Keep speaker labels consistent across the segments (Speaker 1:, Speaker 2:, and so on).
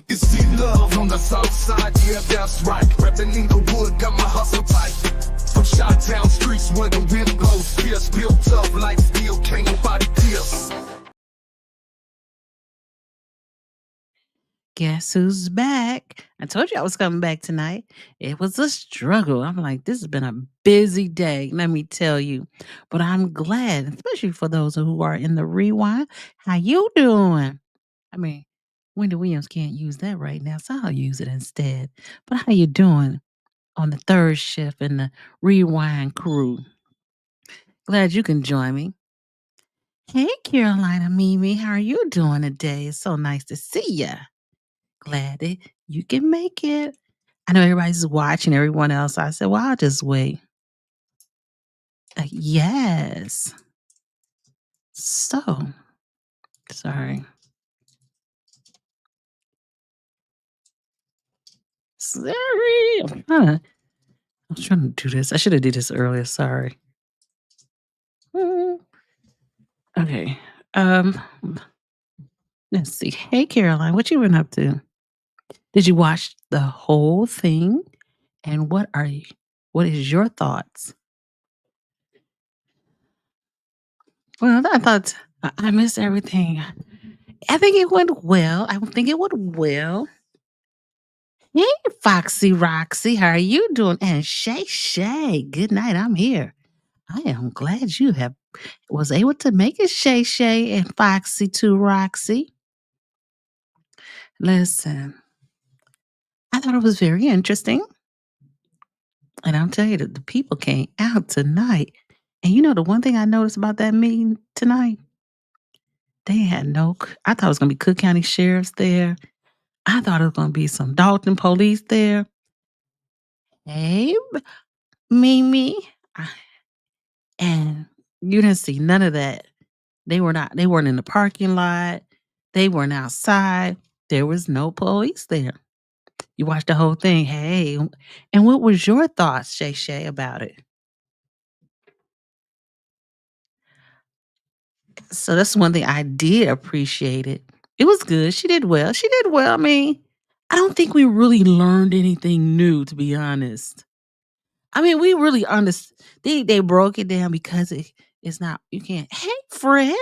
Speaker 1: It's see love on the south side, yeah, that's right. Reppin' in the wood, got my hustle tight. From Chi-Town streets where the wind blows fierce, built up like steel, can't nobody pierce.
Speaker 2: Guess who's back? I told you I was coming back tonight. It was a struggle. I'm like, this has been a busy day, let me tell you. But I'm glad, especially for those who are in the rewind. How you doing? I mean, Wendy Williams can't use that right now, so I'll use it instead. But how you doing on the third shift in the rewind crew? Glad you can join me. Hey, Carolina Mimi, how are you doing today? It's so nice to see ya. Glad that you can make it. I know everybody's watching everyone else. I said, well, I'll just wait. Yes. So, sorry. Sorry. I was trying to do this. I should have did this earlier. Sorry. Okay. Um, let's see. Hey, Caroline, what you been up to? Did you watch the whole thing? And what is your thoughts? Well, I thought I missed everything. I think it went well. I think it went well. Hey, Foxy Roxy, how are you doing? And Shay Shay, good night. I'm here. I am glad you have was able to make it, Shay Shay and Foxy to Roxy. Listen, I thought it was very interesting, and I'll tell you that the people came out tonight. And you know the one thing I noticed about that meeting tonight, they had no. I thought it was gonna be Cook County sheriffs there. I thought it was gonna be some Dalton police there. Hey, Mimi. And you didn't see none of that. They weren't in the parking lot. They weren't outside. There was no police there. You watched the whole thing. Hey, and what was your thoughts, Shay Shay, about it? So that's one thing I did appreciate it. It was good. She did well. She did well. I mean, I don't think we really learned anything new, to be honest. I mean, we really understand. They broke it down because it's not you can't. Hey, Fred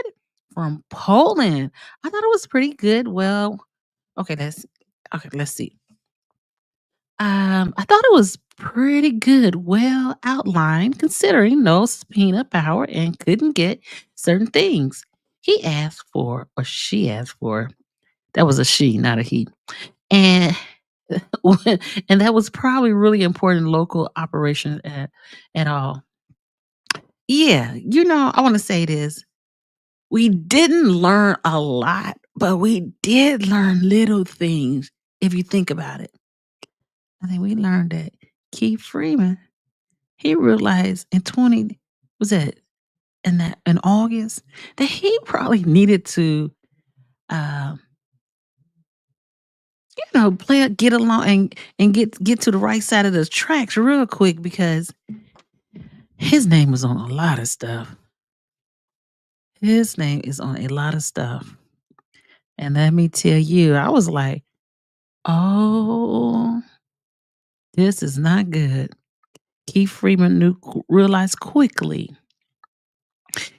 Speaker 2: from Poland. I thought it was pretty good. Well, okay, let's see. I thought it was pretty good, well outlined, considering no subpoena power and couldn't get certain things he asked for or she asked for. That was a she, not a he. And and that was probably really important in local operations at all. Yeah, I want to say this. We didn't learn a lot, but we did learn little things if you think about it. I think we learned that Keith Freeman, he realized in 20 was that in August that he probably needed to uh play get along and get to the right side of the tracks real quick because his name was on a lot of stuff. His name is on a lot of stuff. And let me tell you, I was like, oh, this is not good. Keith Freeman realized quickly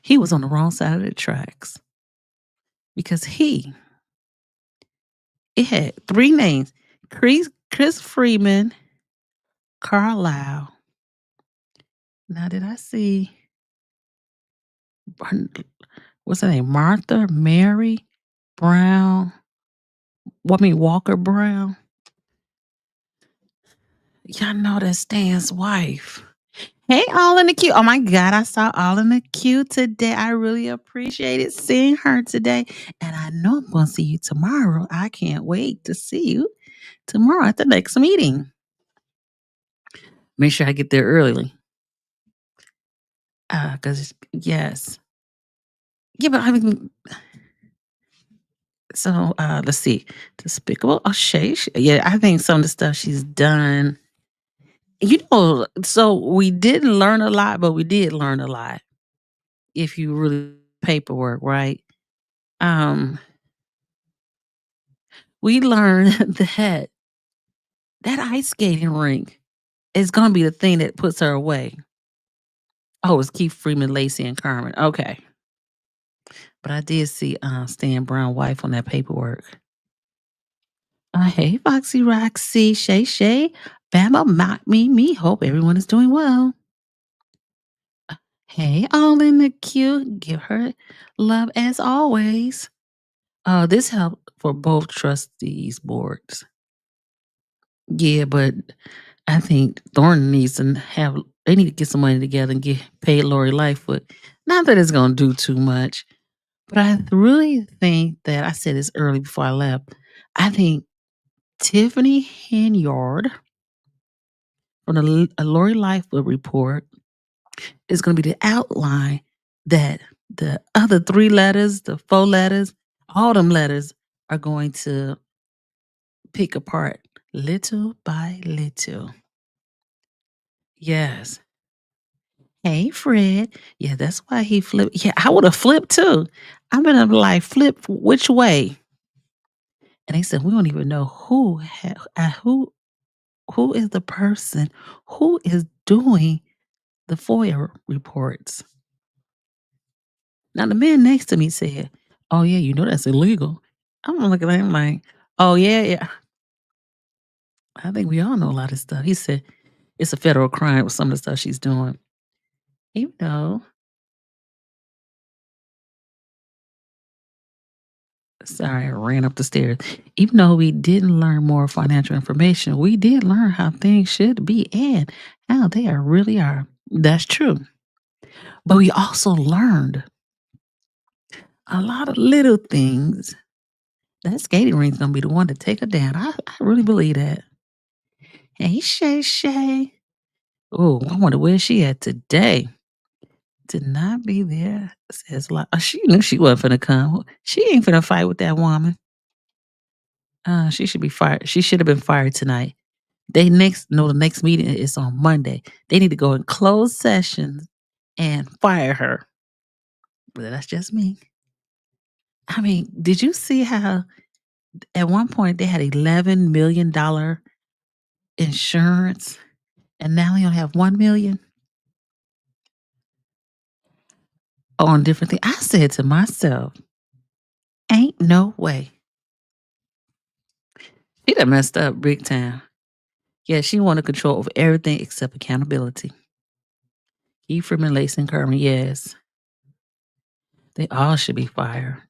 Speaker 2: he was on the wrong side of the tracks because it had three names: Chris Freeman, Carlisle. Now, did I see what's her name? Martha Mary Brown. Walker Brown. Y'all know that's Stan's wife. Hey, all in the queue. Oh my God, I saw all in the queue today. I really appreciated seeing her today. And I know I'm going to see you tomorrow. I can't wait to see you tomorrow at the next meeting. Make sure I get there early. Because, yes. Yeah, but I mean, so let's see. Despicable O'Shea. Yeah, I think some of the stuff she's done. So we didn't learn a lot, but we did learn a lot. If you really paperwork, right? Um, We learned that that ice skating rink is gonna be the thing that puts her away. Oh, it's Keith Freeman, Lacey, and Carmen. Okay. But I did see, Stan Brown wife on that paperwork. Hey, Foxy Roxy, Shay Shay, Bama, Mock Me, Me. Hope everyone is doing well. Hey, all in the queue. Give her love as always. This helped for both trustees boards. Yeah, but I think Thornton needs to have they need to get some money together and get paid Lori Lightfoot. Not that it's gonna do too much, but I really think that I said this early before I left. I think Tiffany Henyard from the Lori Lightfoot report is gonna be the outline that the other 3 letters, the 4 letters, all them letters are going to pick apart little by little. Yes. Hey, Fred. Yeah, that's why he flipped. Yeah, I would have flipped too. I'm gonna be like, flip which way? And they said we don't even know who is the person who is doing the FOIA reports. Now the man next to me said, "Oh yeah, you know that's illegal." I'm looking at him like, "Oh yeah, yeah." I think we all know a lot of stuff. He said it's a federal crime with some of the stuff she's doing. You know, sorry, I ran up the stairs. Even though we didn't learn more financial information, we did learn how things should be and how they are really are. That's true. But we also learned a lot of little things. That skating ring's gonna be the one to take her down. I really believe that. Hey, Shay Shay. Oh, I wonder where she at today. Did not be there. Says like she knew she wasn't finna come. She ain't finna fight with that woman. She should be fired. She should have been fired tonight. They next no, the next meeting is on Monday. They need to go in closed sessions and fire her. But that's just me. I mean, did you see how at one point they had $11 million insurance and now they only have 1 million on different things? I said to myself, ain't no way. She done messed up big time. Yeah, she wanted control over everything except accountability. Ephraim and Lacey and Kermit, yes. They all should be fired.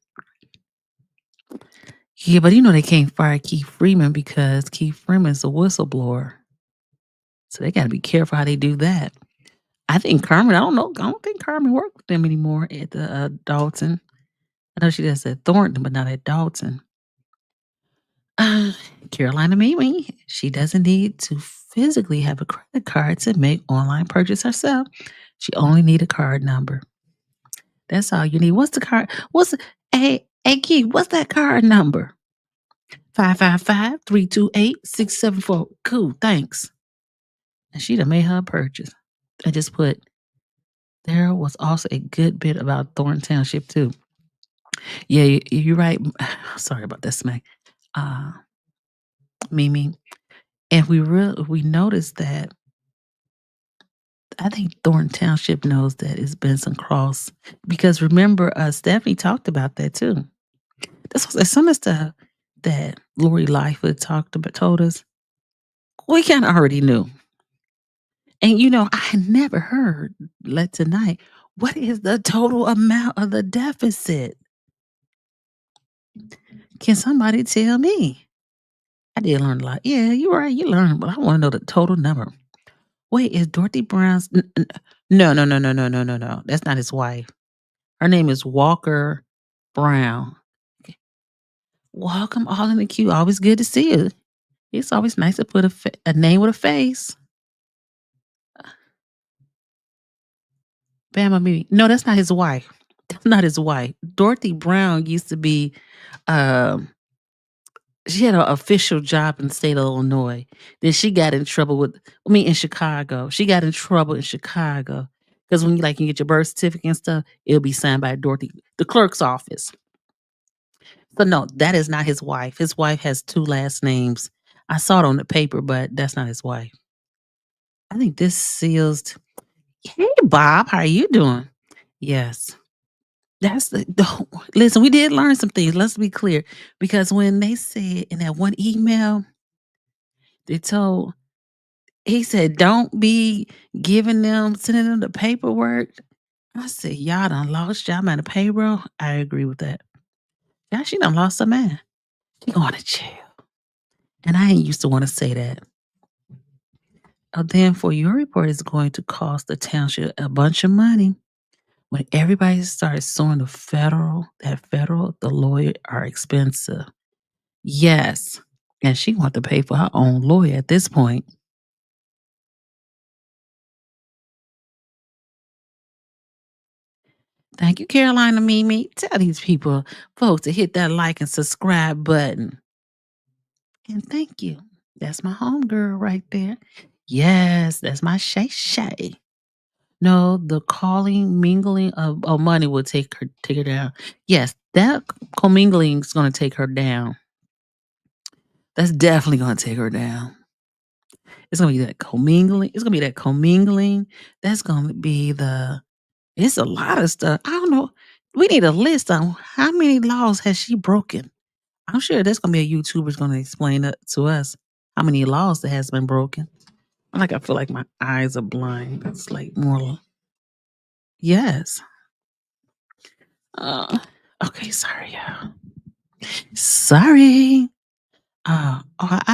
Speaker 2: Yeah, but you know they can't fire Keith Freeman because Keith Freeman's a whistleblower. So they got to be careful how they do that. I think Carmen, I don't know. I don't think Carmen worked with them anymore at the Dalton. I know she does at Thornton, but not at Dalton. Uh, Carolina Mimi, she doesn't need to physically have a credit card to make online purchase herself. She only need a card number. That's all you need. What's the card? Hey Keith, what's that card number? 555-328-674. Cool, thanks. And she done made her purchase. I just put there was also a good bit about Thornton Township too. Yeah, you're right. Sorry about that smack. Uh Mimi. And we noticed that I think Thornton Township knows that it's Benson Cross. Because remember, Stephanie talked about that too. This was some of the stuff that Lori Lightfoot told us. We kind of already knew. And you know, I never heard let tonight. What is the total amount of the deficit? Can somebody tell me? I did learn a lot. Yeah, you're right. You learned, but I want to know the total number. Wait, is Dorothy Brown's? No, no, no, no, no, no, no, no. That's not his wife. Her name is Walker Brown. Okay. Welcome all in the queue. Always good to see you. It's always nice to put a name with a face. Bama Mimi. No, that's not his wife. That's not his wife. Dorothy Brown used to be, um, she had an official job in the state of Illinois. Then she got in trouble in Chicago. She got in trouble in Chicago because when you get your birth certificate and stuff, it'll be signed by Dorothy, the clerk's office. So, no, that is not his wife. His wife has 2 last names. I saw it on the paper, but that's not his wife. I think this seals Hey, Bob, how are you doing? Yes. That's the listen, we did learn some things, let's be clear, because when they said in that one email, they told he said, "Don't be sending them the paperwork." I said, "Y'all done lost y'all man the payroll." I agree with that. Yeah, she done lost her man. She going to jail. And I ain't used to want to say that. Then for your report is going to cost the township a bunch of money. When everybody starts suing the lawyer are expensive. Yes. And she want to pay for her own lawyer at this point. Thank you, Carolina Mimi. Tell these people, folks, to hit that like and subscribe button. And thank you. That's my homegirl right there. Yes, that's my Shay Shay. No, the calling, mingling of money will take her down. Yes, that commingling is gonna take her down. That's definitely gonna take her down. It's gonna be that commingling. It's gonna be that commingling. That's gonna be the it's a lot of stuff. I don't know. We need a list on how many laws has she broken. I'm sure there's gonna be a YouTuber's gonna explain it to us how many laws that has been broken. I feel like my eyes are blind. It's like more yes. Uh, okay, sorry, y'all. Sorry. I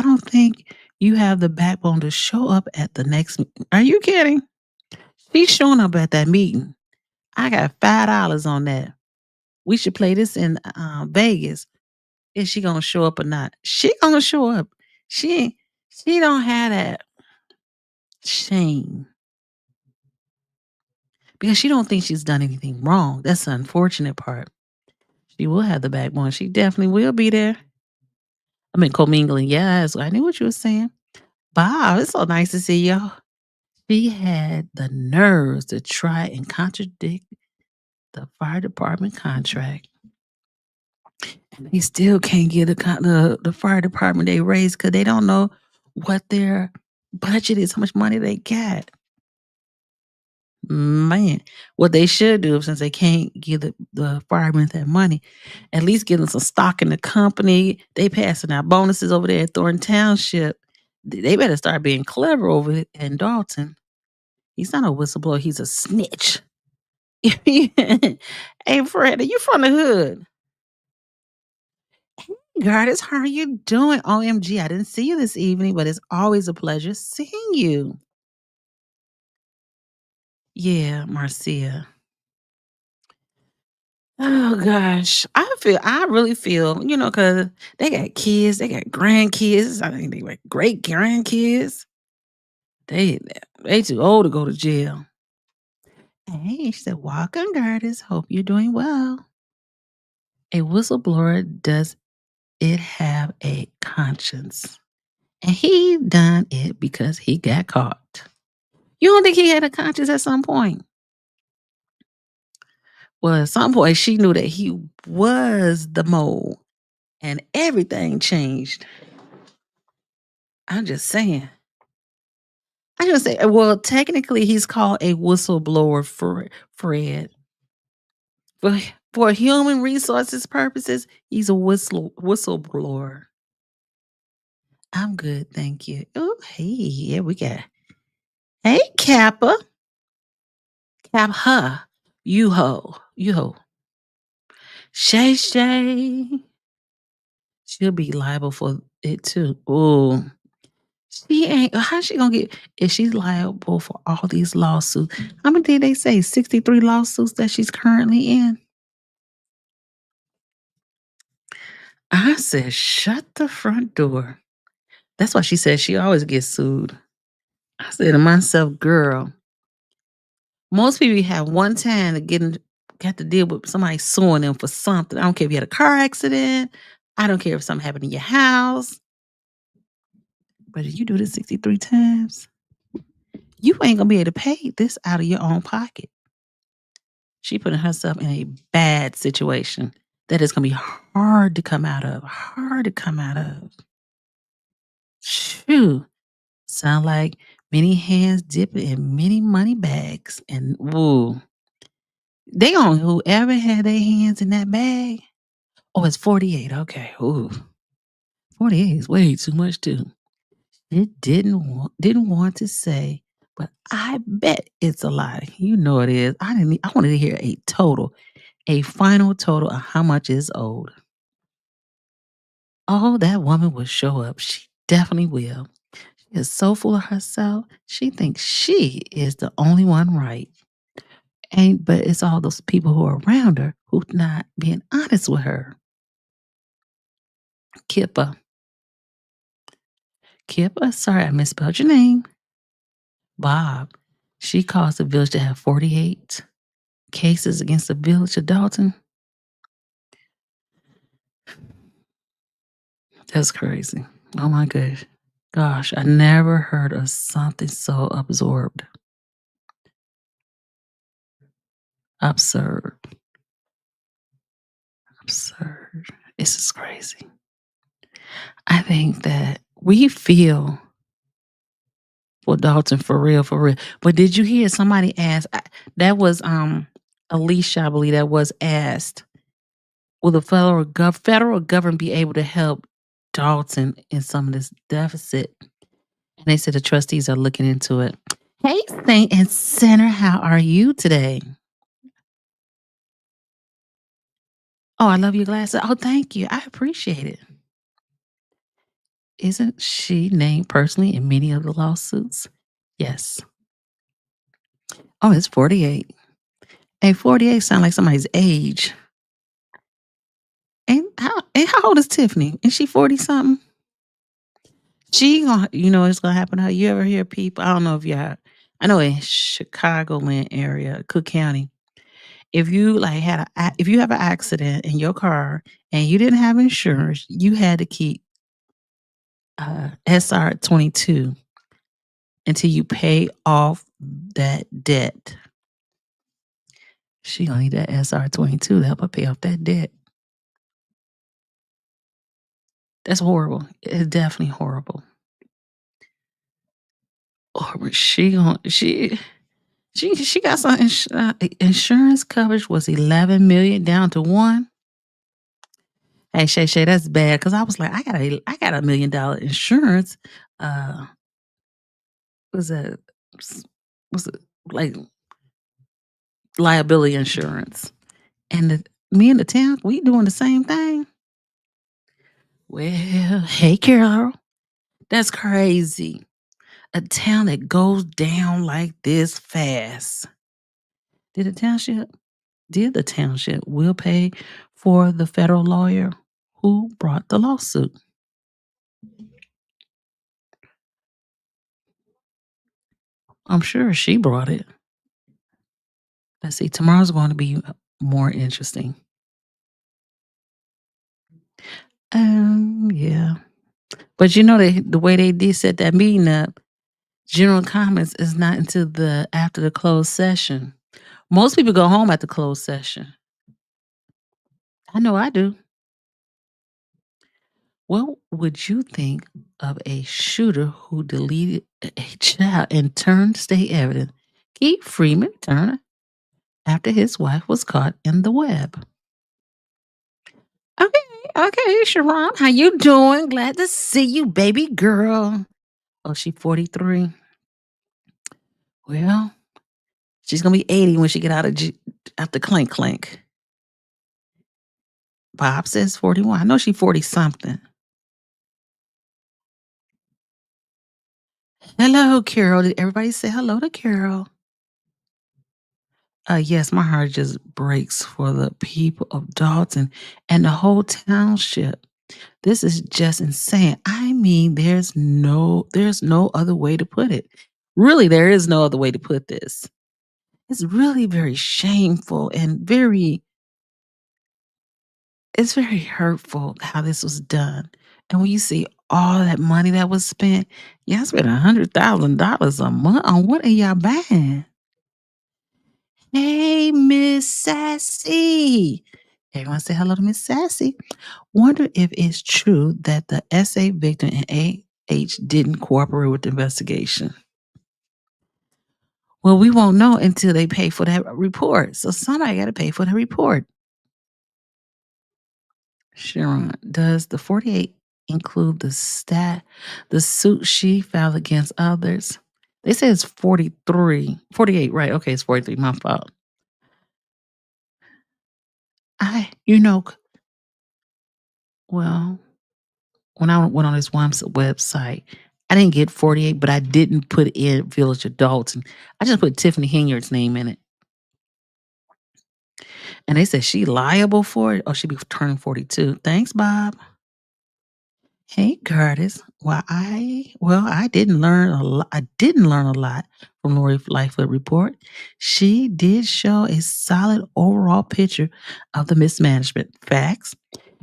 Speaker 2: don't think you have the backbone to show up at the next. Are you kidding? She's showing up at that meeting. I got $5 on that. We should play this in Vegas. Is she gonna show up or not? She gonna show up. She ain't- she don't have that shame because she don't think she's done anything wrong. That's the unfortunate part. She will have the backbone. She definitely will be there. I mean, commingling. Yes, I knew what you were saying. Wow, it's so nice to see y'all. She had the nerves to try and contradict the fire department contract. And they still can't get the fire department they raised because they don't know what their budget is, how much money they got. Man, what they should do since they can't give the firemen that money, at least give them some stock in the company. They passing out bonuses over there at Thornton Township. They better start being clever over it in Dalton. He's not a whistleblower, he's a snitch. Hey, Fred, are you from the hood? Goddess, how are you doing? OMG, I didn't see you this evening, but it's always a pleasure seeing you. Yeah, Marcia. Oh gosh, I really feel, because they got kids, they got grandkids. I think they got great grandkids. They they too old to go to jail. Hey, she said, "Welcome, Goddess. Hope you're doing well." A whistleblower does it have a conscience? And he done it because he got caught. You don't think he had a conscience at some point? Well, at some point, she knew that he was the mole and everything changed. I'm just saying. I just say, well, technically, he's called a whistleblower for Fred. For, for human resources purposes, he's a whistleblower. I'm good, thank you. Oh, hey, yeah, we got. Hey, Kappa. Kappa. You ho. Shay Shay. She'll be liable for it too. Oh, she ain't. How's she gonna get? If she's liable for all these lawsuits, how many did they say? 63 lawsuits that she's currently in. I said, shut the front door. That's why she said she always gets sued. I said to myself, girl, most people have one time to got to deal with somebody suing them for something. I don't care if you had a car accident. I don't care if something happened in your house. But if you do this 63 times, you ain't gonna be able to pay this out of your own pocket. She putting herself in a bad situation. that is gonna be hard to come out of, hard to come out of. Shoo. Sound like many hands dipping in many money bags. And ooh, they on whoever had their hands in that bag. Oh, it's 48. Okay. Ooh. 48 is way too much too. It didn't want to say, but I bet it's a lie. You know it is. I wanted to hear a final total of how much is owed. Oh, that woman will show up. She definitely will. She is so full of herself. She thinks she is the only one right. Ain't but it's all those people who are around her who not being honest with her. Kippa. Kippa, sorry I misspelled your name. Bob. She caused the village to have 48 cases against the village of Dalton. That's crazy. Oh my gosh. Gosh, I never heard of something so absorbed. Absurd. Absurd. This is crazy. I think that we feel for Dalton for real, for real. But did you hear somebody ask? That was Alicia, I believe, that was asked. Will the federal government be able to help Dalton in some of this deficit? And they said the trustees are looking into it. Hey, Saint and Sinner, how are you today? Oh, I love your glasses. Oh, thank you. I appreciate it. Isn't she named personally in many of the lawsuits? Yes. Oh, it's 48. Hey, 48 sound like somebody's age. And how old is Tiffany? Is she 40 something? She gonna, it's gonna happen to her. You ever hear people? I don't know if I know in Chicagoland area, Cook County, if you like if you have an accident in your car and you didn't have insurance, you had to keep SR 22 until you pay off that debt. She gonna need that SR 22 to help her pay off that debt. That's horrible. It's definitely horrible. Or she got some insurance coverage was 11 million down to 1. Hey Shay, that's bad because I was like, I got $1 million insurance. Uh, was it was it like liability insurance? And me and the town, we doing the same thing. Well, hey Carol, that's crazy. A town that goes down like this fast. Did the township? Did the township will pay for the federal lawyer who brought the lawsuit? I'm sure she brought it. Let's see. Tomorrow's going to be more interesting. Yeah. But the way they did set that meeting up, general comments is not until the after the closed session. Most people go home at the closed session. I know I do. What would you think of a shooter who deleted a child and turned state evidence? Keith Freeman Turner after his wife was caught in the web. Okay, Sharon, how you doing? Glad to see you, baby girl. Oh, she 43. Well, she's gonna be 80 when she get out the clink clink. Bob says 41. I know she 40 something. Hello, Carol. Did everybody say hello to Carol? Yes, my heart just breaks for the people of Dalton and the whole township. This is just insane. I mean, there's no other way to put it. Really, there is no other way to put this. It's really very shameful and it's very hurtful how this was done. And when you see all that money that was spent, y'all spent $100,000 a month on what are y'all buying? Hey, Miss Sassy. Everyone say hello to Miss Sassy. Wonder if it's true that the SA victim and AH didn't cooperate with the investigation. Well, we won't know until they pay for that report. So somebody got to pay for the report. Sharon, does the 48 include the suit she filed against others? They say it's 43. 48, right? Okay, it's 43. My fault. I, you know, well, when I went on this one website, I didn't get 48, but I didn't put in Village Adults. And I just put Tiffany Hinyard's name in it. And they said she liable for it or she be turning 42. Thanks, Bob. Hey, Curtis. I didn't learn a lot. I didn't learn a lot from Lori Lightfoot report. She did show a solid overall picture of the mismanagement. Facts.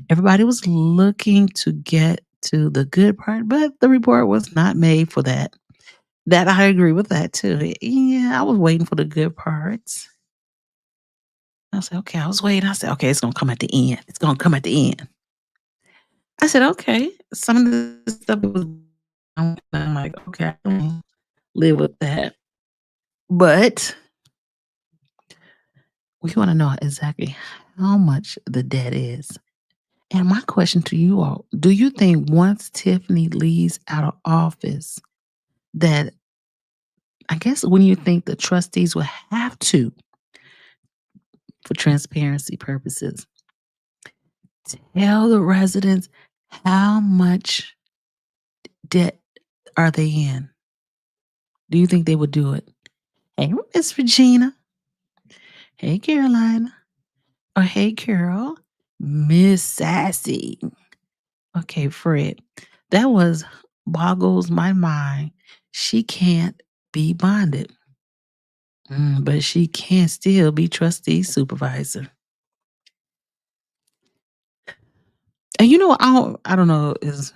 Speaker 2: Everybody was looking to get to the good part, but the report was not made for that. That I agree with that too. Yeah, I was waiting for the good parts. I said, okay, I was waiting. I said, okay, it's gonna come at the end. It's gonna come at the end. I said, okay. Some of the stuff was I'm like, okay, I can live with that. But we want to know exactly how much the debt is. And my question to you all, do you think once Tiffany leaves out of office that I guess when you think the trustees will have to, for transparency purposes, tell the residents how much debt are they in? Do you think they would do it? Hey, Miss Regina. Hey, Carolina. Or hey, Carol. Miss Sassy. Okay, Fred. That was boggles my mind. She can't be bonded, but she can still be trustee supervisor. And you know, I don't know is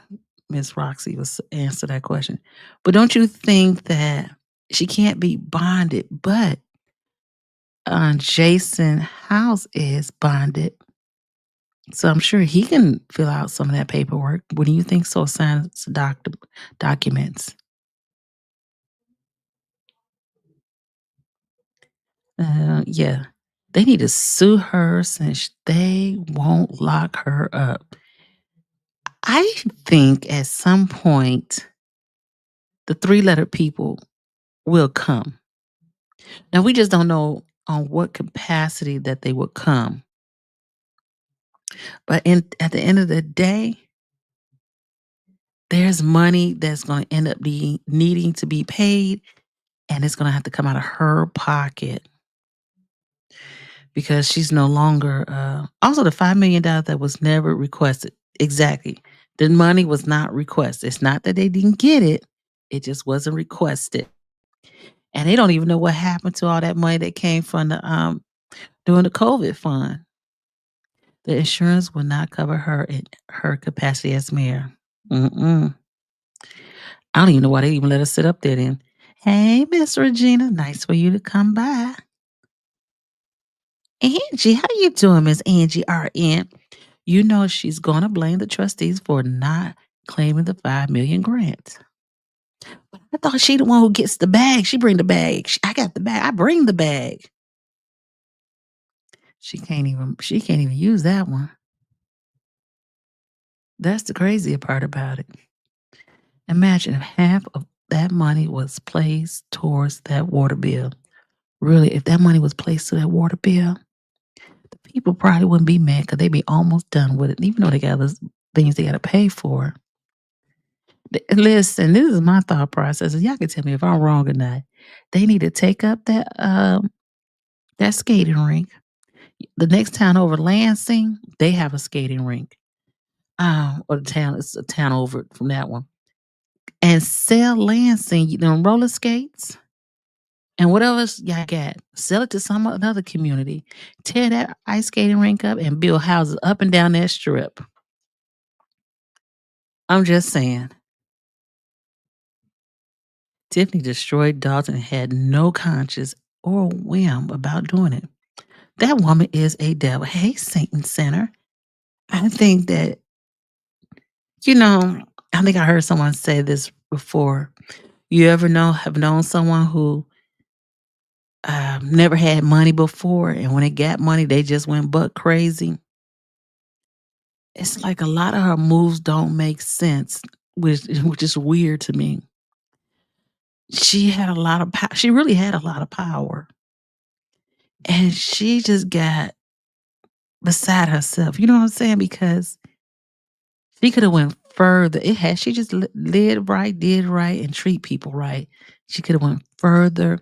Speaker 2: Miss Roxy was answer that question, but don't you think that she can't be bonded, but Jason House is bonded, so I'm sure he can fill out some of that paperwork. Wouldn't you think so? Sign some documents. Yeah, they need to sue her since they won't lock her up. I think at some point the three-letter people will come. Now we just don't know on what capacity that they would come. But at the end of the day, there's money that's going to end up being needing to be paid, and it's going to have to come out of her pocket because she's no longer. Also, the $5 million that was never requested. Exactly, the money was not requested. It's not that they didn't get it; it just wasn't requested, and they don't even know what happened to all that money that came from the during the COVID fund. The insurance will not cover her in her capacity as mayor. Mm-mm. I don't even know why they even let us sit up there then. Hey, Miss Regina, nice for you to come by. Angie, how you doing, Miss Angie RN? You know she's gonna blame the trustees for not claiming the 5 million grant. I thought she the one who gets the bag. She bring the bag. I got the bag. I bring the bag. She can't even use that one. That's the crazier part about it. Imagine if half of that money was placed towards that water bill. Really, if that money was placed to that water bill, the people probably wouldn't be mad because they'd be almost done with it, even though they got other things they got to pay for. Listen, this is my thought process. And y'all can tell me if I'm wrong or not. They need to take up that skating rink. The next town over, Lansing, they have a skating rink. Or it's a town over from that one. And sell Lansing, roller skates and what else y'all got. Sell it to some another community. Tear that ice skating rink up and build houses up and down that strip. I'm just saying. Tiffany destroyed Dalton and had no conscience or whim about doing it. That woman is a devil. Hey, Satan Center. I think that, you know, I think I heard someone say this before. You ever have known someone who never had money before, and when they got money, they just went buck crazy? It's like a lot of her moves don't make sense, which is weird to me. She had a lot of she really had a lot of power, and she just got beside herself, you know what I'm saying? Because she coulda went further. It had she just lived right, did right, and treat people right, she coulda went further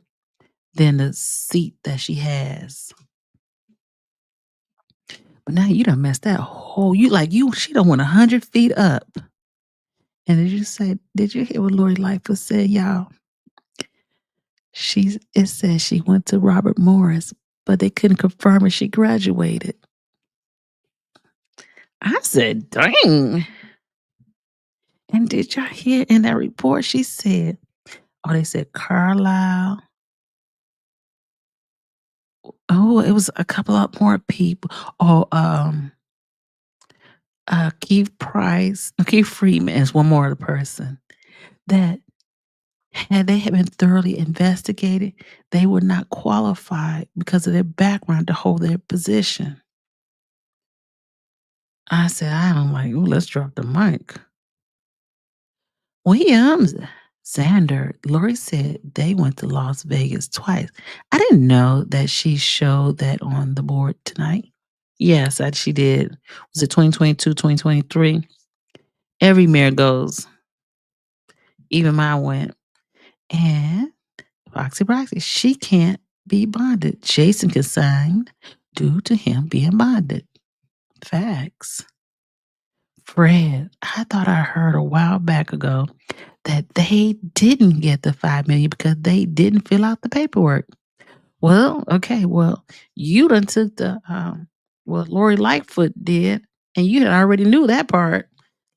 Speaker 2: than the seat that she has. But now you done messed that whole she done went 100 feet up. And did you hear what Lori Lightfoot said, y'all? It says she went to Robert Morris, but they couldn't confirm if she graduated. I said, dang. And did y'all hear in that report she said, oh, they said Carlisle. Oh, it was a couple of more people. Oh, Keith Freeman is one more other person that had they had been thoroughly investigated, they were not qualified because of their background to hold their position. I said, I don't like, ooh, let's drop the mic. Williams, Xander, Lori said they went to Las Vegas twice. I didn't know that she showed that on the board tonight. Yes, she did. Was it 2022, 2023? Every mayor goes. Even mine went. And Roxy, she can't be bonded. Jason consigned due to him being bonded. Facts. Fred, I thought I heard a while back ago that they didn't get the 5 million because they didn't fill out the paperwork. Well, okay, well, you done took Lori Lightfoot did, and you had already knew that part.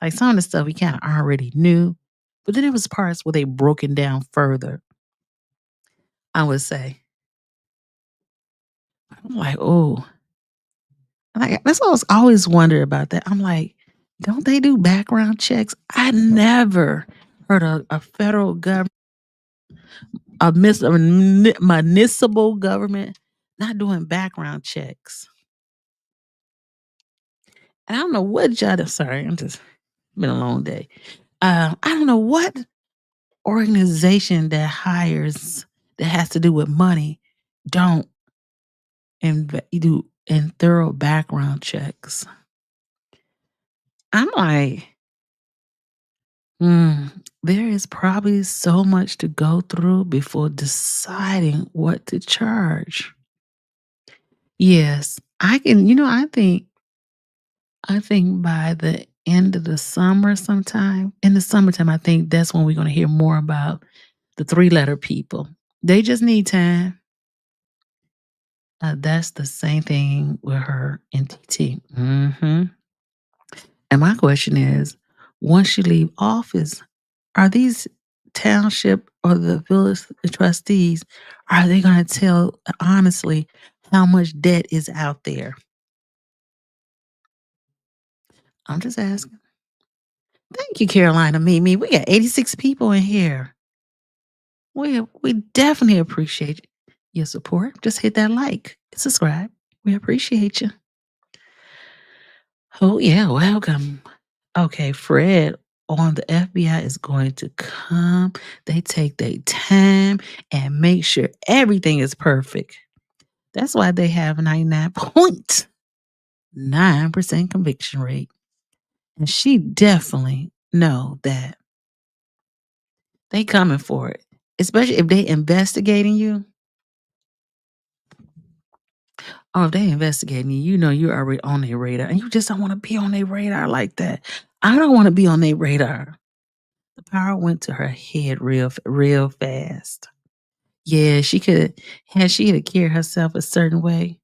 Speaker 2: Like some of the stuff we kind of already knew, but then there was parts where they broke it down further. I would say, I'm like, oh, that's what I was always wondered about that. I'm like, don't they do background checks? I never heard a federal government, a municipal government not doing background checks. And I don't know what y'all. Sorry, I'm just been a long day. I don't know what organization that hires that has to do with money don't do in thorough background checks. I'm like, there is probably so much to go through before deciding what to charge. Yes, I can. I think by the end of the summer, sometime in the summertime, I think that's when we're going to hear more about the three-letter people. They just need time. That's the same thing with her and TT. And my question is, once you leave office, are these township or the village trustees, are they going to tell honestly how much debt is out there? I'm just asking. Thank you, Carolina Mimi. We got 86 people in here. We definitely appreciate your support. Just hit that like, subscribe. We appreciate you. Oh yeah, welcome. Okay, Fred on the FBI is going to come. They take their time and make sure everything is perfect. That's why they have a 99.9% conviction rate. And she definitely know that they coming for it. Especially if they investigating you. Oh, if they investigating you, you know you're already on their radar. And you just don't want to be on their radar like that. I don't want to be on their radar. The power went to her head real fast. Yeah, had she had carried herself a certain way,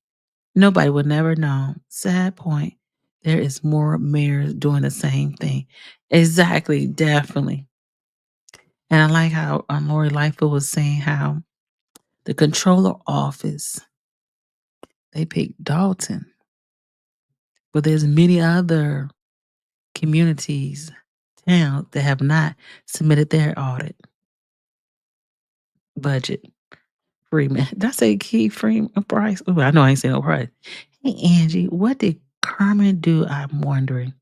Speaker 2: nobody would never know. Sad point. There is more mayors doing the same thing. Exactly, definitely. And I like how Lori Lightfoot was saying how the controller office, They picked Dalton, but there's many other communities, towns that have not submitted their audit budget. Freeman. Did I say Keith Freeman Price? Oh, I know I ain't saying no price. Hey Angie, what did Carmen do? I'm wondering.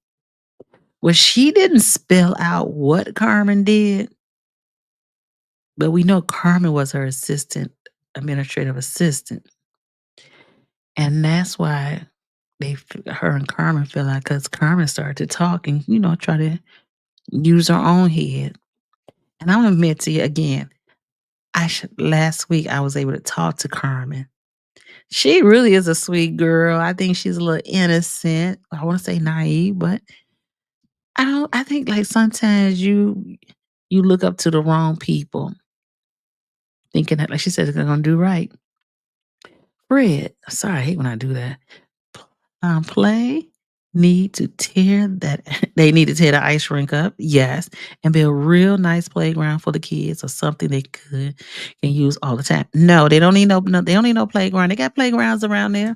Speaker 2: Well, she didn't spell out what Carmen did, but we know Carmen was her assistant, administrative assistant. And that's why her and Carmen fell out because Carmen started to talk and, try to use her own head. And I'm gonna admit to you again, last week I was able to talk to Carmen. She really is a sweet girl. I think she's a little innocent. I want to say naive, but I think like sometimes you look up to the wrong people, thinking that like she said they're gonna do right. Fred, sorry, I hate when I do that. Play need to tear that they need to tear the ice rink up, yes, and build a real nice playground for the kids or something they can use all the time. No, they don't need no they don't need no playground. They got playgrounds around there.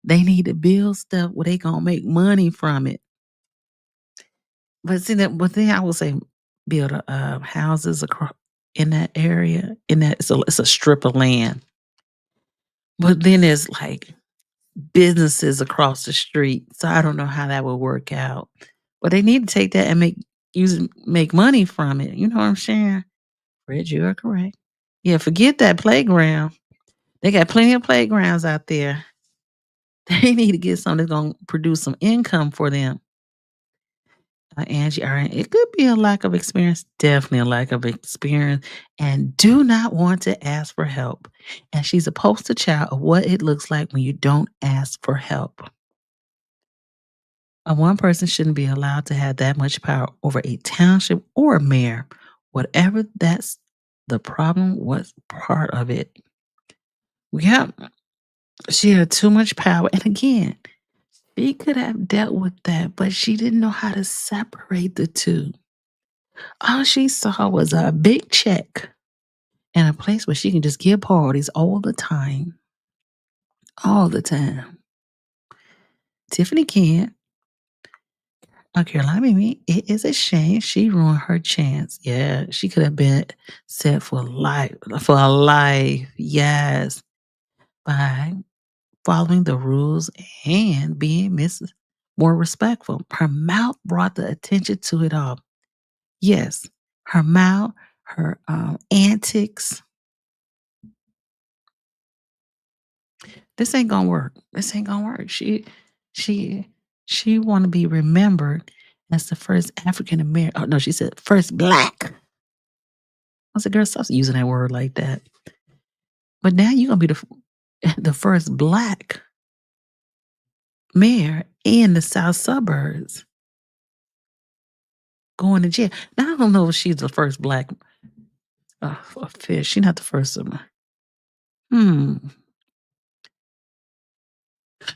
Speaker 2: They need to build stuff where they gonna make money from it. But see that, but then I would say build houses across in that area. In that it's a strip of land. But then there's like businesses across the street. So I don't know how that would work out. But they need to take that and make money from it. You know what I'm saying? Fred, you are correct. Yeah, forget that playground. They got plenty of playgrounds out there. They need to get something that's gonna produce some income for them. Angie, all right, it could be a lack of experience, definitely a lack of experience, and do not want to ask for help. And she's a poster child of what it looks like when you don't ask for help. One person shouldn't be allowed to have that much power over a township or a mayor. Whatever that's the problem was part of it. Yep, she had too much power. And again, she could have dealt with that, but she didn't know how to separate the two. All she saw was a big check and a place where she can just give parties all the time. All the time. Tiffany can't. Carolina Mimi, it is a shame she ruined her chance. Yeah, she could have been set for life. For a life, yes. By following the rules and being more respectful. Her mouth brought the attention to it all. Yes, her mouth, her antics. This ain't gonna work. This ain't gonna work. She she want to be remembered as the first African American. Oh no, she said first black. I said, girl, stop using that word like that. But now you're gonna be the first black mayor in the South suburbs going to jail. Now I don't know if she's the first black fish. She's not the first one. Hmm.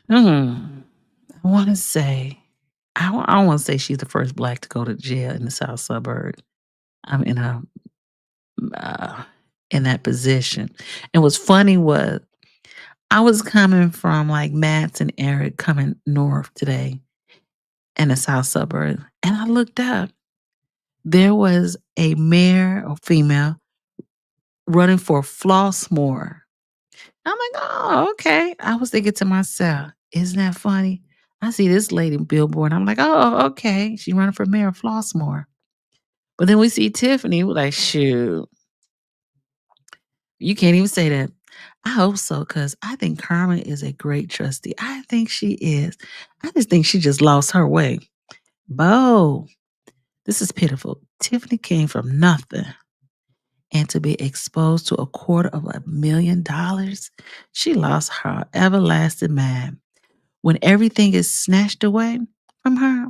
Speaker 2: Hmm. I want to say. I want to say she's the first black to go to jail in the South suburbs. I'm uh, in that position. And what's funny was I was coming from like Matt's and Eric coming north today in the South suburbs, and I looked up. There was a mayor or female running for Flossmoor. I'm like, oh, okay. I was thinking to myself, isn't that funny? I see this lady billboard. I'm like, oh, okay. She running for mayor of Flossmoor. But then we see Tiffany. We're like, shoot, you can't even say that. I hope so, because I think Carmen is a great trustee. I think she is. I just think she just lost her way. Bo, this is pitiful. Tiffany came from nothing. And to be exposed to $250,000, she lost her everlasting mind. When everything is snatched away from her,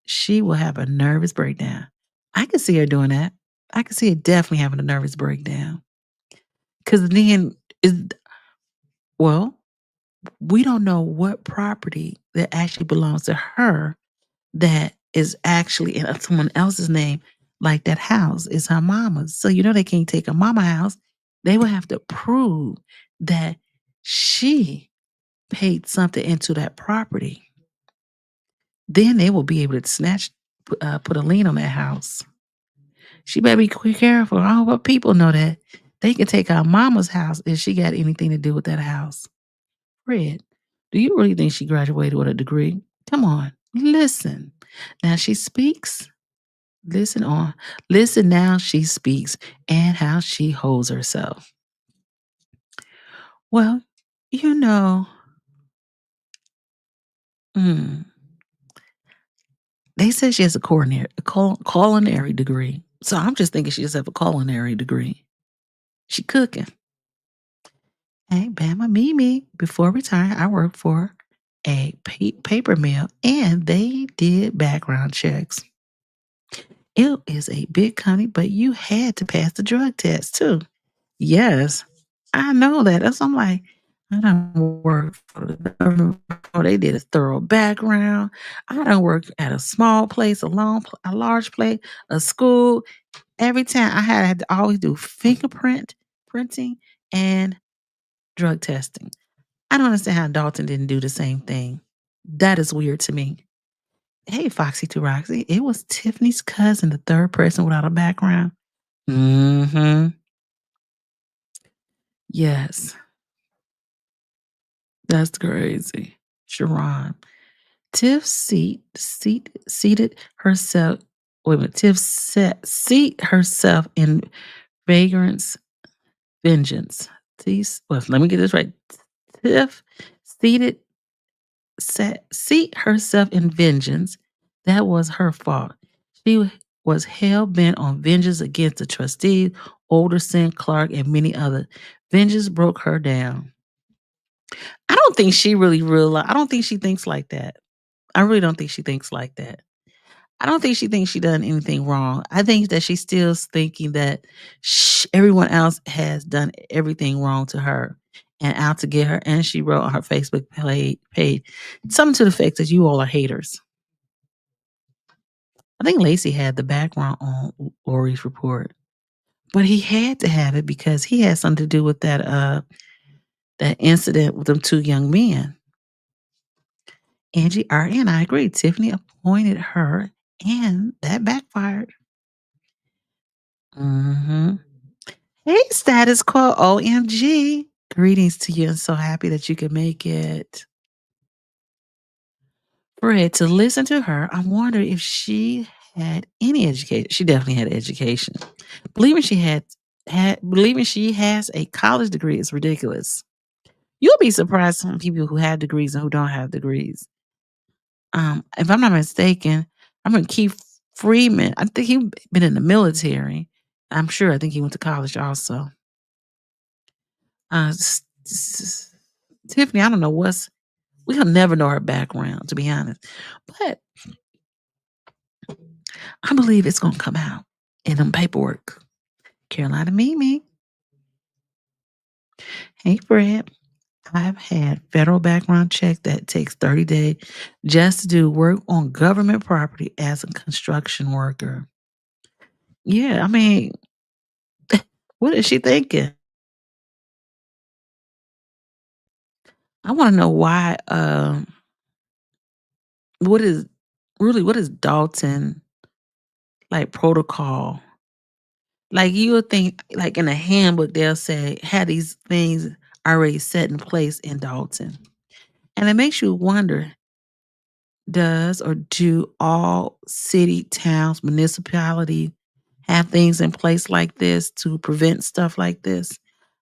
Speaker 2: she will have a nervous breakdown. I can see her doing that. I can see her definitely having a nervous breakdown. Because then, well, we don't know what property that actually belongs to her that is actually in someone else's name, like that house is her mama's. So you know they can't take a mama house. They will have to prove that she paid something into that property, then they will be able to put a lien on that house. She better be quick careful. I hope her people know that they can take our mama's house if she got anything to do with that house. Fred, do you really think she graduated with a degree? Come on, listen. Now she speaks. Listen on. Listen now she speaks and how she holds herself. Well, you know, mm, they said she has a culinary degree. So I'm just thinking she just have a culinary degree. She cooking. Hey, Bama Mimi. Before retiring, I worked for a paper mill, and they did background checks. It is a big company, but you had to pass the drug test too. Yes, I know that. That's I'm like, I don't work for the government. Oh, they did a thorough background. I don't work at a small place, a large place, a school. Every time I had to always do fingerprint printing and drug testing. I don't understand how Dalton didn't do the same thing. That is weird to me. Hey, Foxy to Roxy. It was Tiffany's cousin, the third person without a background. Mm-hmm. Yes. That's crazy. Sharon. Tiff seated herself. Wait a minute. Seat herself in vagrant's vengeance. Let me get this right. Tiff seated seat herself in vengeance. That was her fault. She was hell bent on vengeance against the trustees, Alderson, Clark, and many others. Vengeance broke her down. I don't think she really realized. I don't think she thinks like that. I really don't think she thinks like that. I don't think she thinks she done anything wrong. I think that she's still thinking that everyone else has done everything wrong to her and out to get her. And she wrote on her Facebook page something to the effect that you all are haters. I think Lacey had the background on Lori's report, but he had to have it because he had something to do with that incident with them two young men. Angie R. and I agree. Tiffany appointed her, and that backfired. Hmm. Hey, status quo, OMG. Greetings to you. I'm so happy that you could make it. Fred, to listen to her, I wonder if she had any education. She definitely had education. Believing believing she has a college degree is ridiculous. You'll be surprised some people who have degrees and who don't have degrees. If I'm not mistaken, I'm gonna Keith Freeman. I think he been in the military. I think he went to college also. Uh, s- s- Tiffany, I don't know we'll never know her background, to be honest. But I believe it's gonna come out in them paperwork. Carolina Mimi. Hey Fred. I've had federal background check that takes 30 days just to do work on government property as a construction worker. Yeah, I mean, what is she thinking? I want to know why. What is what is Dalton like protocol? Like you would think, like in a handbook, they'll say had these things already set in place in Dalton, and it makes you wonder: does or do all city, towns, municipality have things in place like this to prevent stuff like this?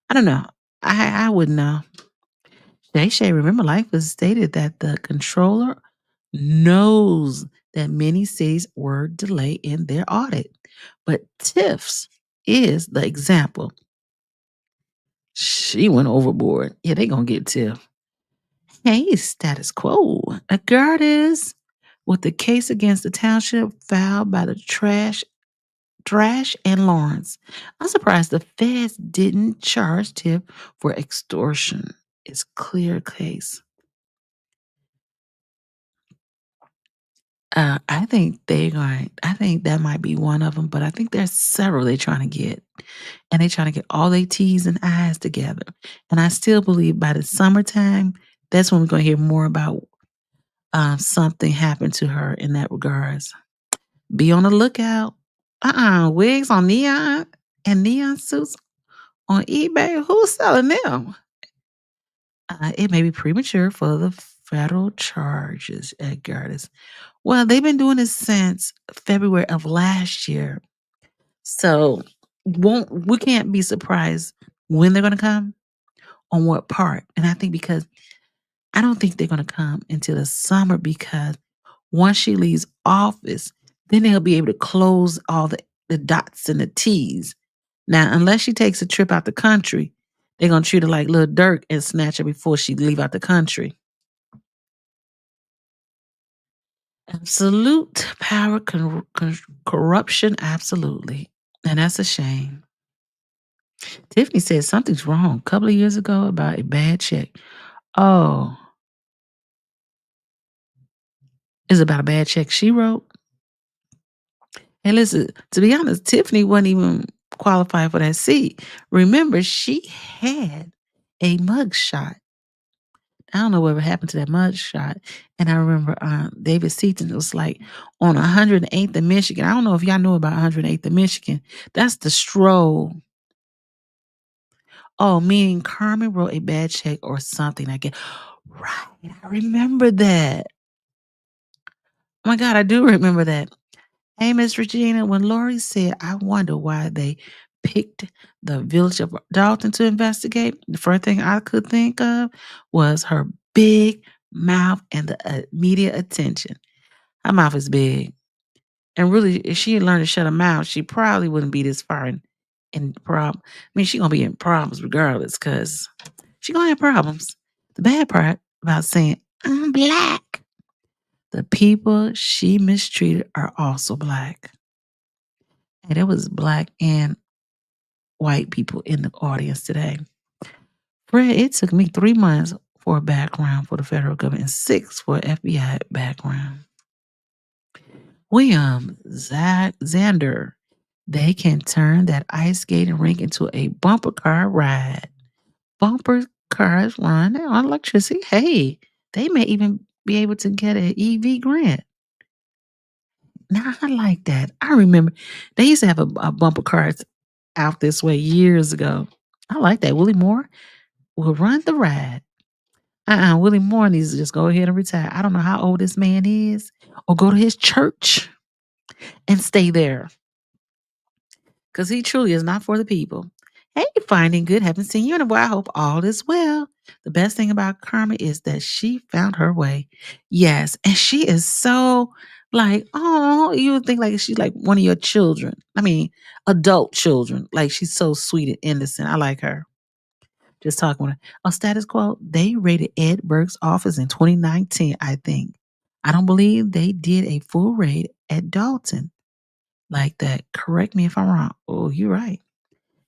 Speaker 2: I don't know. I wouldn't know. Shay, remember, Life was stated that the controller knows that many cities were delayed in their audit, but Tiff's is the example. She went overboard. Yeah, they gonna get Tiff. Hey, status quo. A guard is with the case against the township filed by the Trash and Lawrence. I'm surprised the feds didn't charge Tiff for extortion. It's clear case. I think that might be one of them, but I think there's several they're trying to get. And they're trying to get all their T's and I's together. And I still believe by the summertime, That's when we're gonna hear more about something happened to her in that regards. Be on the lookout. Wigs on neon and neon suits on eBay. Who's selling them? It may be premature for the federal charges at Gertis. Well, they've been doing this since February of last year. So won't we can't be surprised when they're gonna come, on what part. And I think because I don't think they're gonna come until the summer because once she leaves office, then they'll be able to close all the dots and the T's. Now, unless she takes a trip out the country, they're gonna treat her like Lil Durk and snatch her before she leave out the country. Absolute power corruption, absolutely. And that's a shame. Tiffany said something's wrong a couple of years ago about a bad check. Oh, it's about a bad check she wrote. And listen, to be honest, Tiffany wasn't even qualified for that seat. Remember, she had a mug shot. I don't know whatever happened to that mug shot. And I remember David Seaton was like on 108th and Michigan. I don't know if y'all know about 108th and Michigan. That's the stroll. Oh, meaning Carmen wrote a bad check or something like it. Right. I remember that. Oh my God, I do remember that. Hey, Miss Regina, when Lori said, I wonder why they picked the village of Dalton to investigate, the first thing I could think of was her big mouth and the media attention. Her mouth is big. And really, if she had learned to shut her mouth, she probably wouldn't be this far in problem. I mean, she's going to be in problems regardless because she's going to have problems. The bad part about saying, I'm black, the people she mistreated are also black. And there was black and white people in the audience today. Fred, it took me 3 months for a background for the federal government and 6 for FBI background. William Xander, they can turn that ice skating rink into a bumper car ride. Bumper cars run on electricity. Hey, they may even be able to get an EV grant. Now, I like that. I remember they used to have a bumper cars out this way years ago. I like that. Willie Moore will run the ride. Willie Moore needs to just go ahead and retire. I don't know how old this man is, or go to his church and stay there because he truly is not for the people. Hey, finding good. Haven't seen you in a while. I hope all is well. The best thing about Karma is that she found her way. Yes, and she is so like, oh, you would think like she's like one of your children. I mean, adult children. Like she's so sweet and innocent. I like her. Just talking with her. On status quo, they raided Ed Burke's office in 2019, I think. I don't believe they did a full raid at Dalton like that. Correct me if I'm wrong. Oh, you're right.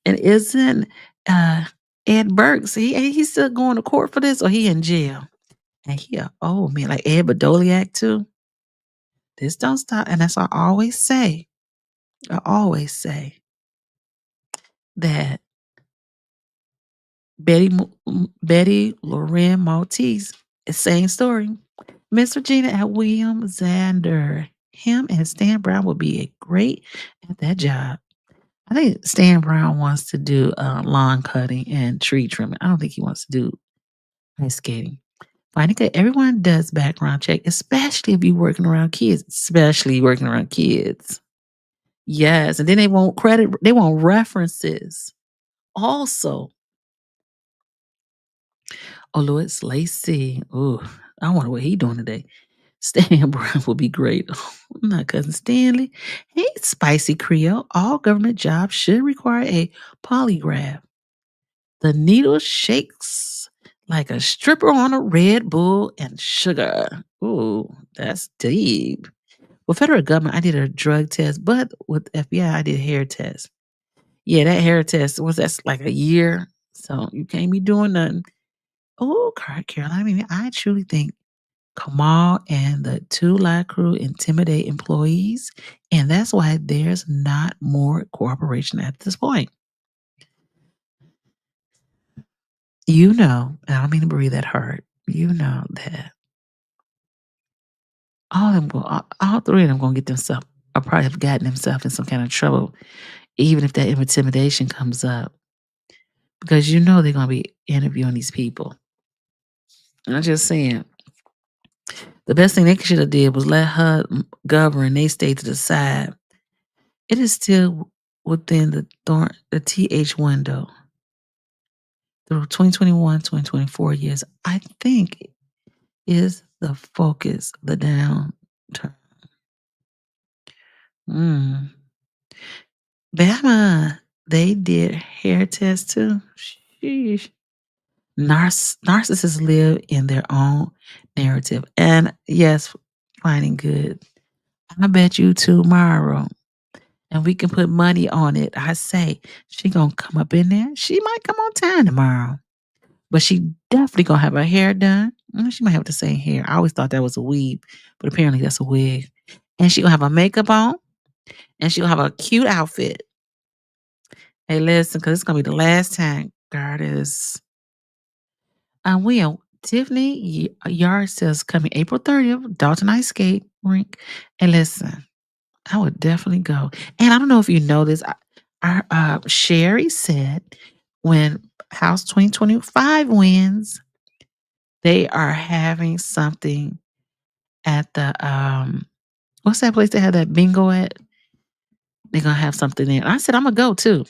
Speaker 2: And isn't Ed Burks, he's still going to court for this or he in jail? And he a old man, like Ed Badoliak too. This don't stop. And that's what I always say. I always say that Betty Loren Maltese, same story. Miss Regina at William Xander. Him and Stan Brown would be a great at that job. I think Stan Brown wants to do lawn cutting and tree trimming. I don't think he wants to do ice skating. Finding that everyone does background check, especially if you're working around kids, especially working around kids. Yes, and then they want credit, they want references. Also, oh, Louis Lacey. Ooh, I wonder what he doing today. Stan Brown would be great. My cousin Stanley. Hey, Spicy Creole. All government jobs should require a polygraph. The needle shakes like a stripper on a Red Bull and sugar. Ooh, that's deep. With federal government, I did a drug test, but with FBI, I did a hair test. Yeah, that hair test was that's like a year. So you can't be doing nothing. Oh, Caroline, I mean, I truly think Kamal and the Two Lie crew intimidate employees, and that's why there's not more cooperation at this point. You know, and I don't mean to breathe that hard. you know that all of them go all 3 of them gonna get themselves or probably have gotten themselves in some kind of trouble, even if that intimidation comes up, because you know they're gonna be interviewing these people. I'm just saying, the best thing they should have did was let her govern. They stay to the side. It is still within the TH window through 2021, 2024 years. I think is the focus, the downturn. Mm. Bama, they did hair tests too. Sheesh. Narcissists live in their own narrative. And yes, finding good. I bet you tomorrow, and we can put money on it. I say she gonna come up in there. She might come on time tomorrow, but she definitely gonna have her hair done. She might have the same hair. I always thought that was a weave, but apparently that's a wig. And she gonna have her makeup on, and she gonna have a cute outfit. Hey, listen, because it's gonna be the last time. God is. We are Tiffany Yard says coming April 30th, Dalton Ice Skate Rink. And listen, I would definitely go. And I don't know if you know this. Our Sherry said when House 2025 wins, they are having something at the what's that place they had that bingo at? They're gonna have something there. I said I'm gonna go too.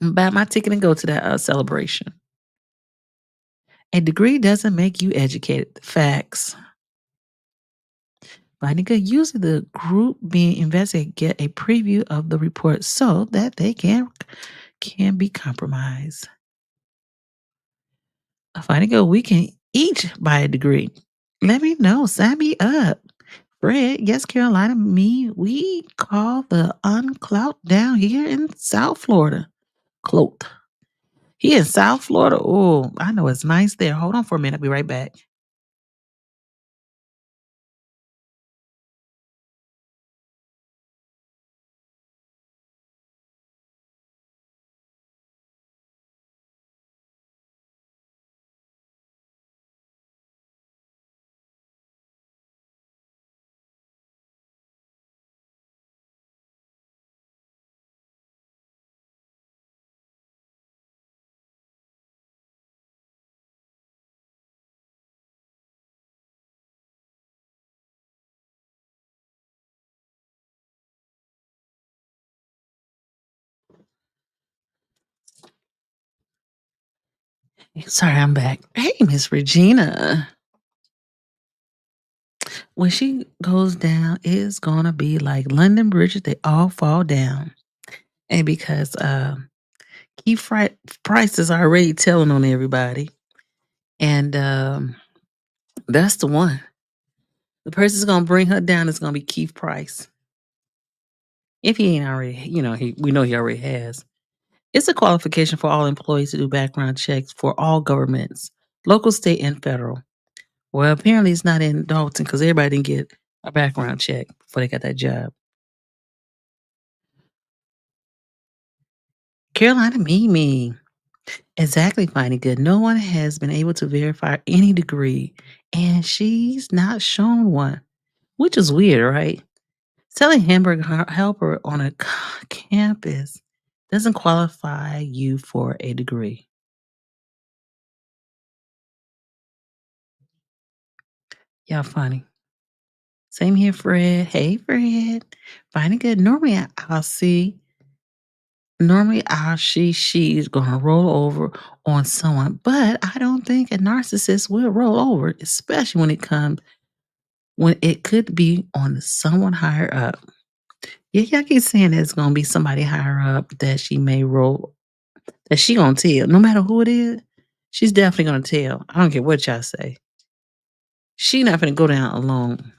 Speaker 2: Buy my ticket and go to that celebration. A degree doesn't make you educated. Facts. Monica, usually the group being investigated get a preview of the report so that they can be compromised. Monica, we can each buy a degree. Let me know. Sign me up. Fred, yes, Carolina, me, we call the unclout down here in South Florida. Clout. Here in South Florida. Oh, I know it's nice there. Hold on for a minute. I'll be right back. Sorry, I'm back. Hey, Miss Regina. When she goes down, it's gonna be like London bridges, they all fall down. And because Keith Price is already telling on everybody. And that's the one. The person's gonna bring her down is gonna be Keith Price. If he ain't already, we know he already has. It's a qualification for all employees to do background checks for all governments, local, state, and federal. Well, apparently it's not in Dalton because everybody didn't get a background check before they got that job. Carolina Mimi. Exactly, Finding Good. No one has been able to verify any degree, and she's not shown one, which is weird, right? Selling hamburger helper on a campus doesn't qualify you for a degree. Y'all funny. Same here, Fred. Hey, Fred. Finding Good. Normally I'll she's gonna roll over on someone, but I don't think a narcissist will roll over, especially when it could be on someone higher up. Yeah, y'all keep saying there's gonna be somebody higher up that she may roll, that she gonna tell. No matter who it is, she's definitely gonna tell. I don't care what y'all say. She not gonna go down alone.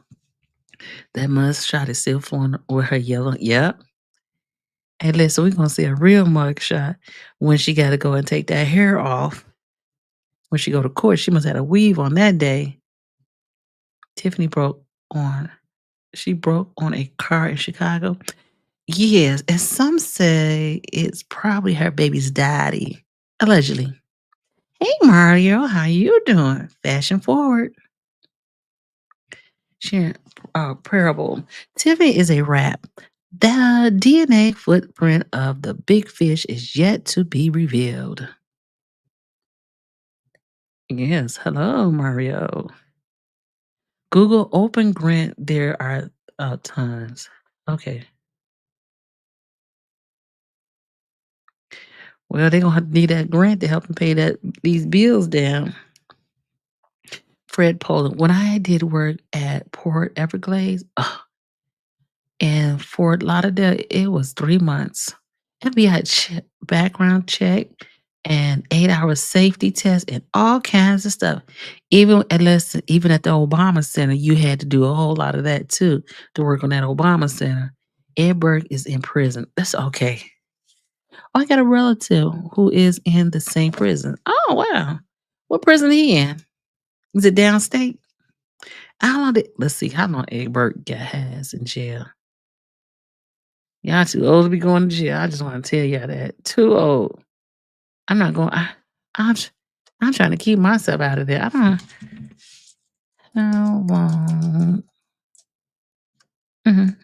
Speaker 2: That mugshot is still flowing with her yellow. Yep. Hey, listen, we're gonna see a real mugshot when she gotta go and take that hair off. When she go to court, she must have had a weave on that day. Tiffany on broke on a car in Chicago. Yes, and some say it's probably her baby's daddy, allegedly. Hey Mario, how you doing? Fashion forward. Sharing parable. Tiffany is a wrap. The DNA footprint of the big fish is yet to be revealed. Yes, hello Mario. Google Open Grant. There are tons. Okay. Well, they're gonna need that grant to help them pay these bills down. Fred Poland. When I did work at Port Everglades, in Fort Lauderdale, it was 3 months. FBI background check and 8-hour safety test and all kinds of stuff. Even at the Obama Center, you had to do a whole lot of that too to work on that Obama Center. Ed Burke is in prison. That's okay. Oh, I got a relative who is in the same prison. Oh, wow. What prison he in? Is it downstate? Let's see, how long Ed Burke has in jail? Y'all too old to be going to jail. I just want to tell y'all that. Too old. I'm not going. I'm, tr- I'm trying to keep myself out of there. I don't. How long? Mhm.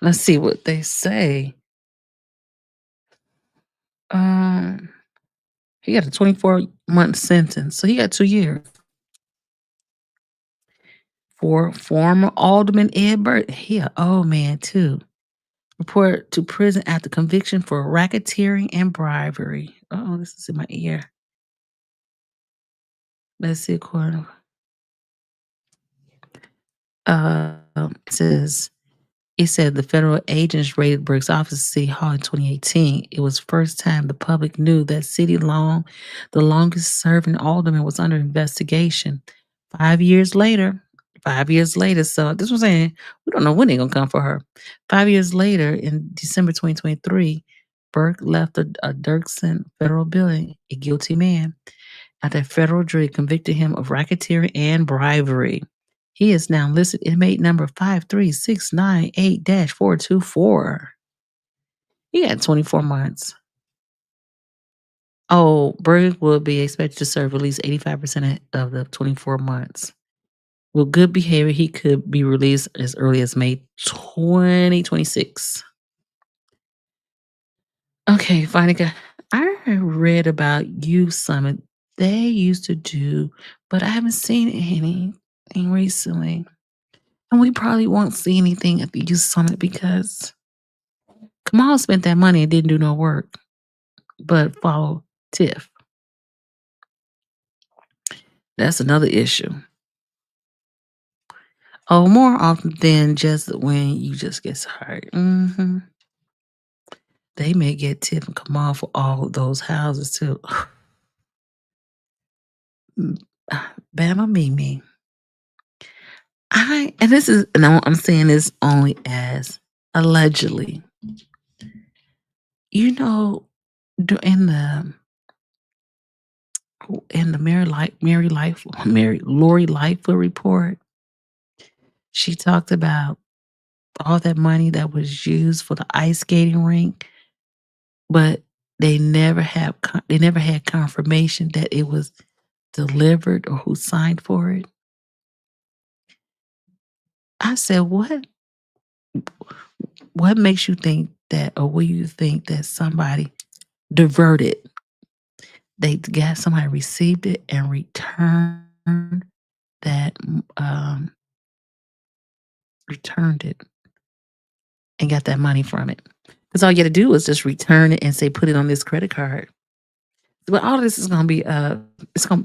Speaker 2: Let's see what they say. Um, he got a 24-month sentence, so he got 2 years for former Alderman Ed Burt. He an old man too. Report to prison after conviction for racketeering and bribery. Oh, this is in my ear. Let's see. According, it says it said the federal agents raided Burke's office at City Hall in 2018. It was the first time the public knew that the longest serving alderman was under investigation. 5 years later, 5 years later, so this was saying we don't know when they're gonna come for her. 5 years later, in December 2023, Burke left a Dirksen federal building, a guilty man, after a federal jury convicted him of racketeering and bribery. He is now listed inmate number 53698-424. He got 24 months. Oh, Berg will be expected to serve at least 85% of the 24 months. With good behavior, he could be released as early as May 2026. Okay, finally, I read about Youth Summit. They used to do, but I haven't seen anything recently. And we probably won't see anything at the Youth Summit because Kamal spent that money and didn't do no work but follow Tiff. That's another issue. Oh, more often than just when you just get hired. They may get Tiff and Kamal for all those houses too. Mm, Bama Mimi. And this is, and I'm saying this only as allegedly. You know, in the Mary Lori Lightfoot report, she talked about all that money that was used for the ice skating rink, but they never had confirmation that it was delivered or who signed for it. I said, what makes you think that, or will you think that somebody diverted? They got somebody received it and returned that returned it and got that money from it. Because all you got to do is just return it and say, put it on this credit card. But all of this is gonna be it's gonna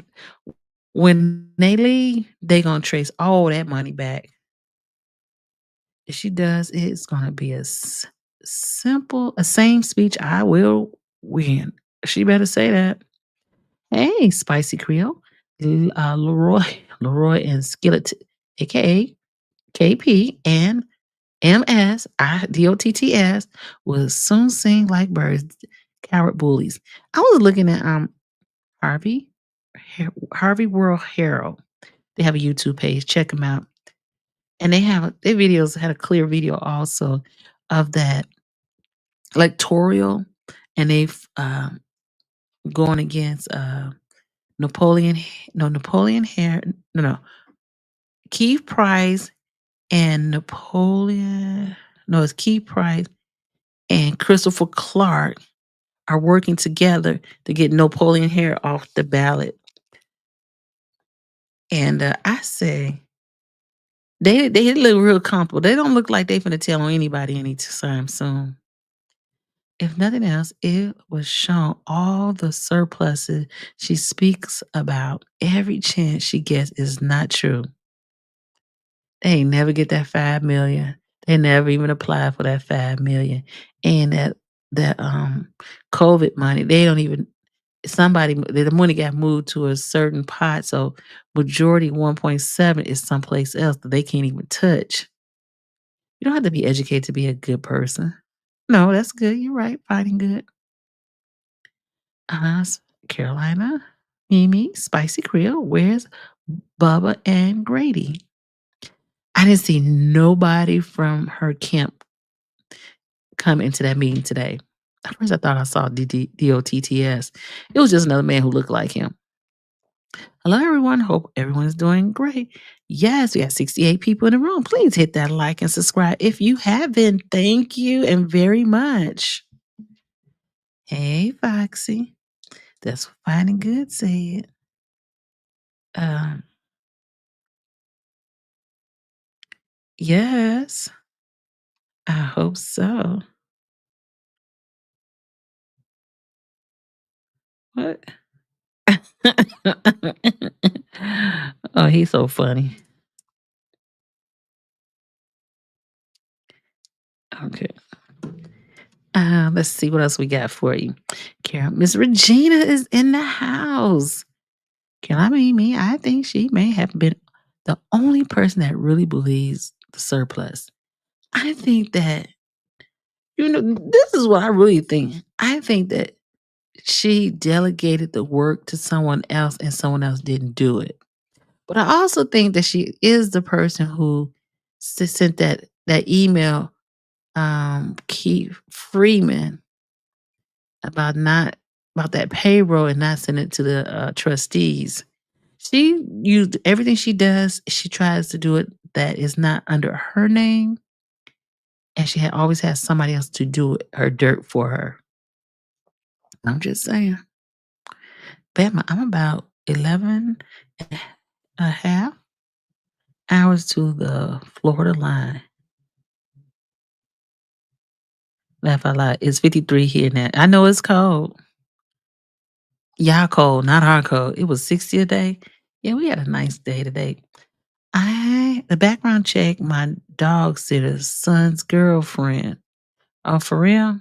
Speaker 2: when they leave, they gonna trace all that money back. If she does, it's gonna be a same speech. I will win. She better say that. Hey, Spicy Creole, Leroy, and Skillet, aka KP and MSIDOTTS, will soon sing like birds. Coward bullies. I was looking at Harvey, Harvey World Herald. They have a YouTube page. Check them out. And their videos had a clear video also of that electoral, and they've going against Napoleon, no Napoleon Hair, no Keith Price and Napoleon, no it's Keith Price and Christopher Clark are working together to get Napoleon Hair off the ballot. And I say they look real comfortable. They don't look like they finna tell on anybody anytime soon. If nothing else, it was shown all the surpluses she speaks about every chance she gets is not true. They ain't never get that 5 million. They never even apply for that 5 million. And that COVID money, they don't even somebody the money got moved to a certain pot. So majority 1.7 is someplace else that they can't even touch. You don't have to be educated to be a good person. No, that's good. You're right. Fighting good. Carolina, Mimi, Spicy Creole. Where's Bubba and Grady? I didn't see nobody from her camp come into that meeting today. At first, I thought I saw DOTTS. It was just another man who looked like him. Hello, everyone. Hope everyone is doing great. Yes, we have 68 people in the room. Please hit that like and subscribe. If you haven't, thank you and very much. Hey, Foxy. That's what Fine and Good said. Um, yes, I hope so. What? Oh, he's so funny. Okay. Let's see what else we got for you. Carol, Miss Regina is in the house. Can I mean me? I think she may have been the only person that really believes the surplus. I think that, this is what I really think. I think that she delegated the work to someone else and someone else didn't do it. But I also think that she is the person who sent that email, Keith Freeman, about not about that payroll and not sending it to the trustees. She used everything she does. She tries to do it that is not under her name, and she always has somebody else to do her dirt for her. I'm just saying. Bama, I'm about 11 and a half hours to the Florida line. Laugh out loud. It's 53 here now. I know it's cold. Y'all cold, not our cold. It was 60 a day. Yeah, we had a nice day today. The background check, my dog sitter's son's girlfriend. Oh, for real?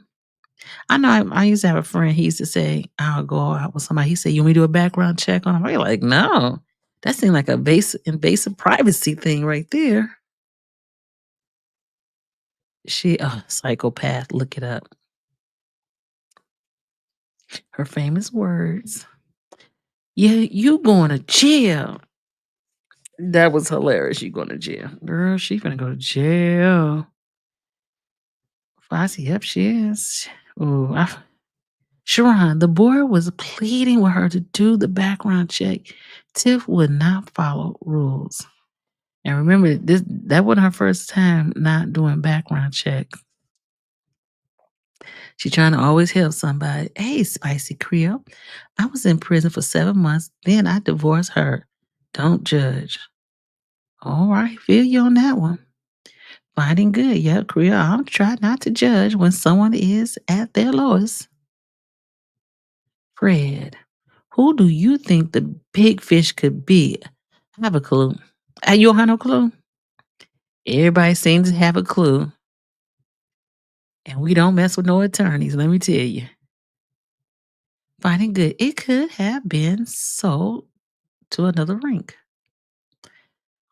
Speaker 2: I know I used to have a friend. He used to say, I'll go out with somebody. He said, you want me to do a background check on him? I'm like, no. That seemed like a invasive privacy thing right there. Psychopath. Look it up. Her famous words. Yeah, you going to jail. That was hilarious. You going to jail. Girl, she finna go to jail. Foxy, yep, she is. Ooh, Sharon, the board was pleading with her to do the background check. Tiff would not follow rules. And remember, that wasn't her first time not doing background check. She trying to always help somebody. Hey, Spicy Creole. I was in prison for 7 months. Then I divorced her. Don't judge. All right, feel you on that one. Finding good. Yeah, Creole. I'm trying not to judge when someone is at their lowest. Fred, who do you think the big fish could be? I have a clue. You don't have no clue? Everybody seems to have a clue. And we don't mess with no attorneys, let me tell you. Finding good. It could have been sold to another rink.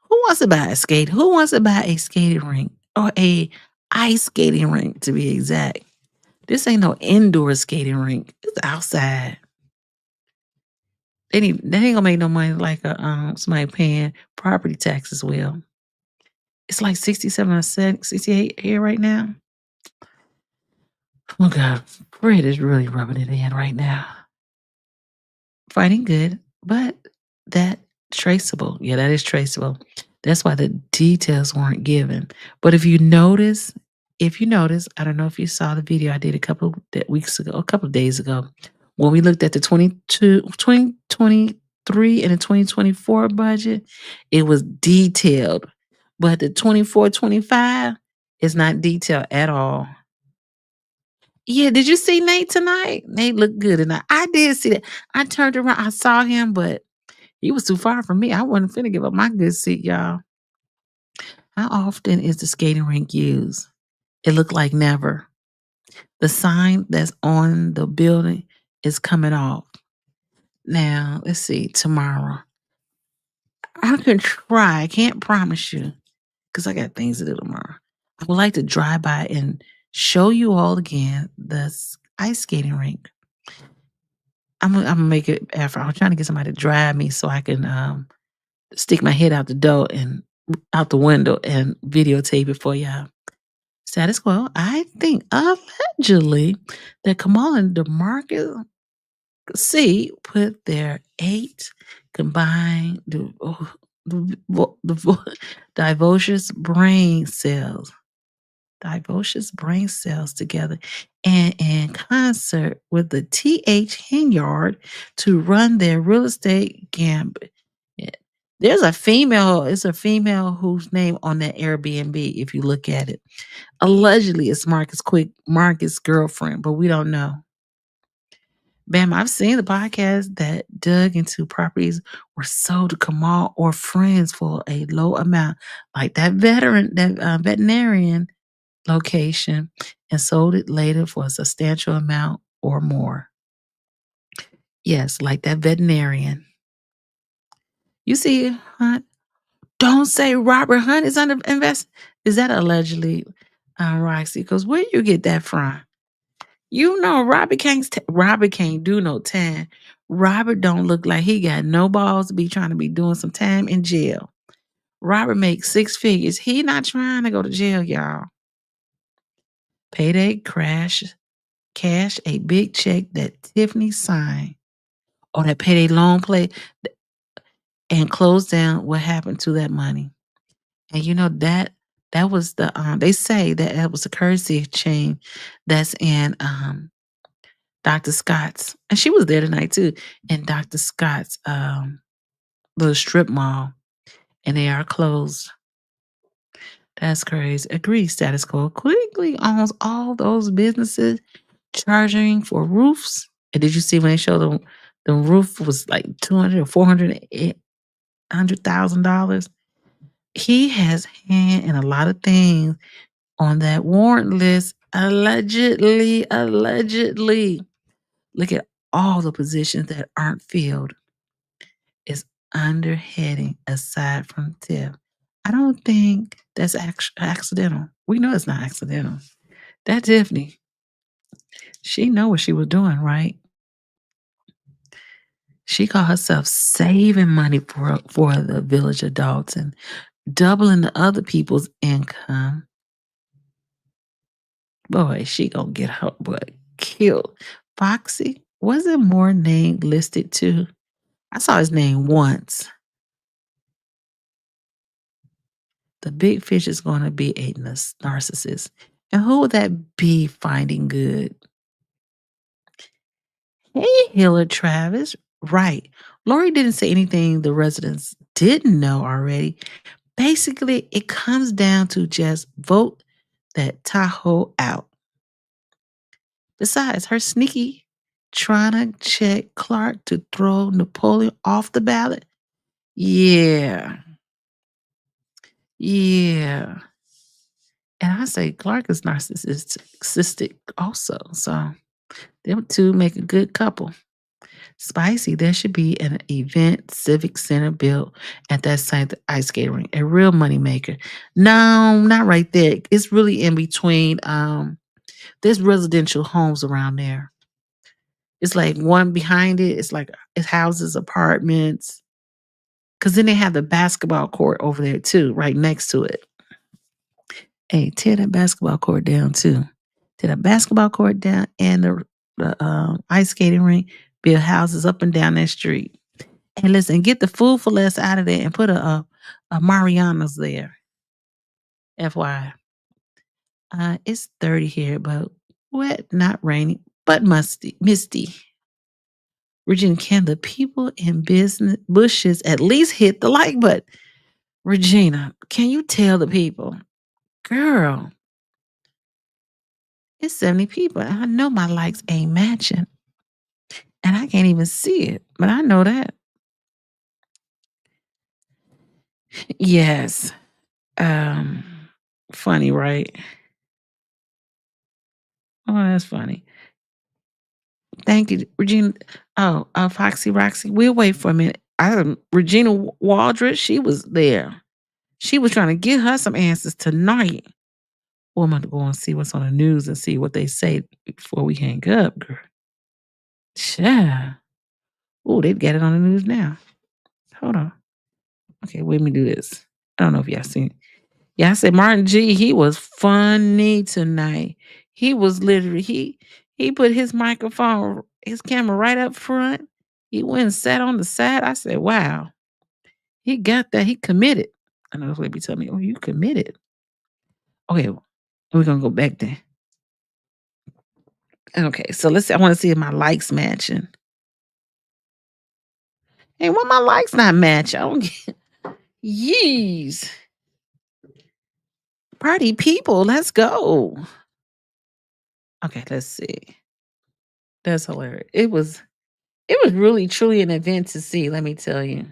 Speaker 2: Who wants to buy a skate? Who wants to buy a skating rink? Or a ice skating rink to be exact. This ain't no indoor skating rink. It's outside. They ain't gonna make no money like somebody paying property taxes will. It's like 67 or 68 here right now. Oh God, Fred is really rubbing it in right now. Fighting good, but that traceable. Yeah, that is traceable. That's why the details weren't given. But if you notice, I don't know if you saw the video I did a couple weeks ago, a couple of days ago, when we looked at the 2023 and the 2024 budget, it was detailed. But the 24-25 is not detailed at all. Yeah, did you see Nate tonight? Nate looked good tonight. I did see that. I turned around, I saw him, but he was too far from me. I wasn't finna give up my good seat, y'all. How often is the skating rink used? It looked like never. The sign that's on the building is coming off. Now, let's see, tomorrow. I can try. I can't promise you because I got things to do tomorrow. I would like to drive by and show you all again the ice skating rink. I'm gonna make it effort. I'm trying to get somebody to drive me so I can stick my head out the door and out the window and videotape it for y'all. Status quo. I think allegedly that Kamala and DeMarcus C put their 8 combined divocious brain cells together and in concert with the TH Henyard to run their real estate gambit. Yeah. There's a female, it's a female whose name on that Airbnb, if you look at it. Allegedly, it's Marcus' girlfriend, but we don't know. Bam, I've seen the podcast that dug into properties were sold to Kamal or friends for a low amount, like that veterinarian location, and sold it later for a substantial amount or more. Yes, like that veterinarian. You see, Hunt? Don't say Robert Hunt is under invest. Is that allegedly, Roxy? Because where you get that from? You know, Robert can't do no time. Robert don't look like he got no balls to be trying to be doing some time in jail. Robert makes 6 figures. He not trying to go to jail, y'all. Payday cash a big check that Tiffany signed or that payday loan play and closed down what happened to that money. And you know that was the they say that was the currency exchange that's in Dr. Scott's. And she was there tonight too, in Dr. Scott's little strip mall. And they are closed. That's crazy. Agree, status quo. Quickly owns all those businesses charging for roofs. And did you see when they showed them the roof was like 200 or 400,000 dollars? He has hand in a lot of things on that warrant list. Allegedly. Look at all the positions that aren't filled. Is under heading aside from TIF. I don't think that's accidental. We know it's not accidental. That Tiffany, she know what she was doing, right? She called herself saving money for the village adults and doubling the other people's income. Boy, she gonna get her butt killed. Foxy, wasn't more name listed too? I saw his name once. The big fish is going to be a narcissist. And who would that be finding good? Hey, Hiller Travis. Right. Lori didn't say anything the residents didn't know already. Basically, it comes down to just vote that Tahoe out. Besides, her sneaky trying to check Clark to throw Napoleon off the ballot. Yeah. Yeah. And I say Clark is narcissistic also. So them two make a good couple. Spicy, there should be an event civic center built at that site, the ice skating rink, a real money maker. No, not right there. It's really in between. There's residential homes around there. It's like one behind it. It's like it houses apartments. Cause then they have the basketball court over there too, right next to it. Hey, tear that basketball court down too. Did a basketball court down and the ice skating rink, build houses up and down that street. And listen, get the food for less out of there and put a Mariana's there. FYI. It's 30 here, but wet, not rainy, but misty. Regina, can the people in business bushes at least hit the like button? Regina, can you tell the people? Girl, it's 70 people. And I know my likes ain't matching. And I can't even see it. But I know that. Yes. Um, funny, right? Oh, that's funny. Thank you, Regina. Oh, Foxy Roxy. We'll wait for a minute. Regina Waldred, she was there. She was trying to get her some answers tonight. Well, I'm going to go and see what's on the news and see what they say before we hang up, girl. Yeah. Oh, they got it on the news now. Hold on. Okay, let me do this. I don't know if y'all seen. Yeah, I said Martin G. He was funny tonight. He was literally he put his microphone, his camera right up front. He went and sat on the side. I said, "Wow, he got that. He committed." I know that's what they be telling me. Oh, you committed. Okay, we're gonna go back there. Okay, so let's see. I want to see if my likes matching. Hey, why my likes not match? I don't get. Yeez, party people, let's go. Okay, let's see. That's hilarious. It was really truly an event to see, let me tell you.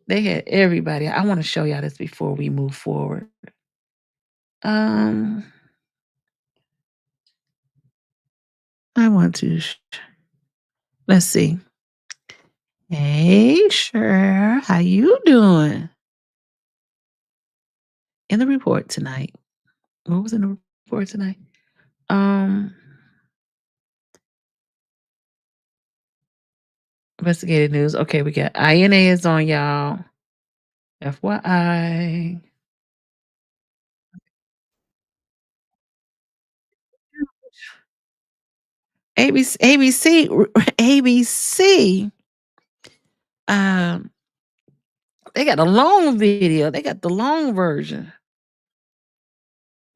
Speaker 2: They had everybody. I wanna show y'all this before we move forward. Um, I want to let's see. Hey, sure. How you doing? In the report tonight. What was in the report tonight? Um, investigative news. Okay, we got INA is on y'all. FYI. ABC, um, they got a long video. They got the long version.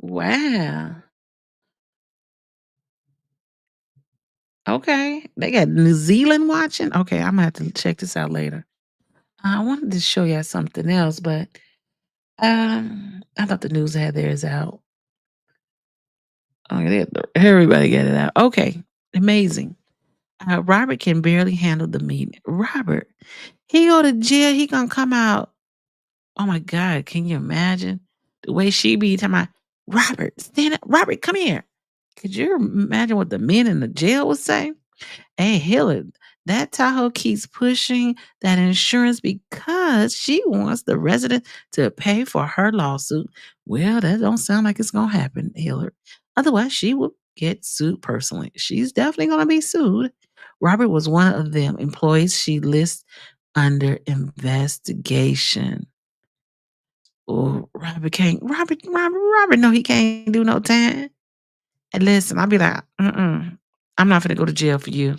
Speaker 2: Wow. Okay. They got New Zealand watching? Okay, Imma have to check this out later. I wanted to show y'all something else, but, I thought the news had theirs out. Oh, everybody get it out. Okay, amazing. Robert can barely handle the meeting. Robert, he go to jail, he gonna come out. Oh my god, can you imagine the way she be talking about, "Robert, stand up. Robert, come here." Could you imagine what the men in the jail would say? Hey, Hillard, that Tahoe keeps pushing that insurance because she wants the resident to pay for her lawsuit. Well, that don't sound like it's gonna happen, Hillard. Otherwise, she will get sued personally. She's definitely gonna be sued. Robert was one of them employees she lists under investigation. Oh, Robert can't. Robert. No, he can't do no time. And listen, I'll be like, mm-mm. I'm not gonna go to jail for you.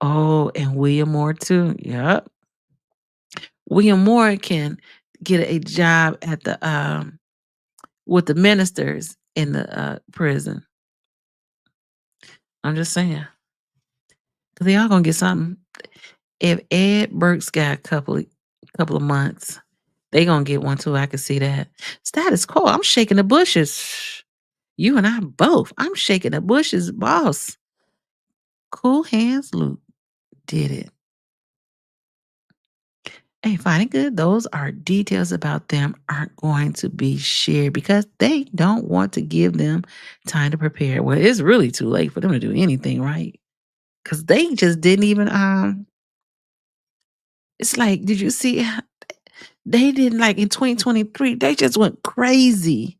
Speaker 2: Oh, and William Moore too. Yep. William Moore can get a job at the with the ministers in the prison. I'm just saying. Cause they all gonna get something. If Ed Burke's got a couple of months, they gonna get one too. I can see that. Status quo. I'm shaking the bushes. You and I both. I'm shaking the bushes, boss. Cool hands, Luke did it. Hey, fine and good. Those are details about them aren't going to be shared because they don't want to give them time to prepare. Well, it's really too late for them to do anything, right? Because they just didn't even it's like, did you see they didn't like in 2023, they just went crazy.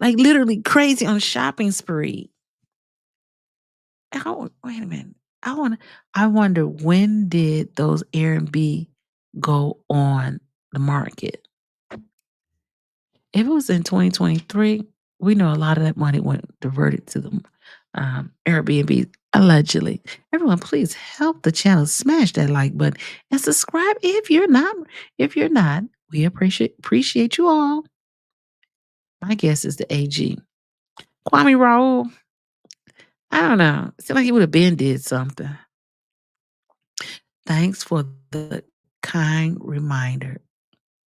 Speaker 2: Like literally crazy on a shopping spree. Oh, wait a minute. I wonder when did those Airbnb go on the market? If it was in 2023, We know a lot of that money went diverted to the Airbnb, allegedly. Everyone, please help the channel smash that like button and subscribe if you're not. If you're not, we appreciate you all. My guess is the AG. Kwame Raoul, I don't know. It seemed like he would have been did something. Thanks for the kind reminder.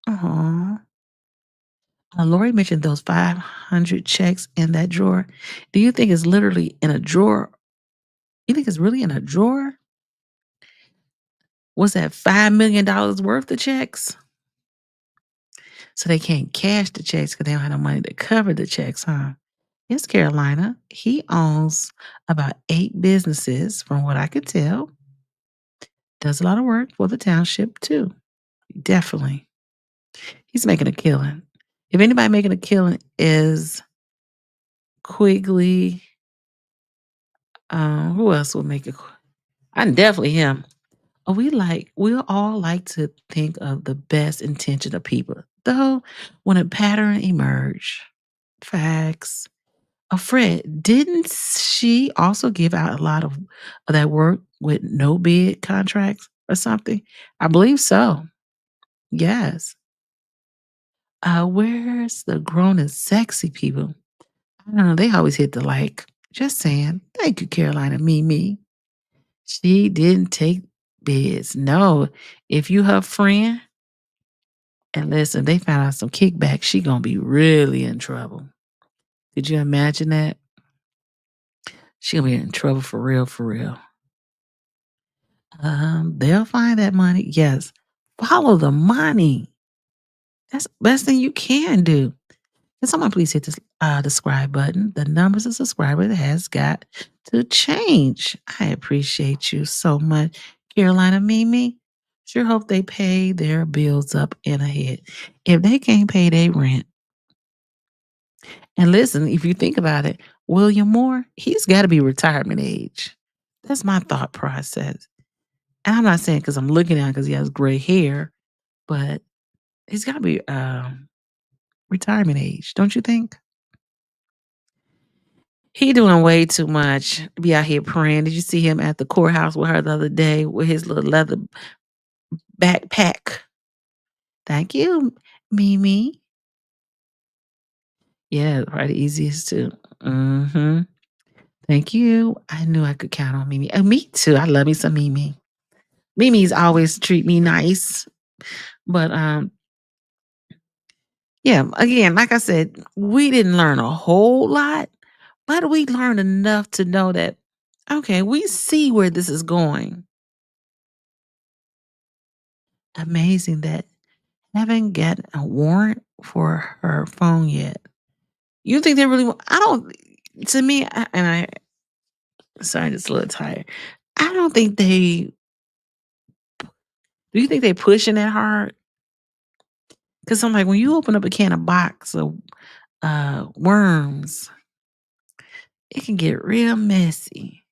Speaker 2: Aw. Lori mentioned those 500 checks in that drawer. Do you think it's literally in a drawer? You think it's really in a drawer? Was that $5 million worth of checks? So they can't cash the checks because they don't have no money to cover the checks, huh? Yes, Carolina. He owns about 8 businesses, from what I could tell. Does a lot of work for the township, too. Definitely. He's making a killing. If anybody making a killing is Quigley, who else will make it? I definitely him. We all like to think of the best intention of people. Though when a pattern emerge, facts. Fred, didn't she also give out a lot of that work with no bid contracts or something? I believe so. Yes. Where's the grown and sexy people? I don't know. They always hit the like. Just saying. Thank you, Carolina Mimi. She didn't take bids. No. If you her friend, and listen, they found out some kickback, she gonna be really in trouble. Could you imagine that? She gonna be in trouble for real, for real. They'll find that money. Yes. Follow the money. That's the best thing you can do. Can someone please hit this the subscribe button? The numbers of subscribers has got to change. I appreciate you so much, Carolina Mimi. Sure hope they pay their bills up and ahead. If they can't pay their rent, and listen, if you think about it, William Moore, he's got to be retirement age. That's my thought process. And I'm not saying because I'm looking at him because he has gray hair, but he's got to be retirement age, don't you think? He doing way too much. Be out here praying. Did you see him at the courthouse with her the other day with his little leather backpack? Thank you, Mimi. Yeah, probably the easiest too. Mm-hmm. Thank you. I knew I could count on Mimi. Me too. I love me some Mimi. Mimi's always treat me nice. But yeah, again, like I said, we didn't learn a whole lot, but we learned enough to know that okay, we see where this is going. Amazing that haven't gotten a warrant for her phone yet. You think they really I don't to me, sorry, I'm just a little tired. I don't think they do you think they pushing that hard? Because I'm like, when you open up a can of box of worms, it can get real messy.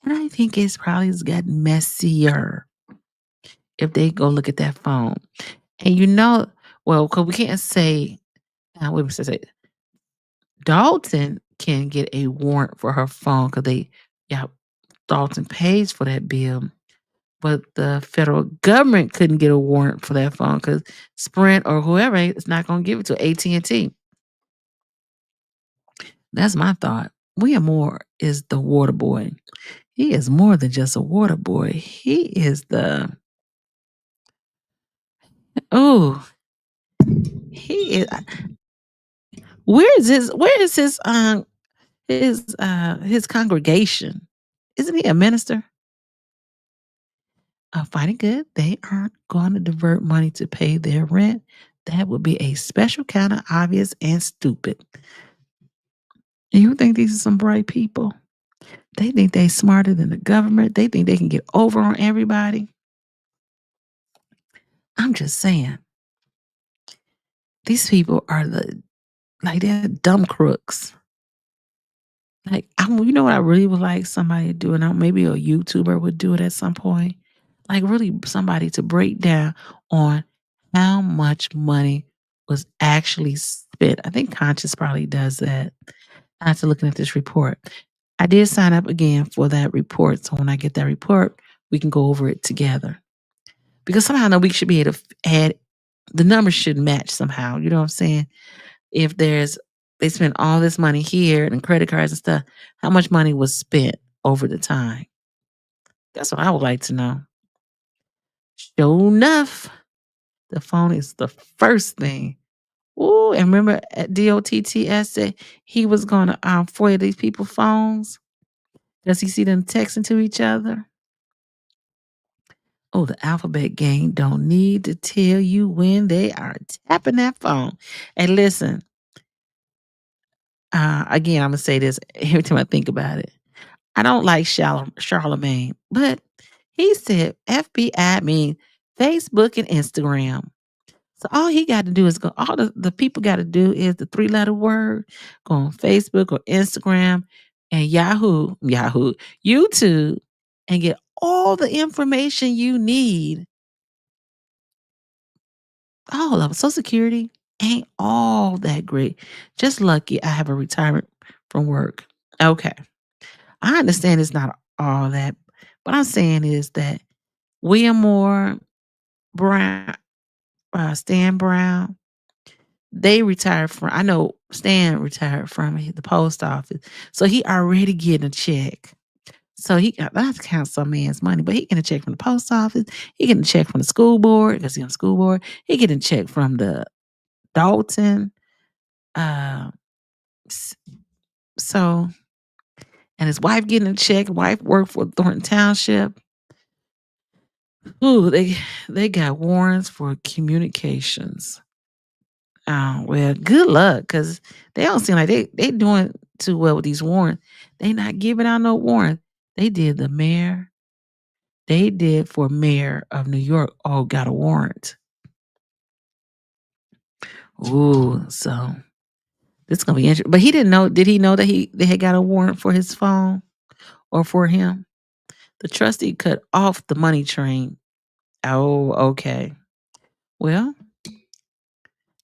Speaker 2: And I think it's probably has gotten messier if they go look at that phone. And well, because we can't say, wait a minute, Dalton can get a warrant for her phone because yeah, Dalton pays for that bill. But the federal government couldn't get a warrant for that phone because Sprint or whoever is not going to give it to AT&T. That's my thought. William Moore is the water boy. He is more than just a water boy. He is oh, he is. Where is his congregation? Isn't he a minister? Fighting good. They aren't going to divert money to pay their rent. That would be a special kind of obvious and stupid. And you think these are some bright people? They think they smarter than the government. They think they can get over on everybody. I'm just saying. These people are they're dumb crooks. Like, you know what I really would like somebody to do, and maybe a YouTuber would do it at some point. Like, really, somebody to break down on how much money was actually spent. I think Conscious probably does that. After looking at this report, I did sign up again for that report. So when I get that report, we can go over it together. Because somehow I know we should be able to add the numbers should match somehow. You know what I'm saying? If they spent all this money here and credit cards and stuff, how much money was spent over the time? That's what I would like to know. Sure enough, the phone is the first thing. Ooh, and remember at DOTTS said he was gonna FOIA these people's phones? Does he see them texting to each other? Oh, the alphabet gang don't need to tell you when they are tapping that phone. And listen, again, I'm gonna say this every time I think about it. I don't like Charlemagne, but he said FBI mean Facebook and Instagram. So all he got to do is go. All the people got to do is the three-letter word. Go on Facebook or Instagram and YouTube, and get all the information you need. All of it. Social Security ain't all that great. Just lucky I have a retirement from work. Okay. I understand it's not all that. What I'm saying is that William Moore, Brown, Stan Brown, they retired from, I know Stan retired from the post office. So he already getting a check. So he got not to count some man's money, but he getting a check from the post office. He getting a check from the school board because he's on the school board. He getting a check from the Dalton. Uh, s- so and his wife getting a check. Wife worked for Thornton Township. Ooh, they got warrants for communications. Oh, well, good luck, cause they don't seem like they doing too well with these warrants. They not giving out no warrant. They did the mayor. They did for mayor of New York. Oh, got a warrant. Ooh, so this gonna be interesting. But he didn't know. Did he know that they had got a warrant for his phone or for him? The trustee cut off the money train. Oh, okay. Well,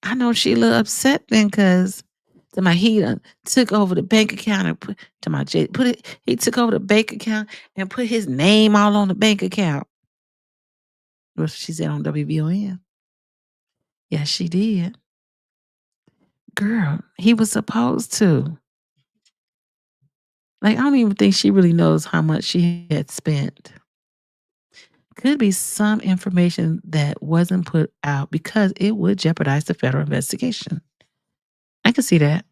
Speaker 2: I know she a little upset then, cause to my he done took over the bank account and put to my J put it he took over the bank account and put his name all on the bank account. What she said on WBON. Yes, she did. Girl, he was supposed to. Like, I don't even think she really knows how much she had spent. Could be some information that wasn't put out because it would jeopardize the federal investigation. I can see that.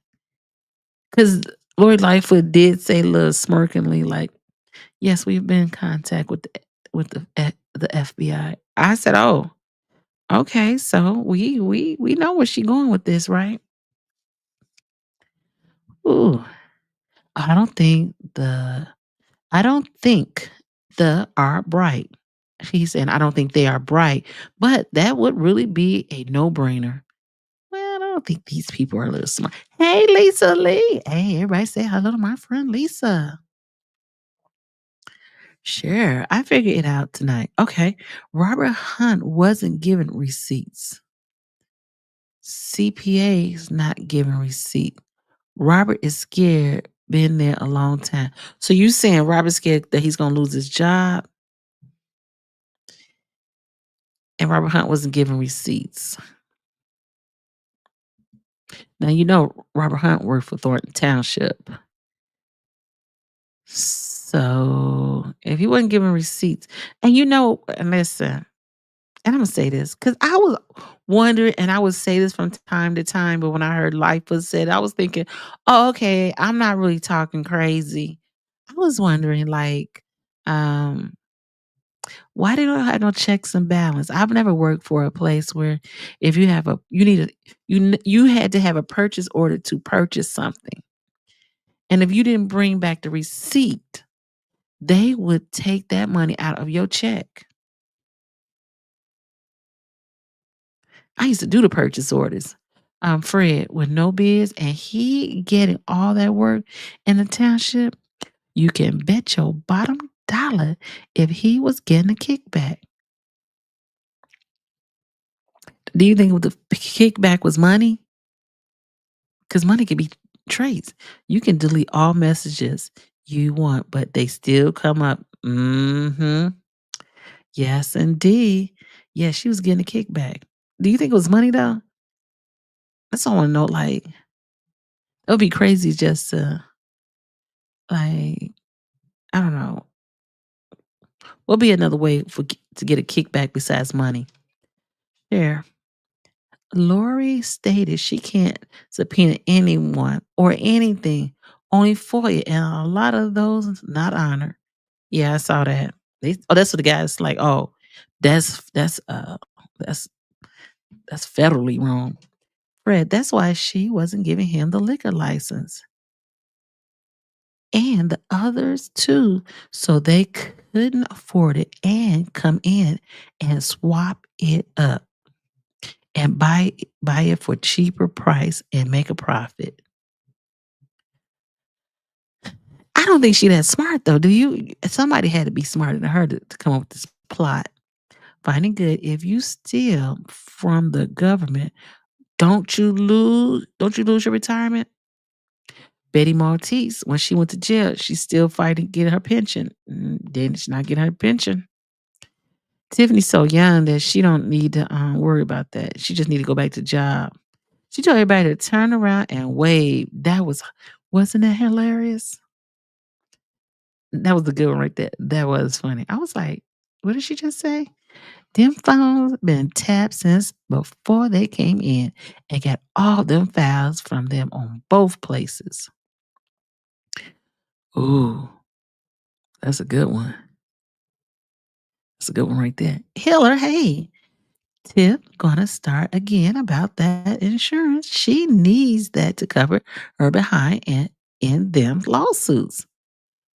Speaker 2: Because Lori Lightfoot did say a little smirkingly, like, yes, we've been in contact with the FBI. I said, "Oh, okay, so we know where she going with this, right?" Ooh, I don't think the I don't think the are bright. He said, "I don't think they are bright," but that would really be a no-brainer. Well, I don't think these people are a little smart. Hey, Lisa Lee. Hey, everybody say hello to my friend Lisa. Sure, I figured it out tonight. Okay, Robert Hunt wasn't given receipts. CPA's not giving receipt. Robert is scared, been there a long time. So you saying Robert's scared that he's gonna lose his job and Robert Hunt wasn't giving receipts. Now you know Robert Hunt worked for Thornton Township. So if he wasn't giving receipts, and and listen, and I'm gonna say this because I was wondering, and I would say this from time to time, but when I heard Lightfoot said, I was thinking, oh, okay, I'm not really talking crazy. I was wondering, like, um, why they don't have no checks and balance? I've never worked for a place where if you have a you need a you had to have a purchase order to purchase something. And if you didn't bring back the receipt, they would take that money out of your check. I used to do the purchase orders. Fred with no bids and he getting all that work in the township, you can bet your bottom dollar if he was getting a kickback. Do you think the kickback was money? Because money can be traced. You can delete all messages you want, but they still come up. Mhm. Yes, indeed. Yeah, she was getting a kickback. Do you think it was money though? That's all I wanna know, like, it would be crazy just to, like, I don't know. What'll be another way to get a kickback besides money? There. Lori stated she can't subpoena anyone or anything, only FOIA, and a lot of those not honored. Yeah, I saw that. That's what the guy's like. Oh, that's that's that's federally wrong, Fred. That's why she wasn't giving him the liquor license and the others too, so they couldn't afford it and come in and swap it up and buy it for cheaper price and make a profit. I don't think she that smart though. Do you? Somebody had to be smarter than her to come up with this plot. Finding good. If you steal from the government, don't you lose your retirement? Betty Maltese, when she went to jail, she's still fighting getting her pension. Then she's not getting her pension. Tiffany's so young that she don't need to worry about that. She just need to go back to job. She told everybody to turn around and wave. Wasn't that hilarious? That was a good one right there. That was funny. I was like, what did she just say? Them phones been tapped since before they came in and got all them files from them on both places. Ooh, that's a good one. That's a good one right there. Hiller, hey, Tip gonna start again about that insurance. She needs that to cover her behind in them lawsuits.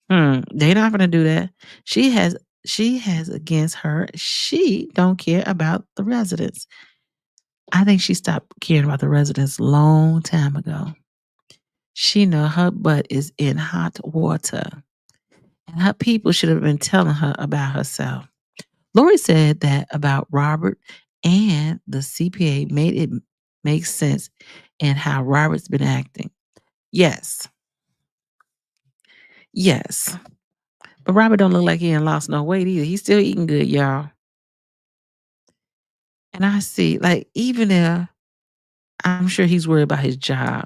Speaker 2: They not gonna do that. She has she has against her. She don't care about the residents. I think she stopped caring about the residents long time ago. She know her butt is in hot water, and her people should have been telling her about herself. Lori said that about Robert and the CPA made it make sense and how Robert's been acting. Yes, yes. But Robert don't look like he ain't lost no weight either. He's still eating good, y'all. And I see, like, even if I'm sure he's worried about his job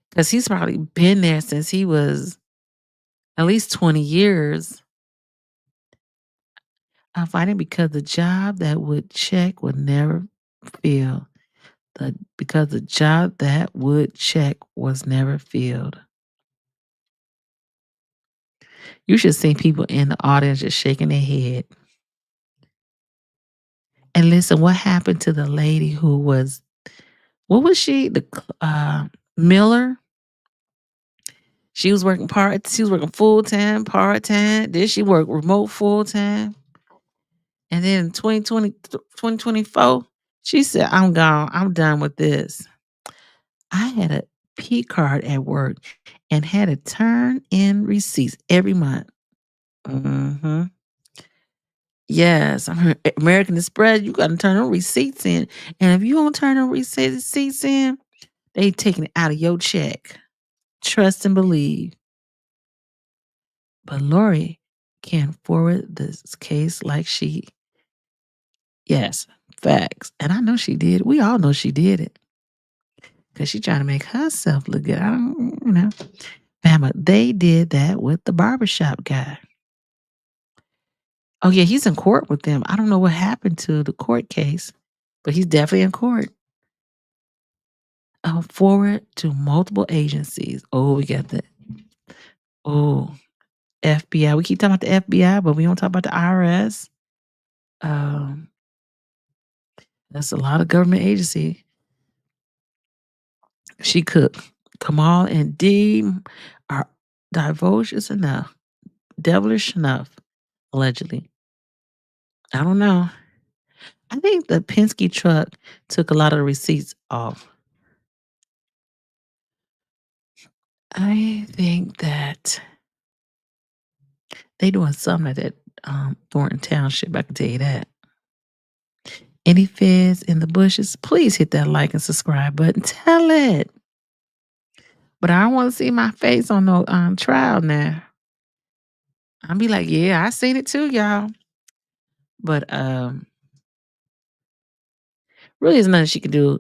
Speaker 2: because he's probably been there since he was at least 20 years. I'm fighting because the job that would check would never fill. Because the job that would check was never filled. You should see people in the audience just shaking their head. And listen, what happened to the lady who was, what was she? Miller? She was working full time, part time. Then she worked remote full time. And then in 2024, she said, I'm gone. I'm done with this. I had a P card at work and had to turn in receipts every month. hmm Yes, American Express, you got to turn them receipts in. And if you don't turn them receipts in, they taking it out of your check. Trust and believe. But Lori can forward this case like yes, facts. And I know she did. We all know she did it because she trying to make herself look good. I don't, Bama, they did that with the barbershop guy. Oh, yeah, he's in court with them. I don't know what happened to the court case, but he's definitely in court. Forward to multiple agencies. Oh, we got the oh FBI. We keep talking about the FBI, but we don't talk about the IRS. Um, that's a lot of government agency. She could. Kamal and Dee are divulgous enough, devilish enough, allegedly. I don't know. I think the Penske truck took a lot of the receipts off. I think that they doing something at that Thornton Township. I can tell you that. Any feds in the bushes, please hit that like and subscribe button. Tell it. But I don't want to see my face on no trial now. I'll be like, yeah, I seen it too, y'all. But really, there's nothing she can do.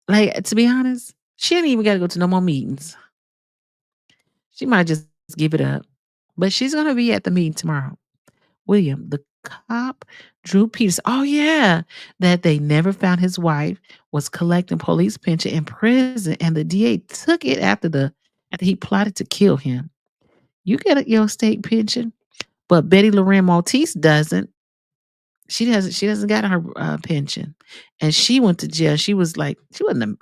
Speaker 2: Like, to be honest, she ain't even got to go to no more meetings. She might just give it up. But she's gonna be at the meeting tomorrow. William, the cop, Drew Peters. Oh yeah, that they never found his wife was collecting police pension in prison, and the DA took it after he plotted to kill him. You get your state pension, but Betty Lorraine Maltese doesn't. She doesn't got her pension, and she went to jail. She was like she wasn't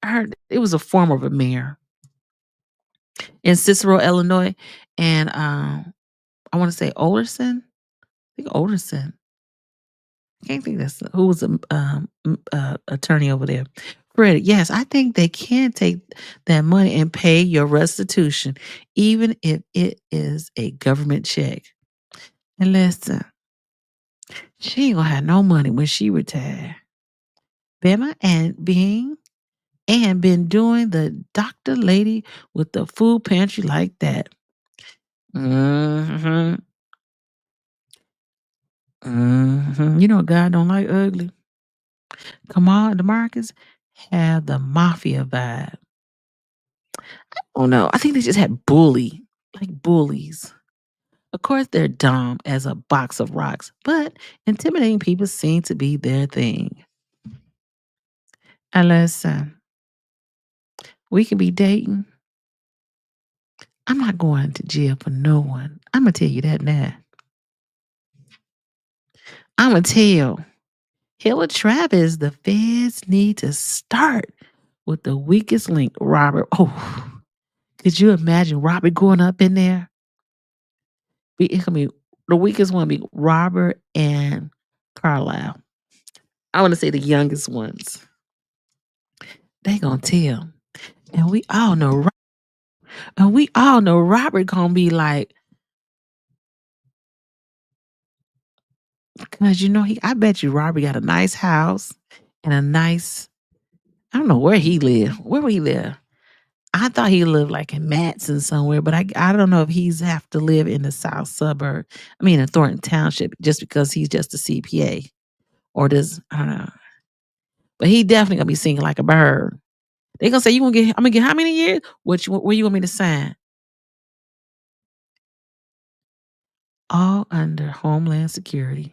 Speaker 2: her. It was a form of a mayor in Cicero, Illinois, and I want to say Ollerson. I think Olderson. I can't think that's who was the attorney over there. Fred, yes, I think they can take that money and pay your restitution, even if it is a government check. And listen, she ain't gonna have no money when she retire. Bema and been doing the doctor lady with the food pantry like that. Mm-hmm. Mm-hmm. You know God don't like ugly. Come on, DeMarcus have the mafia vibe. Oh no, I think they just had like bullies. Of course, they're dumb as a box of rocks, but intimidating people seem to be their thing. And listen, we can be dating. I'm not going to jail for no one. I'm gonna tell you that now. I'm gonna tell Hilla Travis the feds need to start with the weakest link, Robert. Oh, could you imagine Robert going up in there? It can be the weakest one be Robert and Carlisle. I want to say the youngest ones. They gonna tell, and we all know Robert gonna be like, cause I bet you Robert got a nice house and a nice. I don't know where he live. Where would he live? I thought he lived like in Matson somewhere, but I don't know if he's have to live in the south suburb. I mean, in Thornton Township, just because he's just a CPA, or does I don't know. But he definitely gonna be singing like a bird. They gonna say you gonna get. I'm gonna get how many years? Where you want me to sign? All under Homeland Security.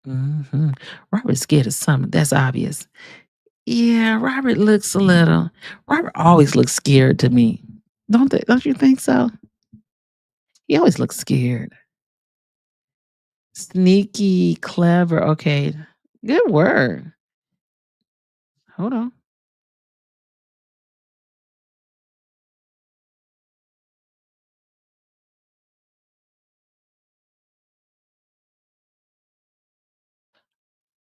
Speaker 2: Robert's scared of something. That's obvious. Yeah, Robert looks a little. Robert always looks scared to me. Don't you think so? He always looks scared. Sneaky, clever. Okay. Good word. Hold on.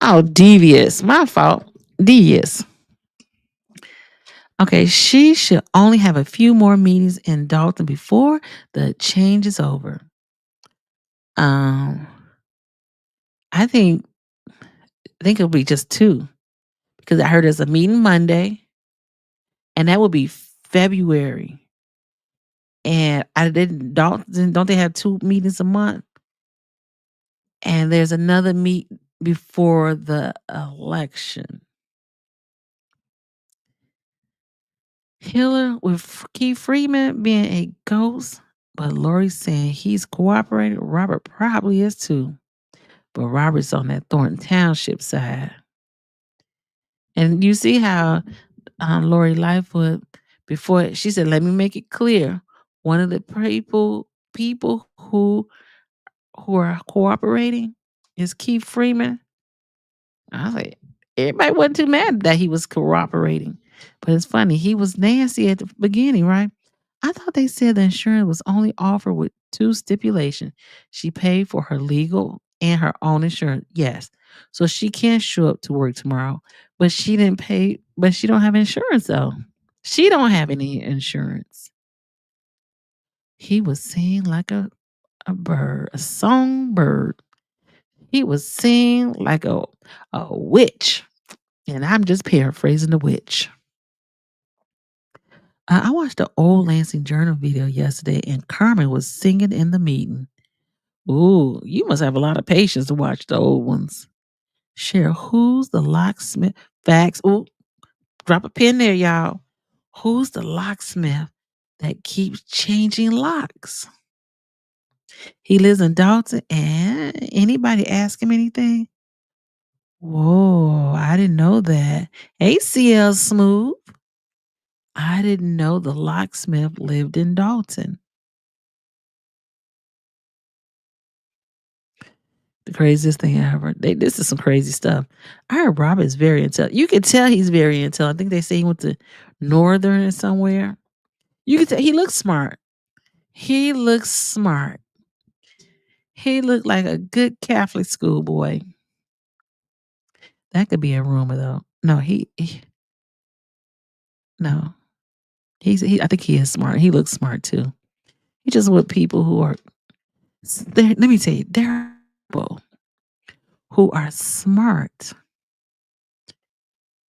Speaker 2: Oh, devious. My fault. Devious. Okay, she should only have a few more meetings in Dalton before the change is over. Um, I think it'll be just two because I heard there's a meeting Monday, and that will be February. And I didn't don't they have two meetings a month? And there's another meet before the election. Hiller with Keith Freeman being a ghost, but Lori saying he's cooperating. Robert probably is too. But Robert's on that Thornton Township side. And you see how Lori Lightfoot, before she said, let me make it clear. One of the people who are cooperating is Keith Freeman. I was like, everybody wasn't too mad that he was cooperating. But it's funny, he was nasty at the beginning, right? I thought they said the insurance was only offered with two stipulations. She paid for her legal and her own insurance. Yes. So she can show up to work tomorrow. But she didn't pay, but she don't have insurance though. She don't have any insurance. He was singing like a bird, a songbird. He was sing like a witch, and I'm just paraphrasing the witch. I watched the old Lansing Journal video yesterday, and Carmen was singing in the meeting. Ooh, you must have a lot of patience to watch the old ones. Share who's the locksmith? Facts. Ooh, drop a pin there, y'all. Who's the locksmith that keeps changing locks? He lives in Dalton, and anybody ask him anything? Whoa, I didn't know that. Hey, CL Smooth. I didn't know the locksmith lived in Dalton. The craziest thing ever. This is some crazy stuff. I heard Robert is very intelligent. You can tell he's very intelligent. I think they say he went to Northern or somewhere. You can tell he looks smart. He looks smart. He looked like a good Catholic school boy. That could be a rumor though. No, no. I think he is smart. He looks smart too. He just with people who are there. Let me tell you, there are people who are smart,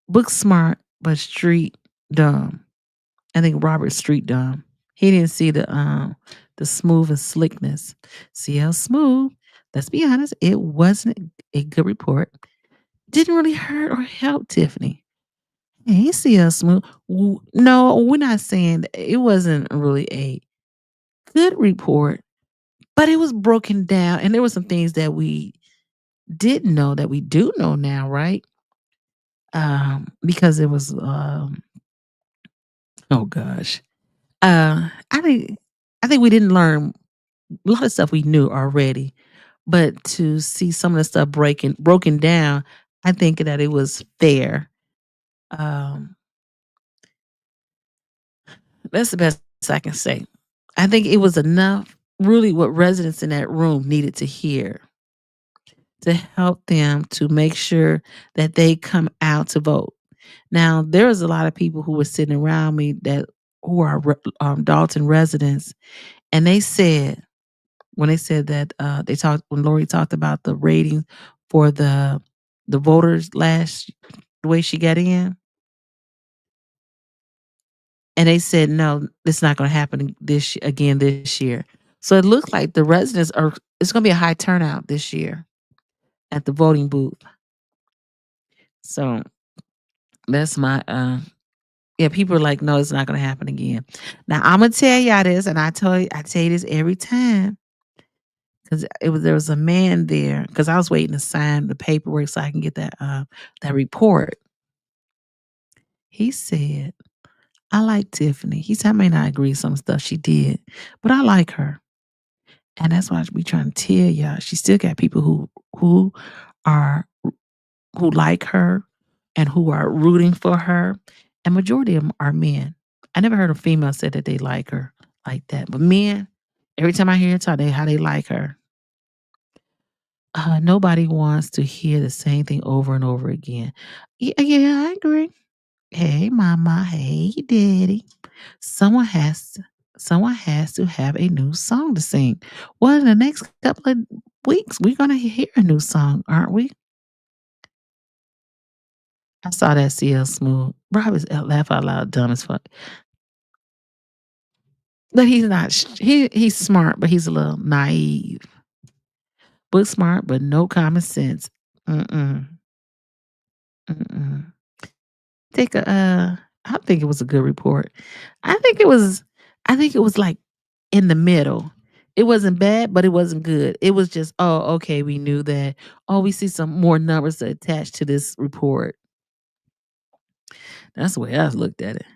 Speaker 2: book smart, but street dumb. I think Robert's street dumb. He didn't see the smooth and slickness. CL Smooth, let's be honest, it wasn't a good report. Didn't really hurt or help Tiffany. Hey, CL Smooth. No, we're not saying that it wasn't really a good report, but it was broken down, and there were some things that we didn't know that we do know now, right? Because it was oh gosh. I think we didn't learn a lot of stuff we knew already, but to see some of the stuff broken down, I think that it was fair. Um, that's the best I can say. I think it was enough, really, what residents in that room needed to hear to help them to make sure that they come out to vote. Now, there was a lot of people who were sitting around me that who are Dalton residents, and they said when they said that they talked when Lori talked about the ratings for the voters last the way she got in, and they said no, it's not going to happen again this year. So it looks like the residents are. It's going to be a high turnout this year at the voting booth. So that's my yeah. People are like, no, it's not going to happen again. Now I'm gonna tell y'all this, and I tell you this every time. Because there was a man there because I was waiting to sign the paperwork so I can get that report. He said, "I like Tiffany." He said, "I may not agree with some stuff she did, but I like her." And that's why we trying to tell y'all. She still got people who are who like her and who are rooting for her. And majority of them are men. I never heard a female say that they like her like that. But men, every time I hear talk, how they like her. Nobody wants to hear the same thing over and over again. Yeah, I agree. Hey, mama. Hey, daddy. Someone has to, someone has to have a new song to sing. Well, in the next couple of weeks, we're gonna hear a new song, aren't we? I saw that CL Smooth. Rob laugh out loud, dumb as fuck. But he's not. He's smart, but he's a little naive. Book smart, but no common sense. Mm-mm. Mm-mm. Take a I think it was a good report. I think it was I think it was like in the middle. It wasn't bad, but it wasn't good. It was just, oh, okay, we knew that. Oh, we see some more numbers to attach to this report. That's the way I looked at it.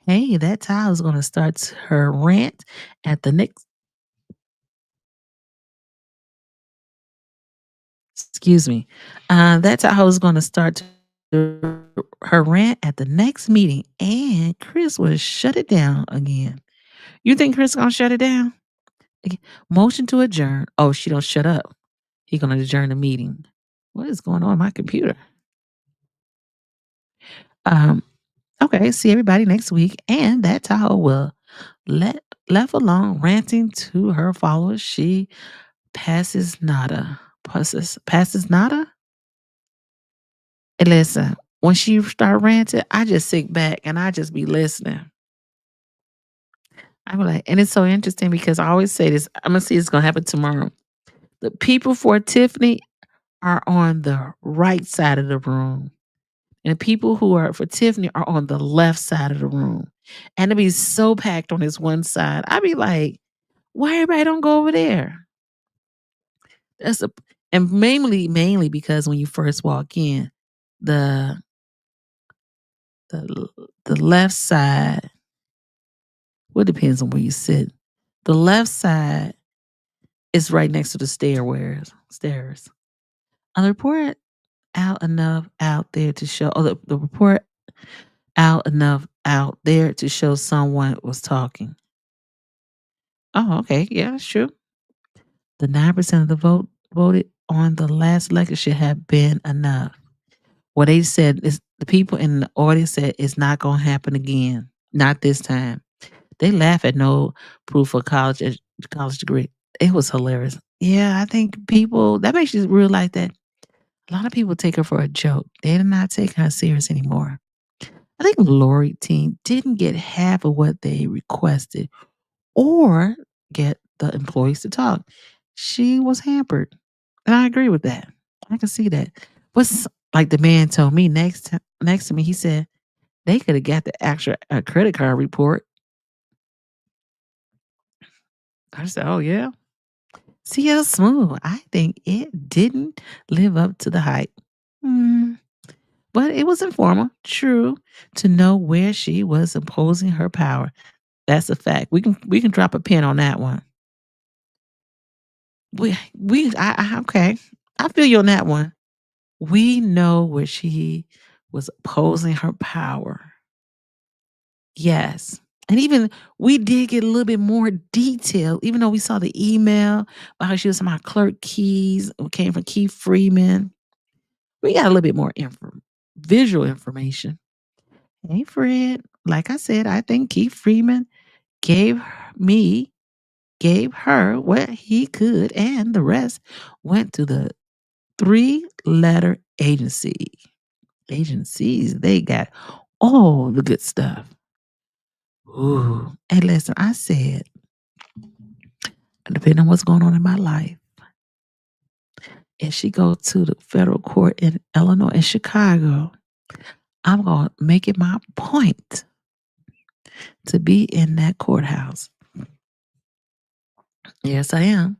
Speaker 2: Hey, that tile is gonna start her rant at the next excuse me. That tile is gonna start her rant at the next meeting, and Chris will shut it down again. You think Chris gonna shut it down? Okay. Motion to adjourn. Oh, she don't shut up. He gonna adjourn the meeting. What is going on my computer? Um, okay, see everybody next week. And that Tahoe will left alone ranting to her followers. She passes nada. passes nada. And listen, when she start ranting, I just sit back and I just be listening. I'm like, and it's so interesting because I always say this. I'm gonna see it's gonna happen tomorrow. The people for Tiffany are on the right side of the room. And the people who are for Tiffany are on the left side of the room. And it be so packed on this one side. I be like, why everybody don't go over there? That's a and mainly because when you first walk in, the the the left side, well, it depends on where you sit. The left side is right next to the stairs. On the report out enough out there to show the report out enough out there to show someone was talking. Oh, okay. Yeah, that's true. The 9% of the vote voted on the last election should have been enough. What they said is the people in the audience said it's not going to happen again. Not this time. They laugh at no proof of college degree. It was hilarious. Yeah, I think people that makes you realize that a lot of people take her for a joke. They're not taking her serious anymore. I think Lori team didn't get half of what they requested or get the employees to talk. She was hampered. And I agree with that. I can see that. What's like the man told me next to me, he said they could have got the actual credit card report. I said, oh yeah. See how smooth. I think it didn't live up to the hype. Mm, but it was informal, true, to know where she was imposing her power. That's a fact. We can drop a pin on that one. Okay. I feel you on that one. We know where she was opposing her power. Yes. And even we did get a little bit more detail, even though we saw the email about how she was my clerk keys came from Keith Freeman. We got a little bit more visual information. Hey, Fred. Like I said, I think Keith Freeman gave me, gave her what he could, and the rest went to the three-letter agencies. They got all the good stuff. Ooh. Hey, listen, I said, depending on what's going on in my life, if she go to the federal court in Illinois, in Chicago, I'm going to make it my point to be in that courthouse. Yes, I am.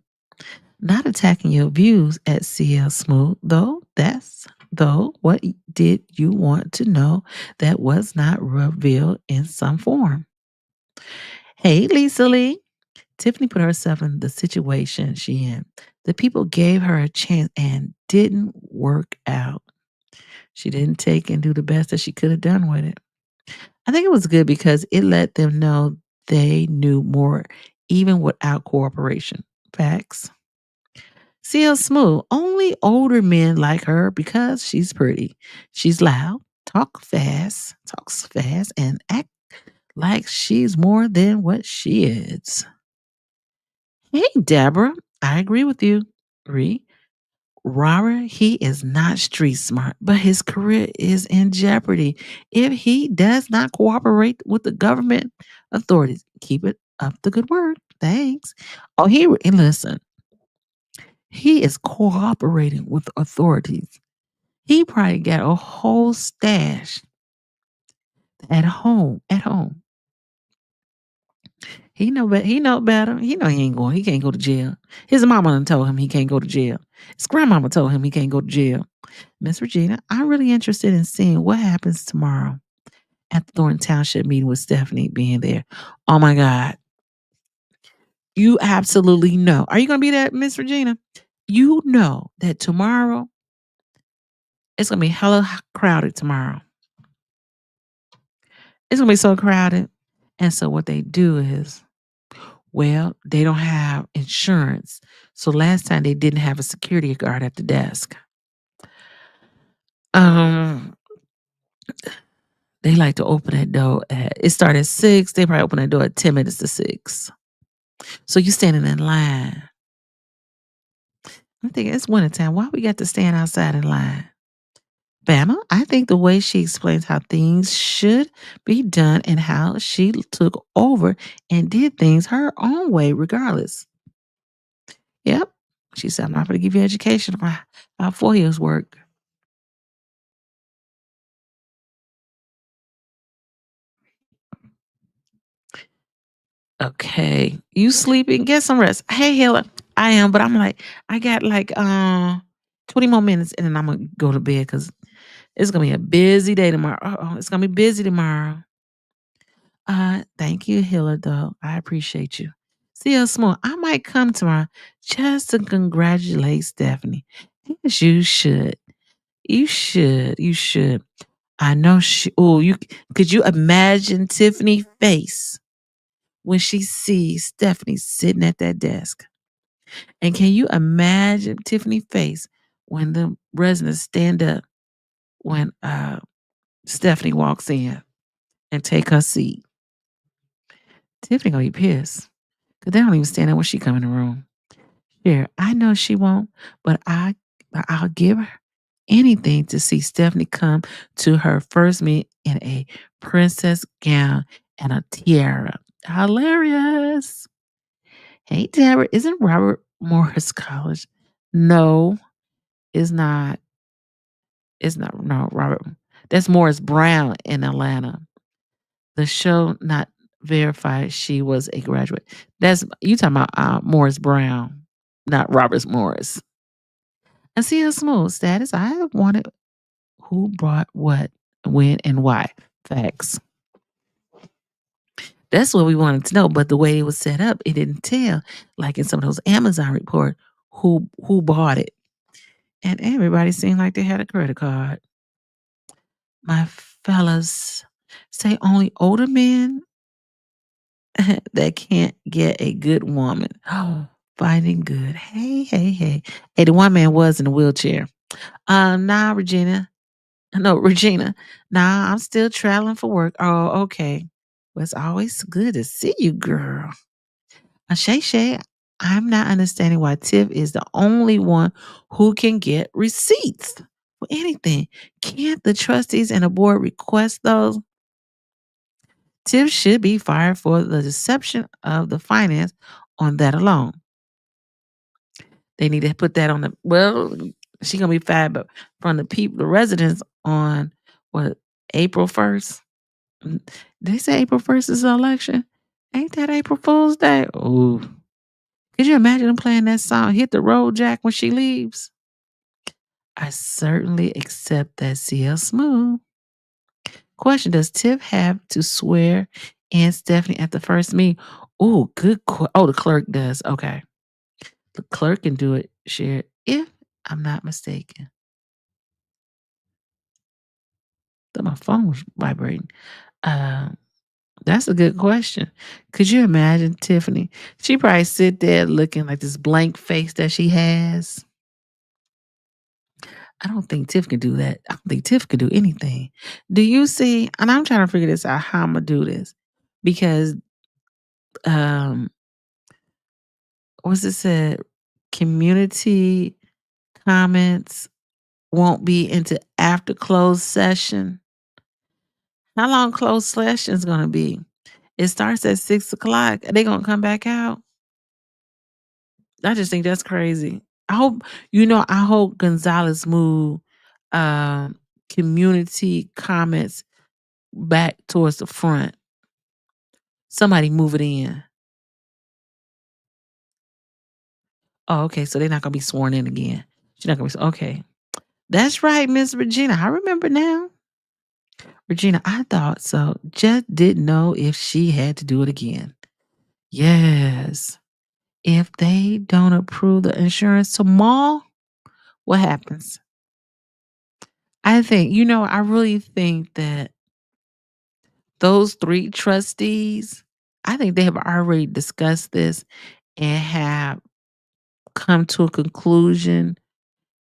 Speaker 2: Not attacking your views at CL Smooth, though what did you want to know that was not revealed in some form? Hey, Lisa Lee. Tiffany put herself in the situation she in. The people gave her a chance and didn't work out. She didn't take and do the best that she could have done with it. I think it was good because it let them know they knew more even without cooperation. Facts. CL Smooth, only older men like her because she's pretty. She's loud, talks fast, and act like she's more than what she is. Hey, Deborah, I agree with you. Ree. Robert, he is not street smart, but his career is in jeopardy if he does not cooperate with the government authorities. Keep it up the good word. Thanks. Oh, and listen, he is cooperating with authorities. He probably got a whole stash at home. At home, he know better. He know better. He know he ain't going. He can't go to jail. His mama done told him he can't go to jail. His grandmama told him he can't go to jail. Miss Regina, I'm really interested in seeing what happens tomorrow at the Thornton Township meeting with Stephanie being there. Oh my God. You absolutely know. Are you going to be there, Miss Regina? You know that tomorrow it's going to be hella crowded tomorrow. It's going to be so crowded. And so what they do is, well, they don't have insurance. So last time they didn't have a security guard at the desk. Um, they like to open that door it started at 6. They probably open that door at 10 minutes to 6. So you standing in line. I'm thinking it's wintertime. Why we got to stand outside in line? Bama, I think the way she explains how things should be done and how she took over and did things her own way, regardless. Yep. She said, I'm not going to give you education on how 4 years work. Okay. You sleeping? Get some rest. Hey, Hilla. I am, but I'm like, I got like 20 more minutes and then I'm gonna go to bed because it's gonna be a busy day tomorrow. It's gonna be busy tomorrow. Thank you, Hilla, though. I appreciate you. See you small. I might come tomorrow just to congratulate Stephanie. Yes, you should. You should. You should. I know she. Oh, you could you imagine Tiffany's face when she sees Stephanie sitting at that desk? And can you imagine Tiffany's face when the residents stand up when Stephanie walks in and take her seat? Tiffany gonna be pissed because they don't even stand up when she come in the room. Sure, I know she won't, but I'll give her anything to see Stephanie come to her first meet in a princess gown and a tiara. Hilarious. Hey, Deborah, isn't Robert Morris College? No, it's not. It's not. No, Robert. That's Morris Brown in Atlanta. The show not verified she was a graduate. That's you talking about Morris Brown, not Robert Morris. And see a smooth status. I wanted who brought what, when, and why. Facts. That's what we wanted to know. But the way it was set up, it didn't tell, like in some of those Amazon report, who bought it. And everybody seemed like they had a credit card. My fellas say only older men that can't get a good woman. Oh, finding good. Hey, hey, hey. Hey, the one man was in a wheelchair. Nah, Regina. No, Regina. Nah, I'm still traveling for work. Oh, okay. Well, it's always good to see you, girl. Shay Shay, I'm not understanding why Tiff is the only one who can get receipts for anything. Can't the trustees and the board request those? Tiff should be fired for the deception of the finance on that alone. They need to put that on the she gonna be fired, but from the people, the residents on what April 1st. Did they say April 1st is the election? Ain't that April Fool's Day? Ooh. Could you imagine them playing that song, Hit the Road Jack, when she leaves? I certainly accept that CL Smooth. Question: does Tiff have to swear in Stephanie at the first meeting? Oh, oh, the clerk does. Okay. The clerk can do it, share, if I'm not mistaken. Thought my phone was vibrating. Um, that's a good question. Could you imagine Tiffany? She probably sit there looking like this blank face that she has. I don't think Tiff can do that. I don't think Tiff could do anything. Do you see? And I'm trying to figure this out how I'm gonna do this because um, what's it said? Community comments won't be into after closed session. How long closed session is gonna be? It starts at 6 o'clock. Are they gonna come back out? I just think that's crazy. I hope Gonzalez move um, community comments back towards the front. Somebody move it in. Oh, okay. So they're not gonna be sworn in again. She's not gonna be okay. That's right, Miss Regina. I remember now. Regina, I thought so. Just didn't know if she had to do it again. Yes. If they don't approve the insurance tomorrow, what happens? I really think that those three trustees, I think they have already discussed this and have come to a conclusion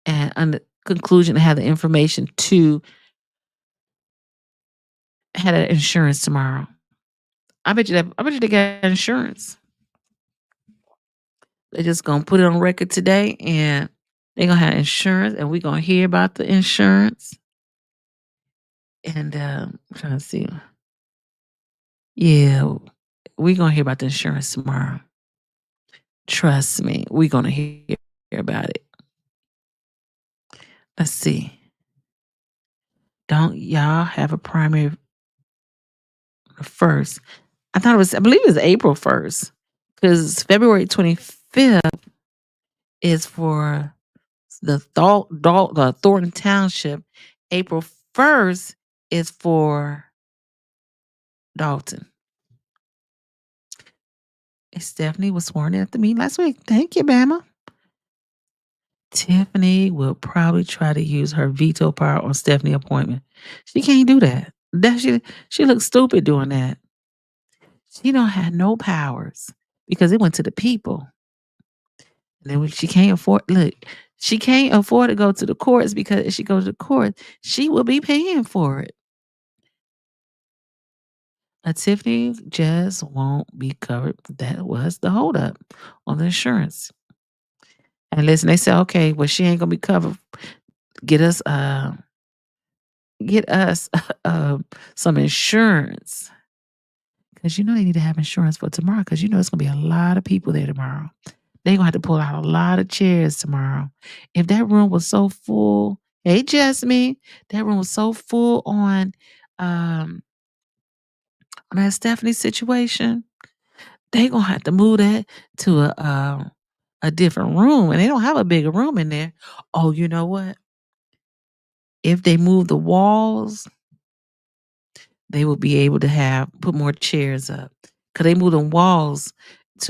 Speaker 2: and under conclusion have the information to have that insurance tomorrow. I bet you they got insurance. They're just gonna put it on record today and They gonna have insurance, and we gonna hear about the insurance. And I'm trying to see. Yeah, we gonna hear about the insurance tomorrow. Trust me, we gonna hear about it. Let's see. Don't y'all have a primary first? I believe it was April 1st, because February 25th is for the Thornton Township. April 1st is for Dalton. Stephanie was sworn in at the meeting last week. Thank you, Bama. Tiffany will probably try to use her veto power on Stephanie appointment. She can't do that. She looks stupid doing that. She don't have no powers because it went to the people. And then when she can't afford she can't afford to go to the courts because if she goes to the court, she will be paying for it. Tiffany just won't be covered. That was the holdup on the insurance. And listen, they said, okay, well, she ain't gonna be covered. Get us get us some insurance. Because you know they need to have insurance for tomorrow, because you know it's gonna be a lot of people there tomorrow. They're gonna have to pull out a lot of chairs tomorrow. If that room was so full, hey Jasmine, that room was so full on that Stephanie situation, they gonna have to move that to a different room, and they don't have a bigger room in there. Oh, you know what? If they move the walls, they will be able to put more chairs up. Cause they moved the walls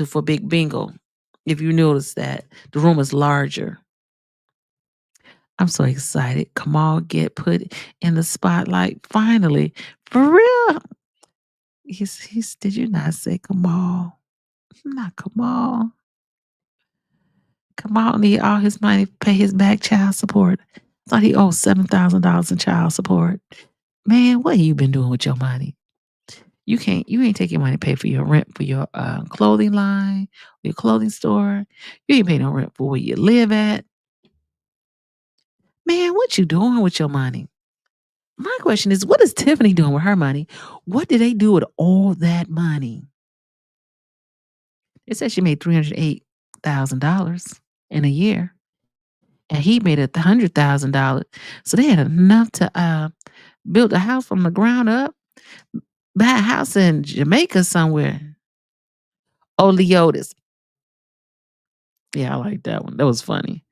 Speaker 2: for Big Bingo. If you notice that the room is larger. I'm so excited. Kamal get put in the spotlight finally. For real. He's did you not say Kamal? Not Kamal. Kamal need all his money to pay his back child support. Thought he owed $7,000 in child support. Man, what have you been doing with your money? You ain't taking money to pay for your rent for your clothing line, your clothing store. You ain't paying no rent for where you live at. Man, what you doing with your money? My question is, what is Tiffany doing with her money? What did they do with all that money? It says she made $308,000 in a year, and he made $100,000. So they had enough to build a house from the ground up, buy a house in Jamaica somewhere. Oh, Leotis. Yeah, I like that one. That was funny.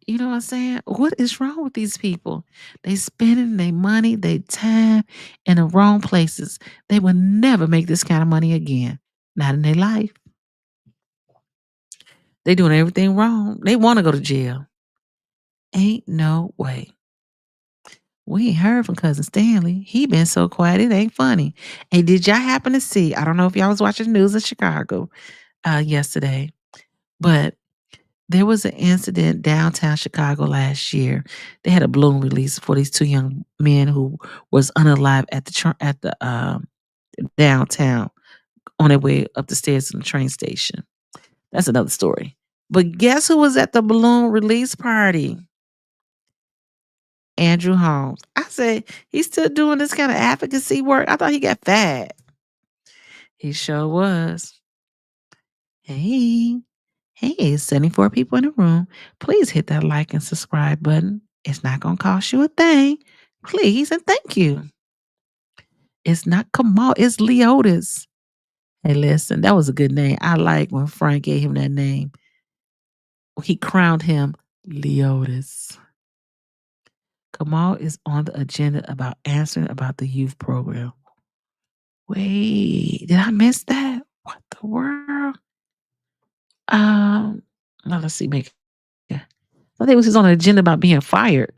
Speaker 2: You know what I'm saying? What is wrong with these people? They spending their money, their time in the wrong places. They will never make this kind of money again. Not in their life. They doing everything wrong. They want to go to jail. Ain't no way. We ain't heard from Cousin Stanley. He been so quiet, it ain't funny. And did y'all happen to see, I don't know if y'all was watching the news in Chicago yesterday, but there was an incident downtown Chicago last year. They had a balloon release for these two young men who was unalive at the downtown on their way up the stairs to the train station. That's another story. But guess who was at the balloon release party? Andrew Holmes. I said, he's still doing this kind of advocacy work. I thought he got fat. He sure was. Hey, hey, 74 people in the room. Please hit that like and subscribe button. It's not going to cost you a thing. Please and thank you. It's not Kamal, it's Leotis. Hey, listen, that was a good name. I like when Frank gave him that name. He crowned him Leotis. Kamal is on the agenda about answering about the youth program. Wait, did I miss that? What the world? Now let's see. I think it was on the agenda about being fired.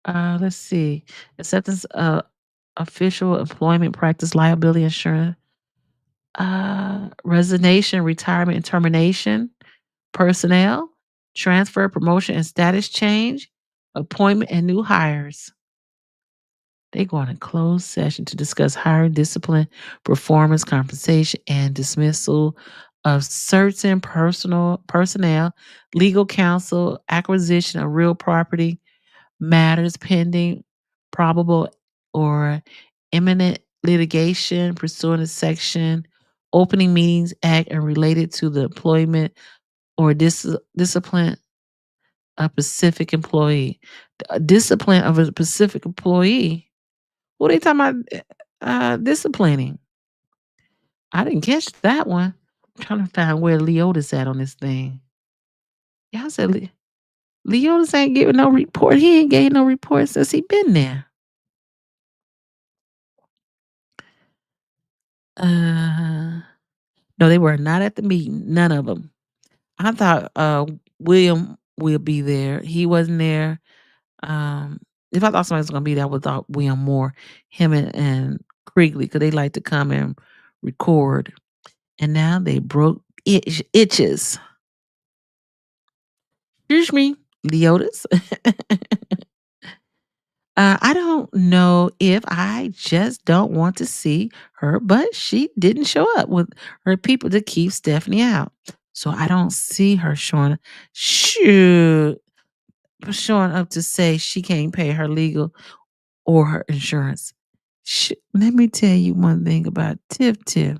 Speaker 2: Let's see. Acceptance of official employment practice liability insurance. Resignation, retirement, and termination. Personnel. Transfer, promotion, and status change. Appointment and new hires. They go on a closed session to discuss hiring, discipline, performance, compensation, and dismissal of certain personal personnel, legal counsel, acquisition of real property, matters pending, probable or imminent litigation pursuant to Section Opening Meetings Act and related to the employment or discipline a specific employee. Discipline of a specific employee? What are they talking about disciplining? I didn't catch that one. I'm trying to find where Leotis at on this thing. Y'all said Leotis ain't giving no report. He ain't gave no report since he been there. Uh, no, they were not at the meeting. None of them. I thought William will be there. He wasn't there. If I thought somebody was gonna be there, I would thought William Moore, him and Krigley, because they like to come and record. And now they broke itches. Excuse me, Leotis. I don't know if I just don't want to see her, but she didn't show up with her people to keep Stephanie out. So I don't see her shoot, showing up to say she can't pay her legal or her insurance. Let me tell you one thing about Tiff Tiff.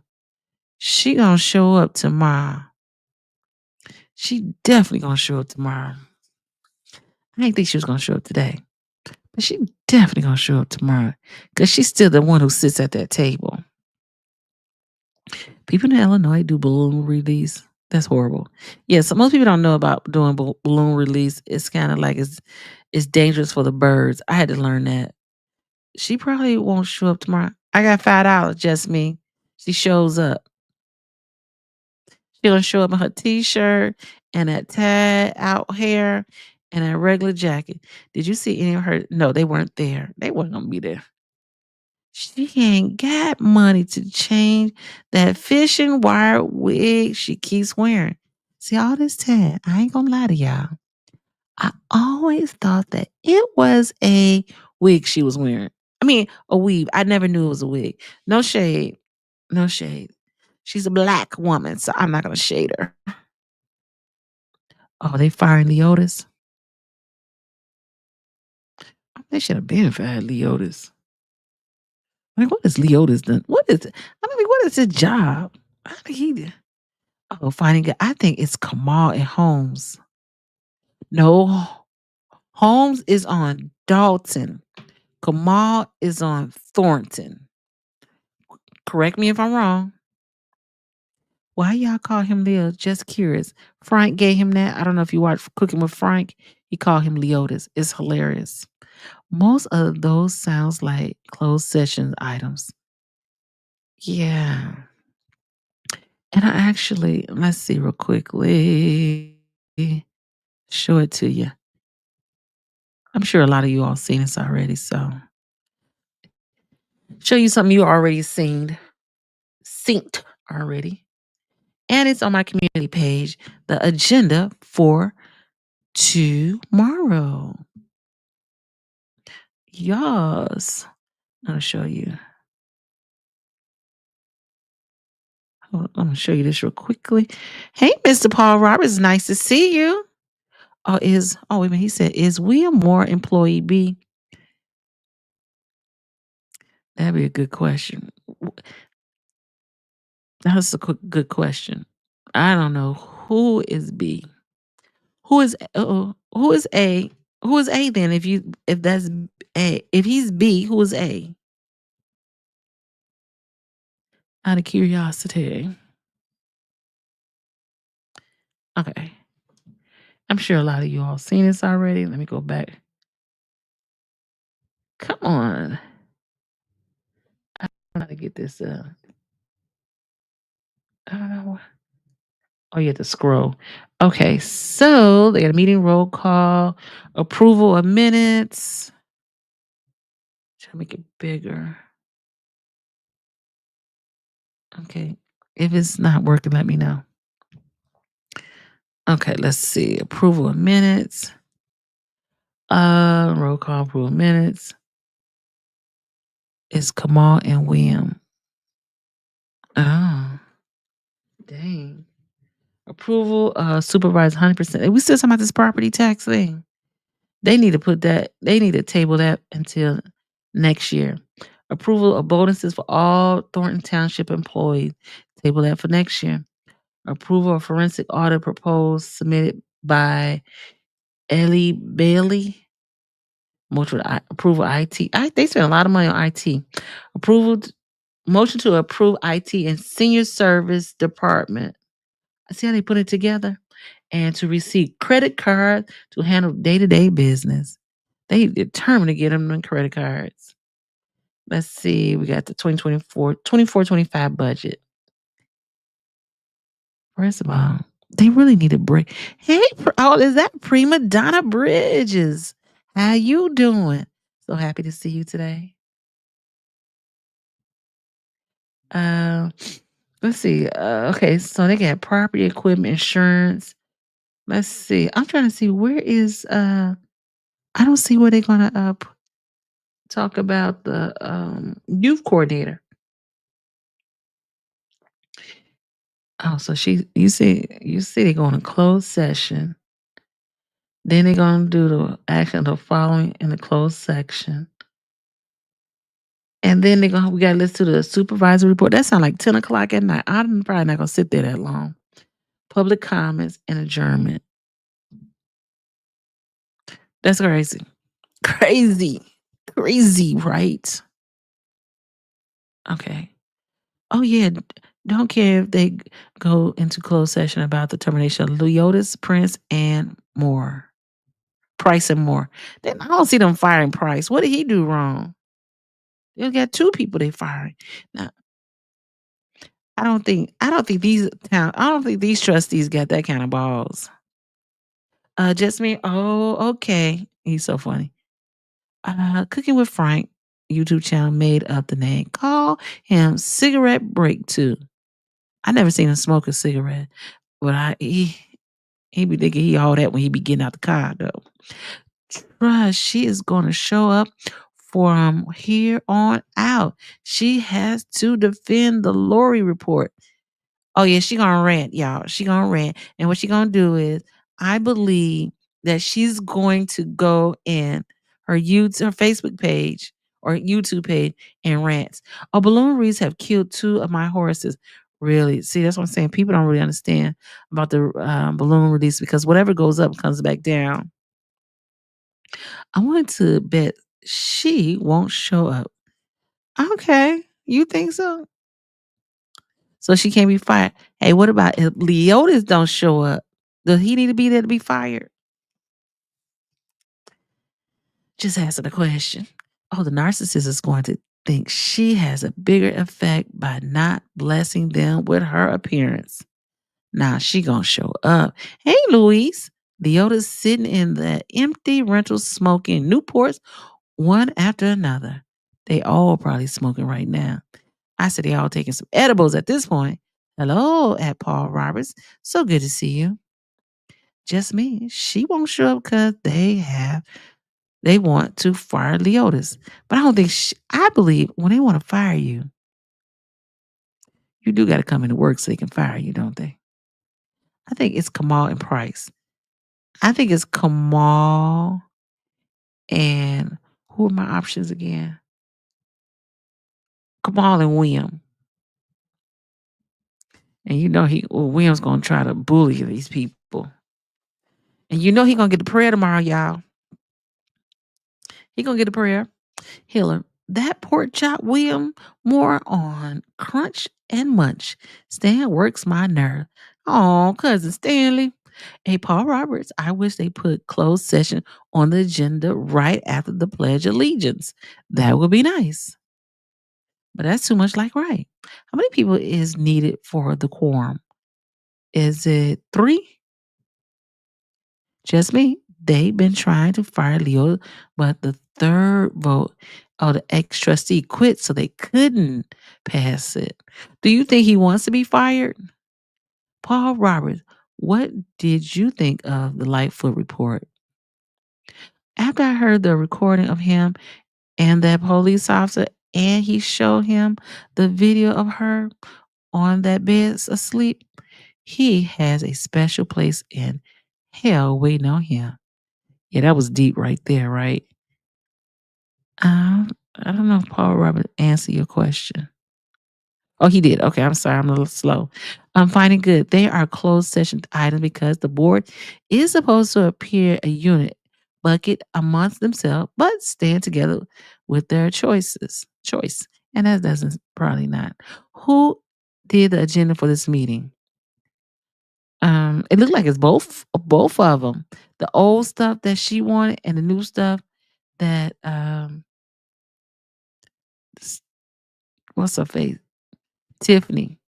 Speaker 2: She gonna show up tomorrow. She definitely gonna show up tomorrow. I didn't think she was gonna show up today. But she definitely gonna show up tomorrow. Cause she's still the one who sits at that table. People in Illinois do balloon release. That's horrible. Yeah, so most people don't know about doing balloon release. It's kind of like it's dangerous for the birds. I had to learn that. She probably won't show up tomorrow. I got $5, just me. She shows up. She gonna show up in her t-shirt and that tied out hair and a regular jacket. Did you see any of her? No, they weren't there. They weren't gonna be there. She ain't got money to change that fishing wire wig she keeps wearing. See all this time, I ain't gonna lie to y'all. I always thought that it was a wig she was wearing. I mean, a weave. I never knew it was a wig. No shade. No shade. She's a black woman, so I'm not gonna shade her. Oh, they firing Leotis? They should have been fired Leotis. Like, what is Leotis done? What is it? I mean, what is his job? How did he? Oh, finding it. I think it's Kamal and Holmes. No, Holmes is on Dalton. Kamal is on Thornton. Correct me if I'm wrong. Why y'all call him Leo? Just curious. Frank gave him that. I don't know if you watched Cooking with Frank. He called him Leotis. It's hilarious. Most of those sounds like closed session items. Yeah. And I actually, let's see real quickly. Show it to you. I'm sure a lot of you all seen this already, so show you something you already synced already. And it's on my community page, the agenda for tomorrow. Yes. I'm gonna show you. I'm gonna show you this real quickly. Hey, Mr. Paul Roberts, nice to see you. Oh wait a minute, he said, is William Moore employee B? That'd be a good question. That's a good question. I don't know who is B. Who is A? Who is A then? If that's A, if he's B, who is A? Out of curiosity. Okay. I'm sure a lot of you all seen this already. Let me go back. Come on. I don't know how to get this I don't know. Oh, you have to scroll. Okay, so they got a meeting roll call, approval of minutes. Try to make it bigger. Okay. If it's not working, let me know. Okay, let's see. Approval of minutes. Roll call approval of minutes. It's Kamal and William. Oh, dang. Approval, supervise 100%. We still talking about this property tax thing. They need to table that until next year. Approval of bonuses for all Thornton Township employees. Table that for next year. Approval of forensic audit proposed submitted by Ellie Bailey. Approval IT. They spend a lot of money on IT. Approval motion to approve IT and senior service department. I see how they put it together. And to receive credit cards to handle day-to-day business. They determined to get them the credit cards. Let's see. We got the 2024-25 budget. First of all, they really need a break. Hey, is that Prima Donna Bridges? How you doing? So happy to see you today. Uh, let's see. Okay, so they got property, equipment, insurance. Let's see. I'm trying to see where is I don't see where they're gonna talk about the youth coordinator. Oh, so you see they're going to closed session. Then they're gonna do the action of the following in the closed section. And then we gotta listen to the supervisor report. That sounds like 10 o'clock at night. I'm probably not gonna sit there that long. Public comments and adjournment. That's crazy. Crazy. Crazy, right? Okay. Oh yeah. Don't care if they go into closed session about the termination of Leotis, Prince, and more. Price and more. Then I don't see them firing Price. What did he do wrong? They got two people they firing. Now, I don't think these trustees got that kind of balls. Just me. Oh, okay. He's so funny. Cooking with Frank YouTube channel made up the name. Call him Cigarette Break Too. I never seen him smoke a cigarette, but he be thinking he all that when he be getting out the car though. Trust, she is gonna show up from here on out. She has to defend the Lori report. Oh yeah, she gonna rant, y'all. She gonna rant. And what she gonna do is, I believe that she's going to go in her Facebook page or YouTube page and rants. Oh, balloon reeds have killed two of my horses. Really? See, that's what I'm saying. People don't really understand about the balloon release because whatever goes up comes back down. I wanted to bet she won't show up. Okay, you think so? So she can't be fired. Hey, what about if Leotis don't show up? Does he need to be there to be fired? Just answer the question. Oh, the narcissist is going to think she has a bigger effect by not blessing them with her appearance. Now she gonna show up. Hey, Louise. Leotis sitting in the empty rental smoking Newports one after another. They all probably smoking right now. I said they all taking some edibles at this point. Hello, at Paul Roberts. So good to see you. Just me. She won't show up because they want to fire Leotis. But I don't think I believe when they want to fire you, you do got to come into work so they can fire you, don't they? I think it's Kamal and Price. I think it's Kamal and who are my options again? Kamal and William. And you know William's gonna try to bully these people. And you know he gonna get the prayer tomorrow, y'all. He gonna get a prayer. Healer. That pork chop, William, more on crunch and munch. Stan works my nerve. Oh, cousin Stanley. Hey, Paul Roberts, I wish they put closed session on the agenda right after the Pledge of Allegiance. That would be nice. But that's too much like right. How many people is needed for the quorum? Is it 3? Just me. They've been trying to fire Leo, but the third vote of the ex trustee quit, so they couldn't pass it. Do you think he wants to be fired? Paul Roberts, what did you think of the Lightfoot report? After I heard the recording of him and that police officer, and he showed him the video of her on that bed asleep, He has a special place in hell waiting on him. Yeah, that was deep right there, right? I don't know if Paul Robert answered your question. Oh, he did. Okay, I'm sorry. I'm a little slow. I'm finding good. They are closed session items because the board is supposed to appear a unit, bucket amongst themselves, but stand together with their choice. And that doesn't probably not. Who did the agenda for this meeting? It looked like it's both of them. The old stuff that she wanted and the new stuff that s- what's her face? Tiffany.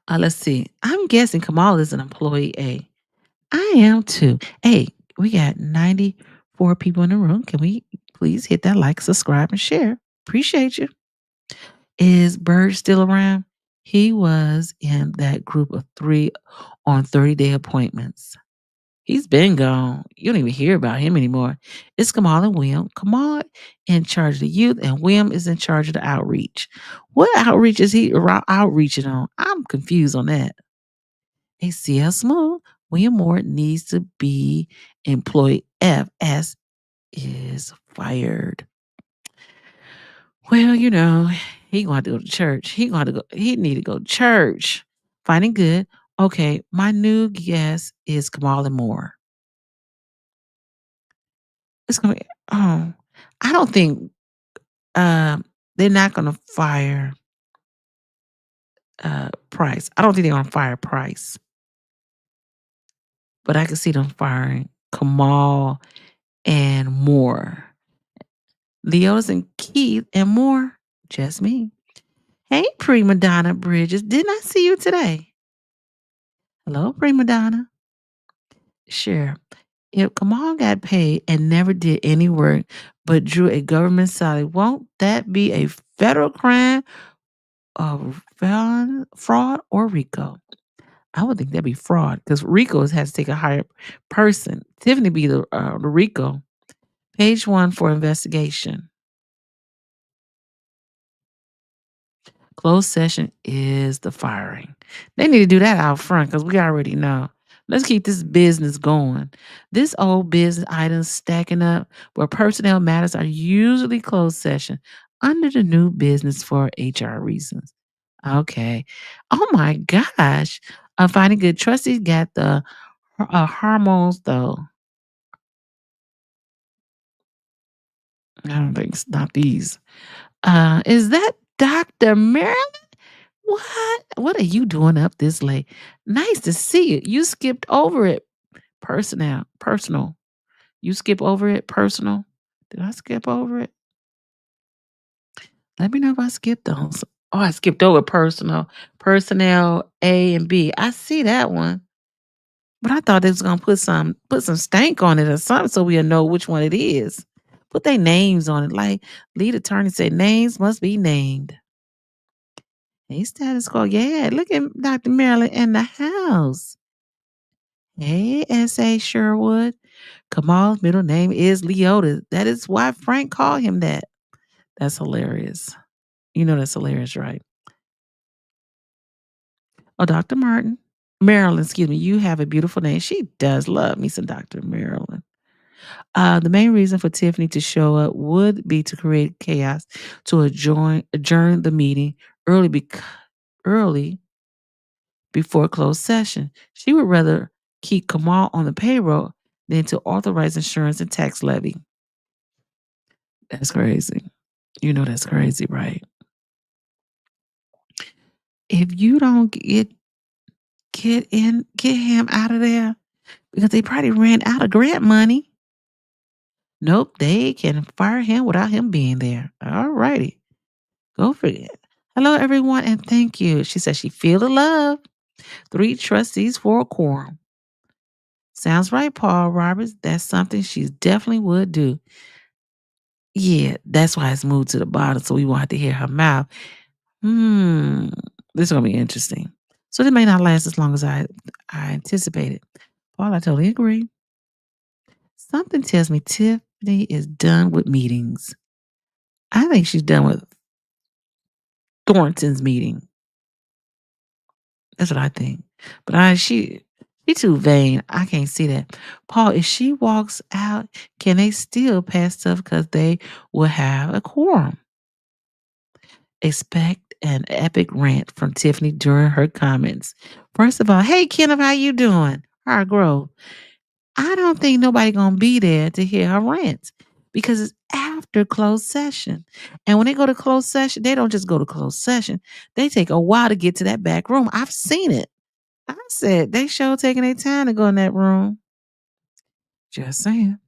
Speaker 2: Let's see. I'm guessing Kamal is an employee A. I am too. Hey, we got 94 people in the room. Can we please hit that like, subscribe, and share? Appreciate you. Is Bird still around? He was in that group of 3 on 30-day appointments. He's been gone. You don't even hear about him anymore. It's Kamal and William. Kamal in charge of the youth, and William is in charge of the outreach. What outreach is he outreaching on? I'm confused on that. A CL Smooth, William Moore needs to be employee F as is fired. Well, he gonna have to go to church. He need to go to church. Finding good. Okay, my new guess is Kamal and Moore. It's gonna be I don't think they're not gonna fire Price. I don't think they're gonna fire Price. But I can see them firing Kamal and Moore. Leo's and Keith and more. Just me. Hey, prima donna Bridges. Didn't I see you today? Hello, prima donna. Sure. If Kamal got paid and never did any work but drew a government salary, won't that be a federal crime of fraud or RICO? I would think that'd be fraud because RICO has to take a higher person. Tiffany be the RICO. Page 1 for investigation. Closed session is the firing. They need to do that out front because we already know. Let's keep this business going. This old business items stacking up where personnel matters are usually closed session under the new business for HR reasons. Okay. Oh my gosh. I'm finding good. Trustees got the hormones though. I don't think it's not these. Is that Dr. Marilyn? What? What are you doing up this late? Nice to see you. You skipped over it. Personal. You skip over it. Personal. Did I skip over it? Let me know if I skipped those. Oh, I skipped over personal. Personnel A and B. I see that one. But I thought they was gonna put some stank on it or something so we'll know which one it is. Put their names on it. Like lead attorney said, names must be named. Hey, status quo. Yeah, look at Dr. Marilyn in the house. Hey, S.A. Sherwood. Kamal's middle name is Leota. That is why Frank called him that. That's hilarious. You know that's hilarious, right? Oh, Dr. Marilyn, excuse me. You have a beautiful name. She does love me some Dr. Marilyn. The main reason for Tiffany to show up would be to create chaos to adjourn the meeting early before closed session. She would rather keep Kamal on the payroll than to authorize insurance and tax levy. That's crazy. You know that's crazy, right? If you don't get him out of there because they probably ran out of grant money. Nope, they can fire him without him being there. All righty. Go for it. Hello, everyone, and thank you. She says she feel the love. 3 trustees for a quorum. Sounds right, Paul Roberts. That's something she definitely would do. Yeah, that's why it's moved to the bottom, so we won't have to hear her mouth. This is gonna be interesting. So this may not last as long as I anticipated. Paul, I totally agree. Something tells me Tiffany is done with meetings. I think she's done with Thornton's meeting. That's what I think. But she too vain. I can't see that. Paul, if she walks out, can they still pass stuff because they will have a quorum? Expect an epic rant from Tiffany during her comments. First of all, hey Kenneth, how you doing? Our growth. I don't think nobody gonna be there to hear her rant because it's after closed session. And when they go to closed session, they don't just go to closed session. They take a while to get to that back room. I've seen it. I said they sure taking their time to go in that room. Just saying.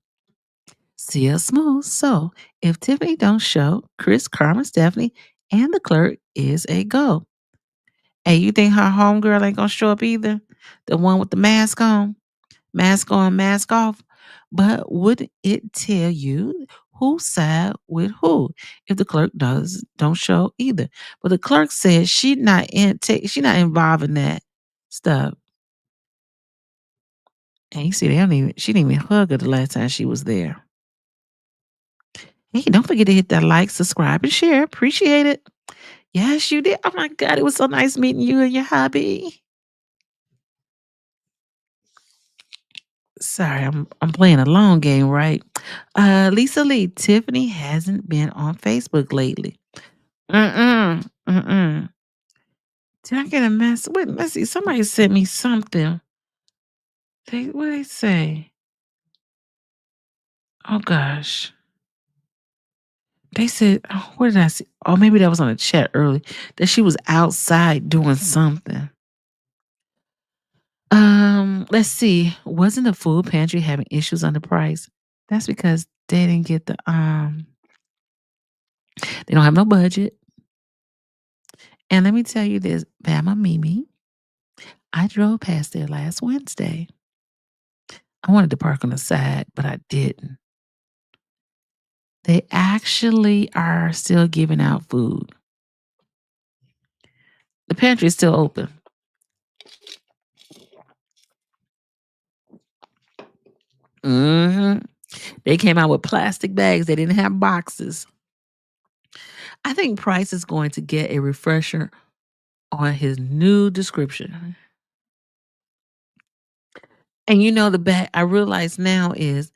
Speaker 2: See us smooth. So if Tiffany don't show, Chris, Carmen, Stephanie, and the clerk is a go. Hey, you think her homegirl ain't gonna show up either? The one with the mask on? Mask on, mask off. But would it tell you who side with who if the clerk don't show either? But the clerk said she not involved in that stuff. And you see, she didn't even hug her the last time she was there. Hey, don't forget to hit that like, subscribe, and share. Appreciate it. Yes, you did. Oh my God, it was so nice meeting you and your hubby. Sorry, I'm playing a long game, right? Lisa Lee, Tiffany hasn't been on Facebook lately. Mm-mm. Mm-mm. Did I get a mess? Wait, let's see. Somebody sent me something. What they say? Oh gosh. They said, oh, what did I see? Oh, maybe that was on the chat early. That she was outside doing something. Let's see. Wasn't the food pantry having issues on the price? That's because they didn't get they don't have no budget. And let me tell you this, Bama Mimi, I drove past there last Wednesday. I wanted to park on the side, but I didn't. They actually are still giving out food. The pantry is still open. hmm They came out with plastic bags. They didn't have boxes. I think Price is going to get a refresher on his new description. And you know the bag I realize now is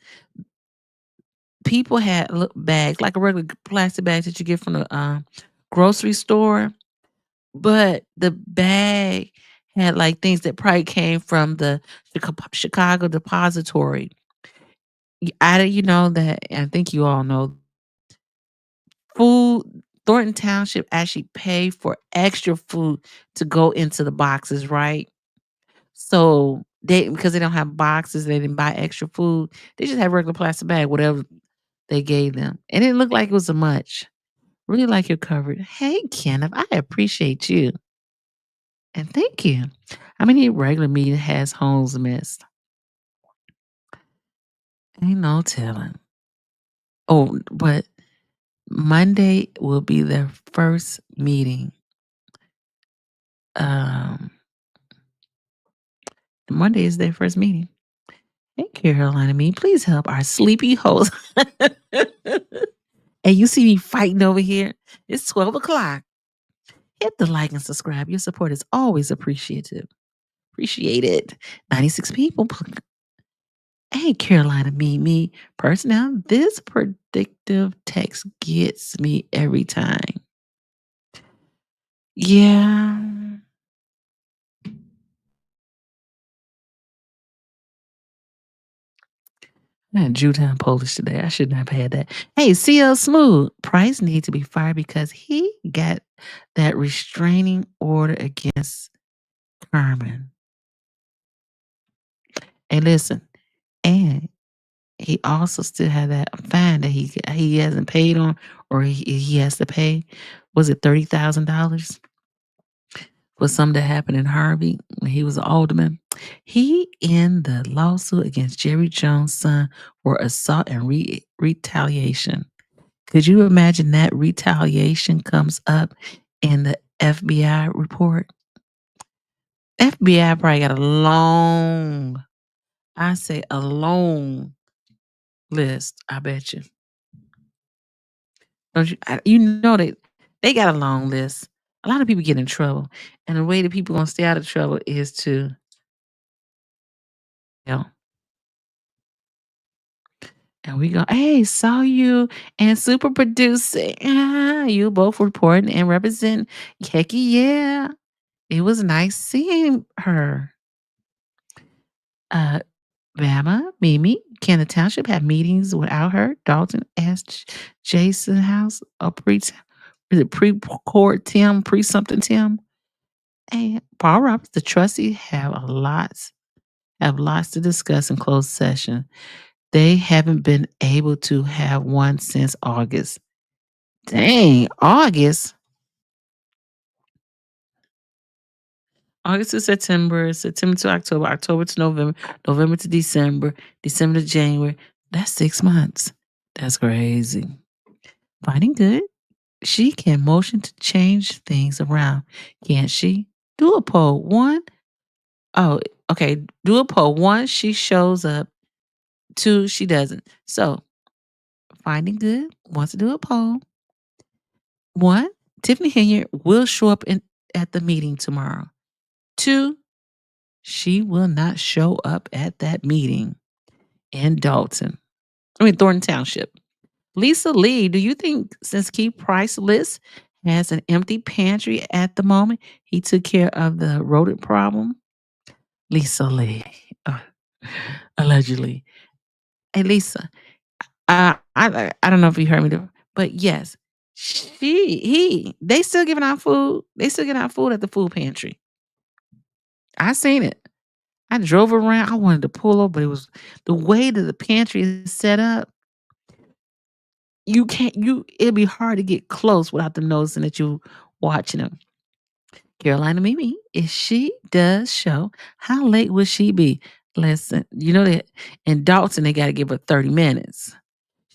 Speaker 2: people had bags like a regular plastic bag that you get from the grocery store, but the bag had like things that probably came from the Chicago depository. You know that I think you all know food Thornton Township actually pay for extra food to go into the boxes, right? So they because they don't have boxes, they didn't buy extra food. They just had regular plastic bag, whatever they gave them. And it didn't look like it was a much. Really like your coverage. Hey Kenneth, I appreciate you. And thank you. How many regular meeting has homes missed? Ain't no telling. Oh, but Monday will be their first meeting. Um, Monday is their first meeting. Hey, Carolina, me, please help our sleepy host. And you see me fighting over here. It's 12 o'clock. Hit the like and subscribe. Your support is always appreciative. Appreciate it. 96 people. Hey, Carolina, me. Personnel, this predictive text gets me every time. Yeah. I had Jewtown Polish today. I shouldn't have had that. Hey, CL Smooth. Price needs to be fired because he got that restraining order against Carmen. Hey, listen. And he also still had that fine that he hasn't paid on or he has to pay. Was it $30,000 for something that happened in Harvey when he was an alderman? He in the lawsuit against Jerry Jones' son for assault and retaliation. Could you imagine that retaliation comes up in the FBI report? FBI probably got a long list, I bet you. Don't you? You know they got a long list. A lot of people get in trouble, and the way that people gonna stay out of trouble is to, you know, and we go, "Hey, saw you and super producer. You both reporting and represent. Heck yeah. It was nice seeing her." Uh, Bama, Mimi, can the township have meetings without her? Dalton asked Jason House, a is it pre-court Tim, pre-something Tim? And Paul Roberts, the trustee, have lots to discuss in closed session. They haven't been able to have one since August. Dang, August. August to September, September to October, October to November, November to December, December to January. That's 6 months. That's crazy. Finding good. She can motion to change things around, can't she? Do a poll. One, oh, okay. Do a poll. One, she shows up. Two, she doesn't. So, finding good wants to do a poll. One, Tiffany Henyard will show up at the meeting tomorrow. Two, she will not show up at that meeting in Thornton Township. Lisa Lee, do you think since Keith Price List has an empty pantry at the moment, he took care of the rodent problem? Lisa Lee, uh, allegedly. Hey, Lisa, I don't know if you heard me, but yes, they still giving out food. They still giving out food at the food pantry. I seen it. I drove around. I wanted to pull up, but it was the way that the pantry is set up. You can't. It'd be hard to get close without them noticing that you watching them. Carolina Mimi, if she does show, how late will she be? Listen, you know that in Dalton they got to give her 30 minutes.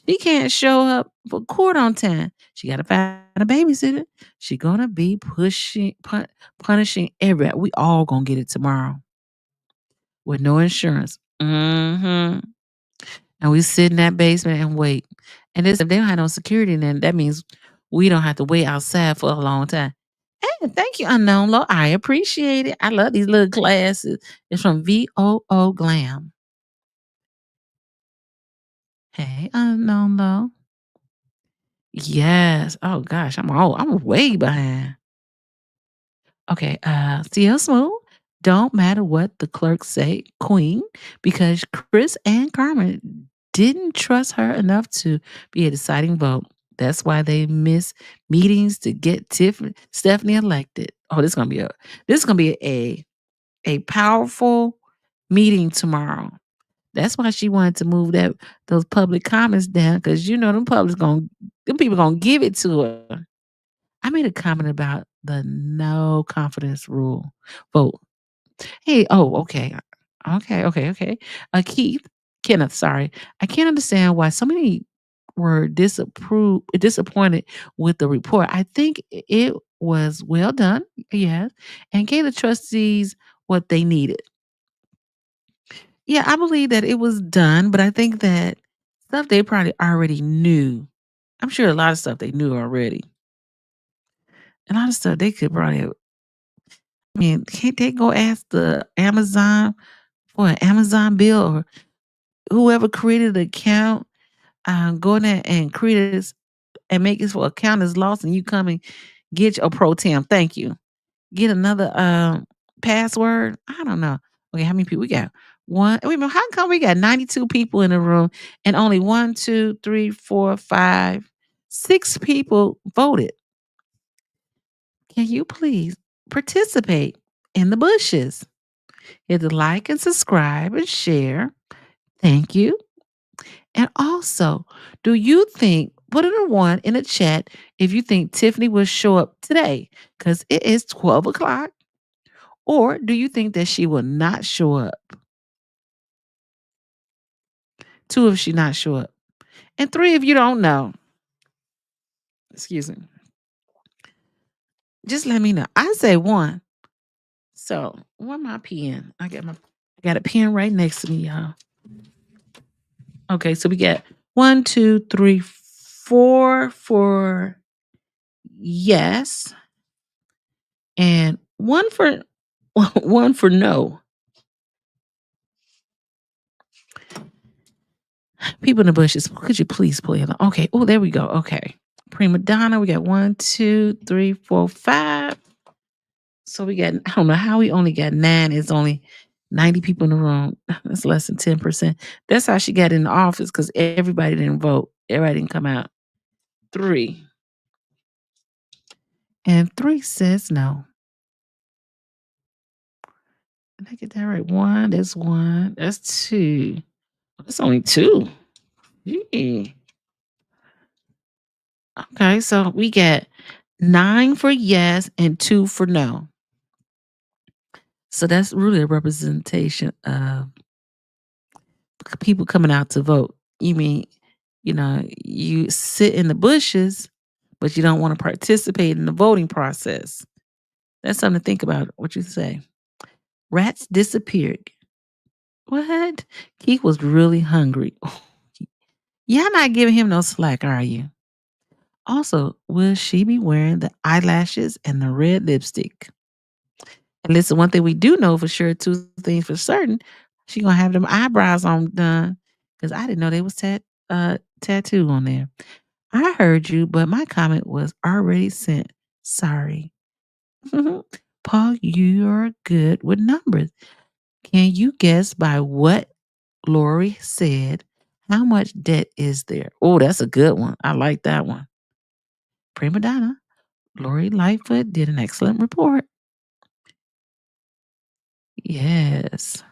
Speaker 2: She can't show up for court on time. She got to find a babysitter. She gonna be punishing everybody. We all gonna get it tomorrow with no insurance. Hmm. And we sit in that basement and wait. And this, if they don't have no security, then that means we don't have to wait outside for a long time. Hey, thank you, Unknown Low. I appreciate it. I love these little classes. It's from VOO Glam. Hey, Unknown Low. Yes. Oh gosh, I'm way behind. Okay, CL Smooth. Don't matter what the clerks say, Queen, because Chris and Carmen didn't trust her enough to be a deciding vote. That's why they miss meetings to get Stephanie elected. Oh, this is gonna be a powerful meeting tomorrow. That's why she wanted to move those public comments down because you know them people gonna give it to her. I made a comment about the no confidence rule vote. Hey, oh, okay. Okay. Keith, Kenneth, sorry. I can't understand why so many were disappointed with the report. I think it was well done, yes, and gave the trustees what they needed. Yeah, I believe that it was done, but I think that stuff they probably already knew. I'm sure a lot of stuff they knew already. A lot of stuff they could probably I mean, can't they go ask the Amazon for an Amazon bill or whoever created the account, go in there and create this and make this for account is lost and you come and get your pro tem. Thank you. Get another password. I don't know. Okay, how many people we got? One. Wait a minute. How come we got 92 people in the room and only one, two, three, four, five, six people voted? Can you please participate in the bushes? Hit the like and subscribe and share. Thank you. And also, do you think, put in a one in the chat if you think Tiffany will show up today because it is 12 o'clock, or do you think that she will not show up? Two, if she not show up. And three, if you don't know. Excuse me. Just let me know. I say one. So, where my pen? I got a pen right next to me, y'all. Okay, so we got one, two, three, four for yes. and one for one for no. People in the bushes, could you please play along? Okay. Oh, there we go. Okay. Prima donna. We got one, two, three, four, five. So we got, I don't know how we only got nine. It's only 90 people in the room. That's less than 10%. That's how she got in the office because everybody didn't vote. Everybody didn't come out. Three. And three says no. Did I get that right? One. That's one. That's two. That's only two. Yeah. Okay. So we got nine for yes and two for no. So that's really a representation of people coming out to vote. You mean, you sit in the bushes, but you don't want to participate in the voting process. That's something to think about. What you say? Rats disappeared. What? Keith was really hungry. Y'all not giving him no slack, are you? Also, will she be wearing the eyelashes and the red lipstick? And listen, one thing we do know for sure, two things for certain, she gonna have them eyebrows on done. Cause I didn't know they was tattoo on there. I heard you, but my comment was already sent. Sorry. Paul, you're good with numbers. Can you guess by what Lori said? How much debt is there? Oh, that's a good one. I like that one. Prima donna, Lori Lightfoot did an excellent report. Yes.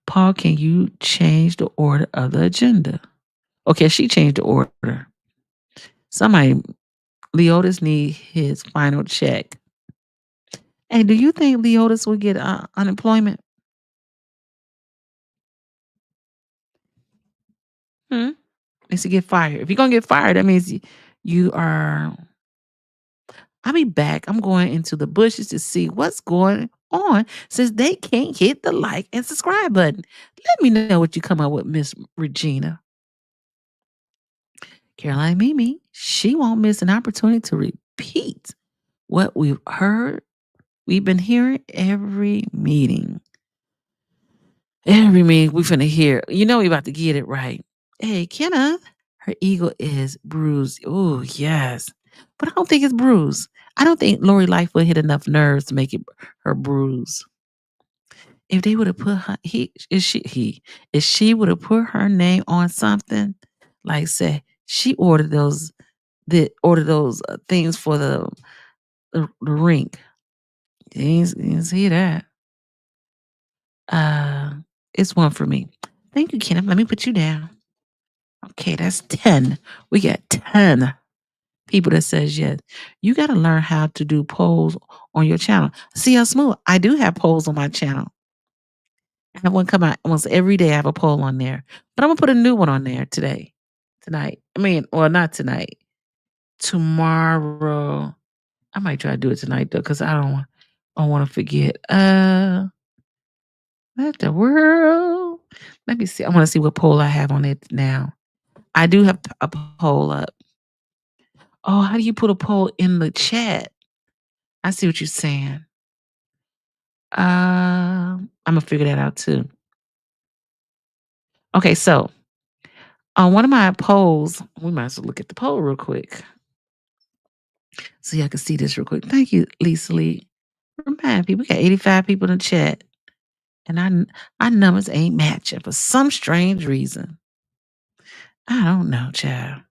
Speaker 2: Paul, can you change the order of the agenda? Okay, she changed the order. Somebody, Leotis need his final check. Hey, do you think Leotis will get unemployment? Hmm? Needs to get fired. If you're gonna get fired, that means you are. I'll be back. I'm going into the bushes to see what's going on since they can't hit the like and subscribe button. Let me know what you come up with, Miss Regina. Caroline Mimi, she won't miss an opportunity to repeat what we've been hearing every meeting. Every meeting we finna hear. You know we about to get it right. Hey, Kenneth, her ego is bruised. Oh, yes. But I don't think it's bruised. I don't think Lori Lightfoot hit enough nerves to make it her bruise. If they would have put her, if she would have put her name on something, like say she ordered those things for the rink. You didn't see that. Uh, it's one for me. Thank you, Kenneth. Let me put you down. Okay, that's 10. We got 10 people that says yes. You got to learn how to do polls on your channel. See how smooth. I do have polls on my channel. I have one come out almost every day. I have a poll on there, but I'm gonna put a new one on there tonight. I mean, well, not tonight. Tomorrow. I might try to do it tonight though, because I don't want to forget. What the world? Let me see. I want to see what poll I have on it now. I do have a poll up. Oh, how do you put a poll in the chat? I see what you're saying. I'm gonna figure that out too. Okay, so on one of my polls, we might as well look at the poll real quick. So y'all can see this real quick. Thank you, Lisa Lee. Remind people, we got 85 people in the chat. And our numbers ain't matching for some strange reason. I don't know, child.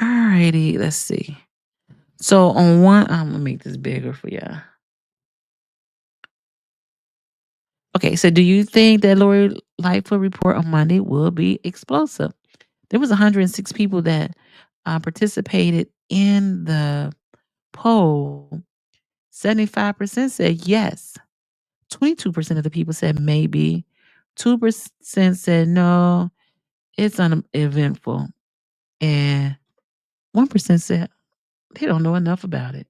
Speaker 2: Alrighty, let's see. So on one, I'm gonna make this bigger for y'all. Okay, so do you think that Lori Lightfoot report on Monday will be explosive? There was 106 people that participated in the poll. 75% said yes. 22% of the people said maybe. 2% said no, it's uneventful. And 1% said they don't know enough about it.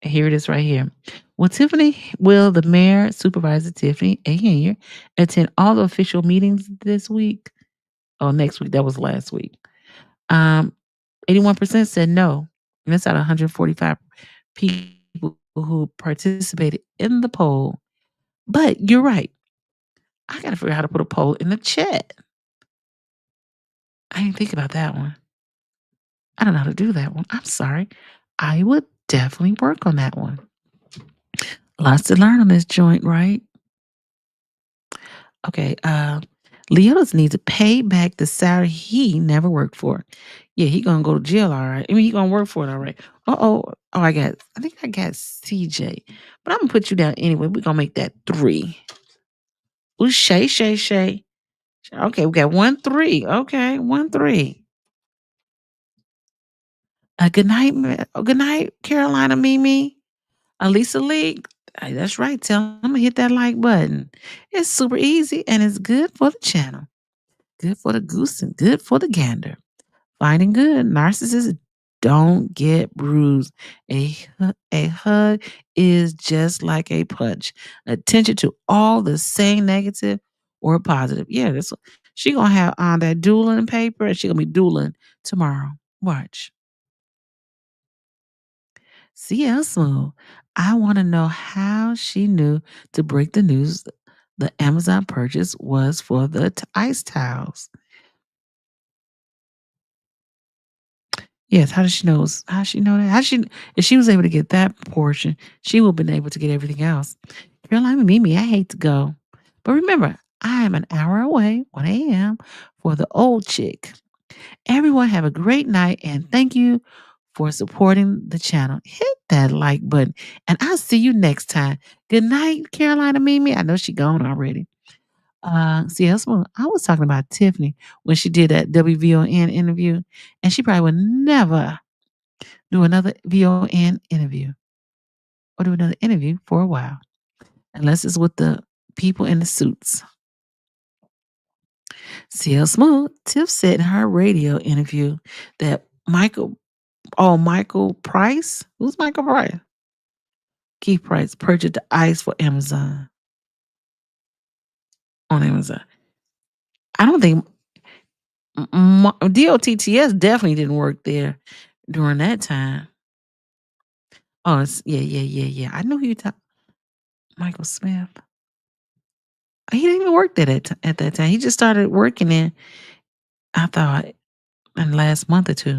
Speaker 2: Here it is right here. Will the mayor, Supervisor Tiffany A. Henry, attend all the official meetings this week? Oh, next week. That was last week. 81% said no. And that's out of 145 people who participated in the poll. But you're right. I gotta figure out how to put a poll in the chat. I didn't think about that one. I don't know how to do that one. I'm sorry. I would definitely work on that one. Lots to learn on this joint, right? Okay, Leonis needs to pay back the salary he never worked for. Yeah, he gonna go to jail, all right. I mean, he gonna work for it, all right. Uh-oh. Oh, I think I got CJ. But I'm gonna put you down anyway. We're gonna make that 3. Ooh, Shay, Shay, Shay. Okay, we got 1-3. Okay, 1-3. Good night, good night, Carolina Mimi. Lisa Lee. That's right. Tell them to hit that like button. It's super easy and it's good for the channel. Good for the goose and good for the gander. Finding good. Narcissists don't get bruised. A hug is just like a punch. Attention to all the same negative or positive. Yeah, she gonna have on that dueling paper and she gonna be dueling tomorrow. Watch. CL Smooth. I want to know how she knew to break the news the Amazon purchase was for the ice towels. Yes, how does she know? How she know that? How she if she was able to get that portion, she would have been able to get everything else. Carolina Mimi, I hate to go. But remember, I am an hour away, 1 a.m. for the old chick. Everyone have a great night and thank you for supporting the channel. Hit that like button and I'll see you next time. Good night, Carolina Mimi. I know she gone already. See, that's what I was talking about Tiffany when she did that WVON interview, and she probably would never do another VON interview or do another interview for a while, unless it's with the people in the suits. CL Smooth, Tiff said in her radio interview that Michael Price, who's Michael Price? Keith Price purchased the ice for Amazon on Amazon. I don't think DOTTS definitely didn't work there during that time. Oh, yeah. I know who you talk. Michael Smith. He didn't even work there at that time. He just started working there, I thought, in the last month or two.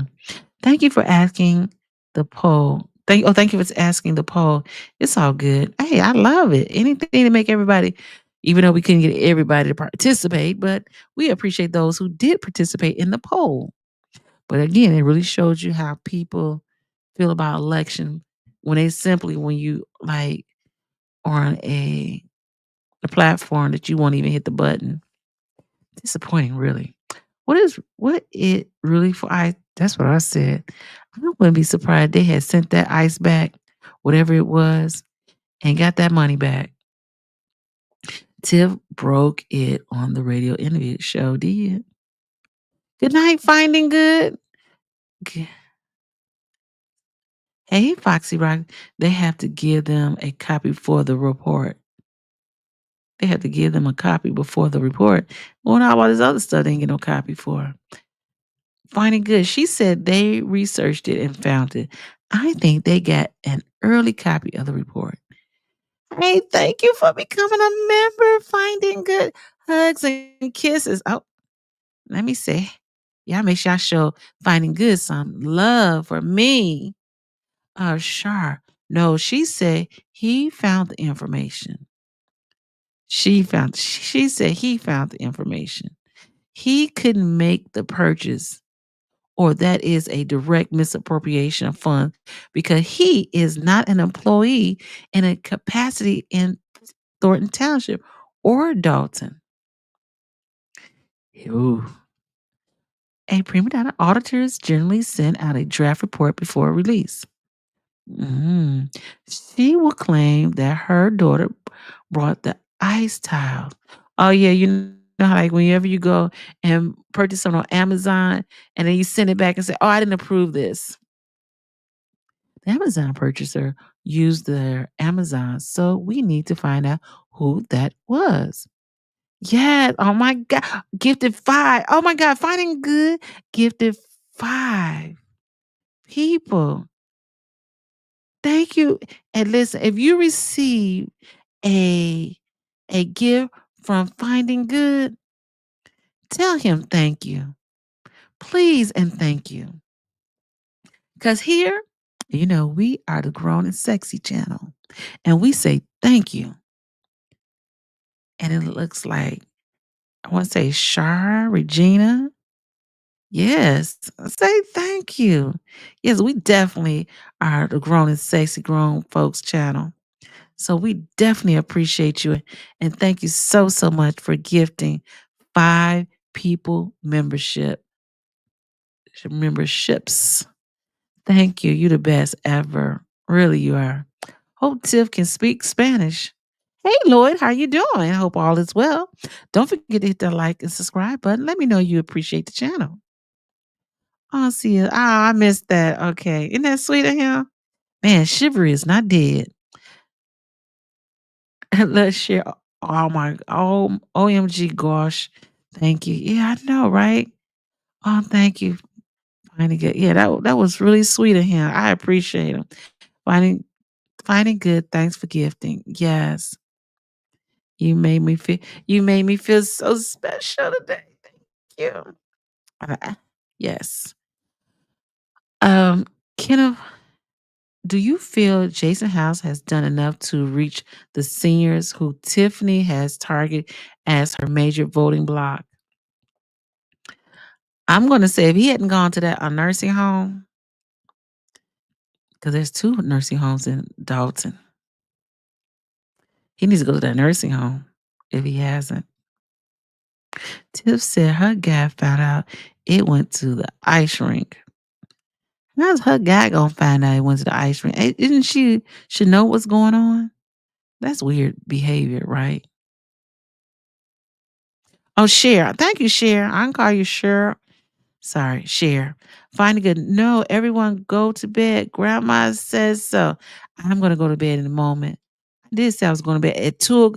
Speaker 2: Thank you for asking the poll. Thank you for asking the poll. It's all good. Hey, I love it. Anything to make everybody, even though we couldn't get everybody to participate, but we appreciate those who did participate in the poll. But again, it really shows you how people feel about election when when you like on a platform that you won't even hit the button. Disappointing, really. What it really for I that's what I said. I wouldn't be surprised they had sent that ice back, whatever it was, and got that money back. Tiff broke it on the radio interview show, did. Good night, finding good. Hey, Foxy Rock, they have to give them a copy for the report. They had to give them a copy before the report. Well, now all this other stuff they ain't get no copy for. Finding good. She said they researched it and found it. I think they got an early copy of the report. Hey, thank you for becoming a member. Finding good. Hugs and kisses. Oh, let me say, y'all make sure I show Finding Good some love for me. Sure. No, she said he found the information. She said he found the information. He couldn't make the purchase, or that is a direct misappropriation of funds because he is not an employee in a capacity in Thornton Township or Dalton. Ooh. A prima donna auditors generally send out a draft report before release. Mm. She will claim that her daughter brought the ice tile. Oh yeah, you know how like whenever you go and purchase something on Amazon and then you send it back and say, "Oh, I didn't approve this." The Amazon purchaser used their Amazon, so we need to find out who that was. Yeah. Oh my God. Gifted 5. Oh my God. Finding good. Gifted 5. people. Thank you. And listen, if you receive a a gift from Finding Good, tell him thank you. Please and thank you. Because here, we are the Grown and Sexy channel. And we say thank you. And it looks like, I want to say Shar, Regina. Yes. Say thank you. Yes, we definitely are the Grown and Sexy Grown Folks channel. So we definitely appreciate you. And thank you so, so much for gifting 5 people memberships. Thank you. You're the best ever. Really, you are. Hope Tiff can speak Spanish. Hey, Lloyd, how you doing? I hope all is well. Don't forget to hit that like and subscribe button. Let me know you appreciate the channel. Oh, see you. Oh, I missed that. Okay. Isn't that sweet of him? Man, Shivery is not dead. Let's share. Oh my, oh, OMG, gosh. Thank you. Yeah, I know, right? Oh, thank you. Finding good. Yeah, that was really sweet of him. I appreciate him. Finding finding good. Thanks for gifting. Yes. You made me feel so special today. Thank you. Uh, yes. Um, Kenneth, do you feel Jason House has done enough to reach the seniors who Tiffany has targeted as her major voting bloc? I'm gonna say if he hadn't gone to that nursing home, because there's 2 nursing homes in Dalton. He needs to go to that nursing home if he hasn't. Tiff said her guy found out it went to the ice rink. How's her guy gonna find out it went to the ice rink? Isn't she should know what's going on? That's weird behavior, right? Oh, Cher. Thank you, Cher. I can call you Cher. Sorry, Cher. Finding good. No, everyone go to bed. Grandma says so. I'm gonna go to bed in a moment. I did say I was going to bed at 2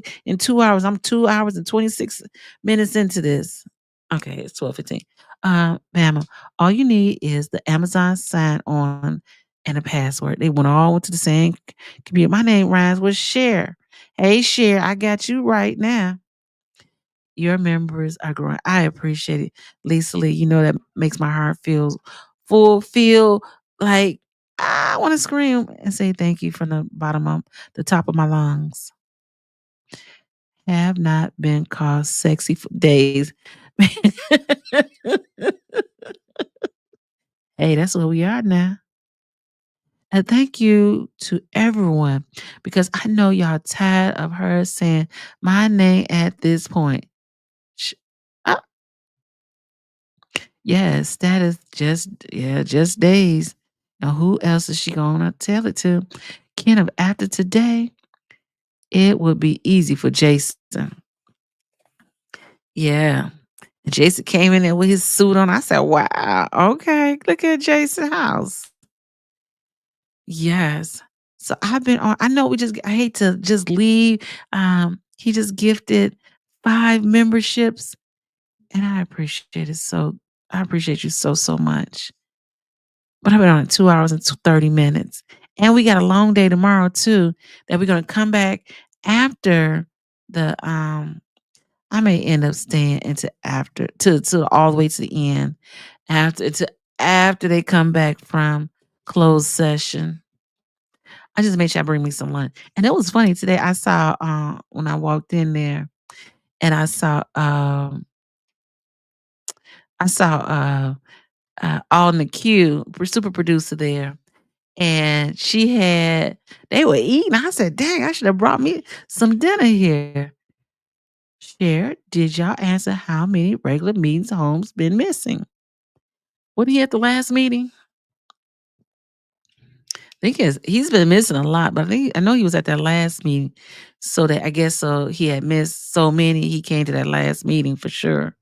Speaker 2: hours. I'm 2 hours and 26 minutes into this. Okay, it's 12:15. Bama, all you need is the Amazon sign on and a password. They went to the same computer. My name rhymes with Cher. Hey, Cher, I got you right now. Your members are growing. I appreciate it. Lisa Lee, that makes my heart feel like I want to scream and say thank you from the bottom of the top of my lungs. Have not been called sexy for days. Hey, that's where we are now. And thank you to everyone because I know y'all tired of her saying my name at this point. Sh- uh, yes, that is just days. Now, who else is she gonna tell it to? Kenneth, after today, it would be easy for Jason. Yeah. And Jason came in there with his suit on. I said, wow, okay, look at Jason's house. Yes. So I've been on. I know I hate to just leave. He just gifted 5 memberships, and I appreciate it so. I appreciate you so so much. But I've been on it 2 hours and 30 minutes, and we got a long day tomorrow too. That we're gonna come back after the. I may end up staying into after to all the way to the end after they come back from closed session. I just made sure I bring me some lunch. And it was funny today. I saw when I walked in there and I saw All Q, super producer there. And they were eating. I said, dang, I should have brought me some dinner here. Share, did y'all answer how many regular meetings Holmes been missing? What he at the last meeting? I think he's been missing a lot, but I know he was at that last meeting. So that I guess so he had missed so many. He came to that last meeting for sure.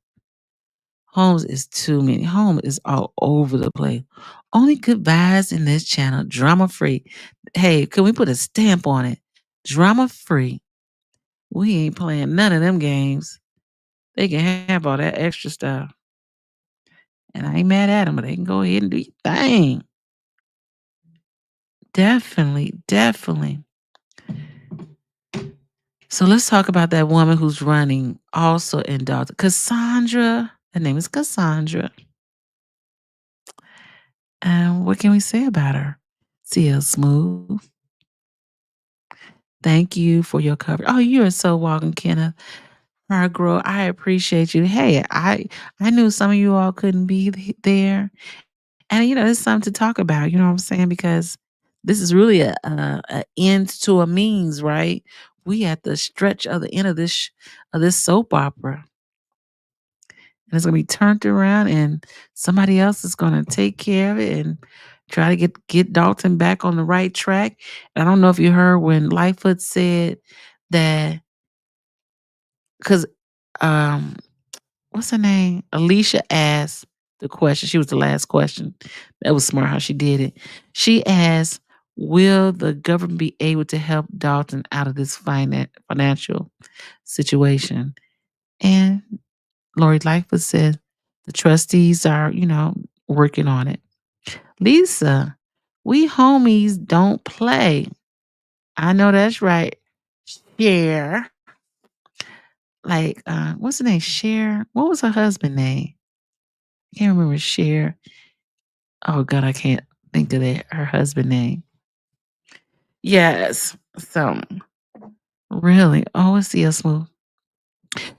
Speaker 2: Holmes is too many. Holmes is all over the place. Only good vibes in this channel. Drama free. Hey, can we put a stamp on it? Drama free. We ain't playing none of them games. They can have all that extra stuff. And I ain't mad at them, but they can go ahead and do your thing. Definitely, definitely. So let's talk about that woman who's running also in Dalton. Cassandra. Her name is Cassandra. And what can we say about her? CL Smooth. Thank you for your cover. Oh, you are so welcome, Kenneth. Our girl, I appreciate you. Hey, I knew some of you all couldn't be there, and it's something to talk about. You know what I'm saying? Because this is really a end to a means, right? We at the stretch of the end of this soap opera, and it's gonna be turned around, and somebody else is gonna take care of it and try to get Dalton back on the right track. And I don't know if you heard when Lightfoot said that because um what's her name? Alicia asked the question. She was the last question. That was smart how she did it. She asked, "Will the government be able to help Dalton out of this financial situation?" And Lori Lightfoot said, "The trustees are, working on it." Lisa, we homies don't play. I know that's right. Share. Like, what's her name? Cher. What was her husband name? I can't remember Cher. Oh God, I can't think of that her husband name. Yes. So really, oh, it's CL Smooth.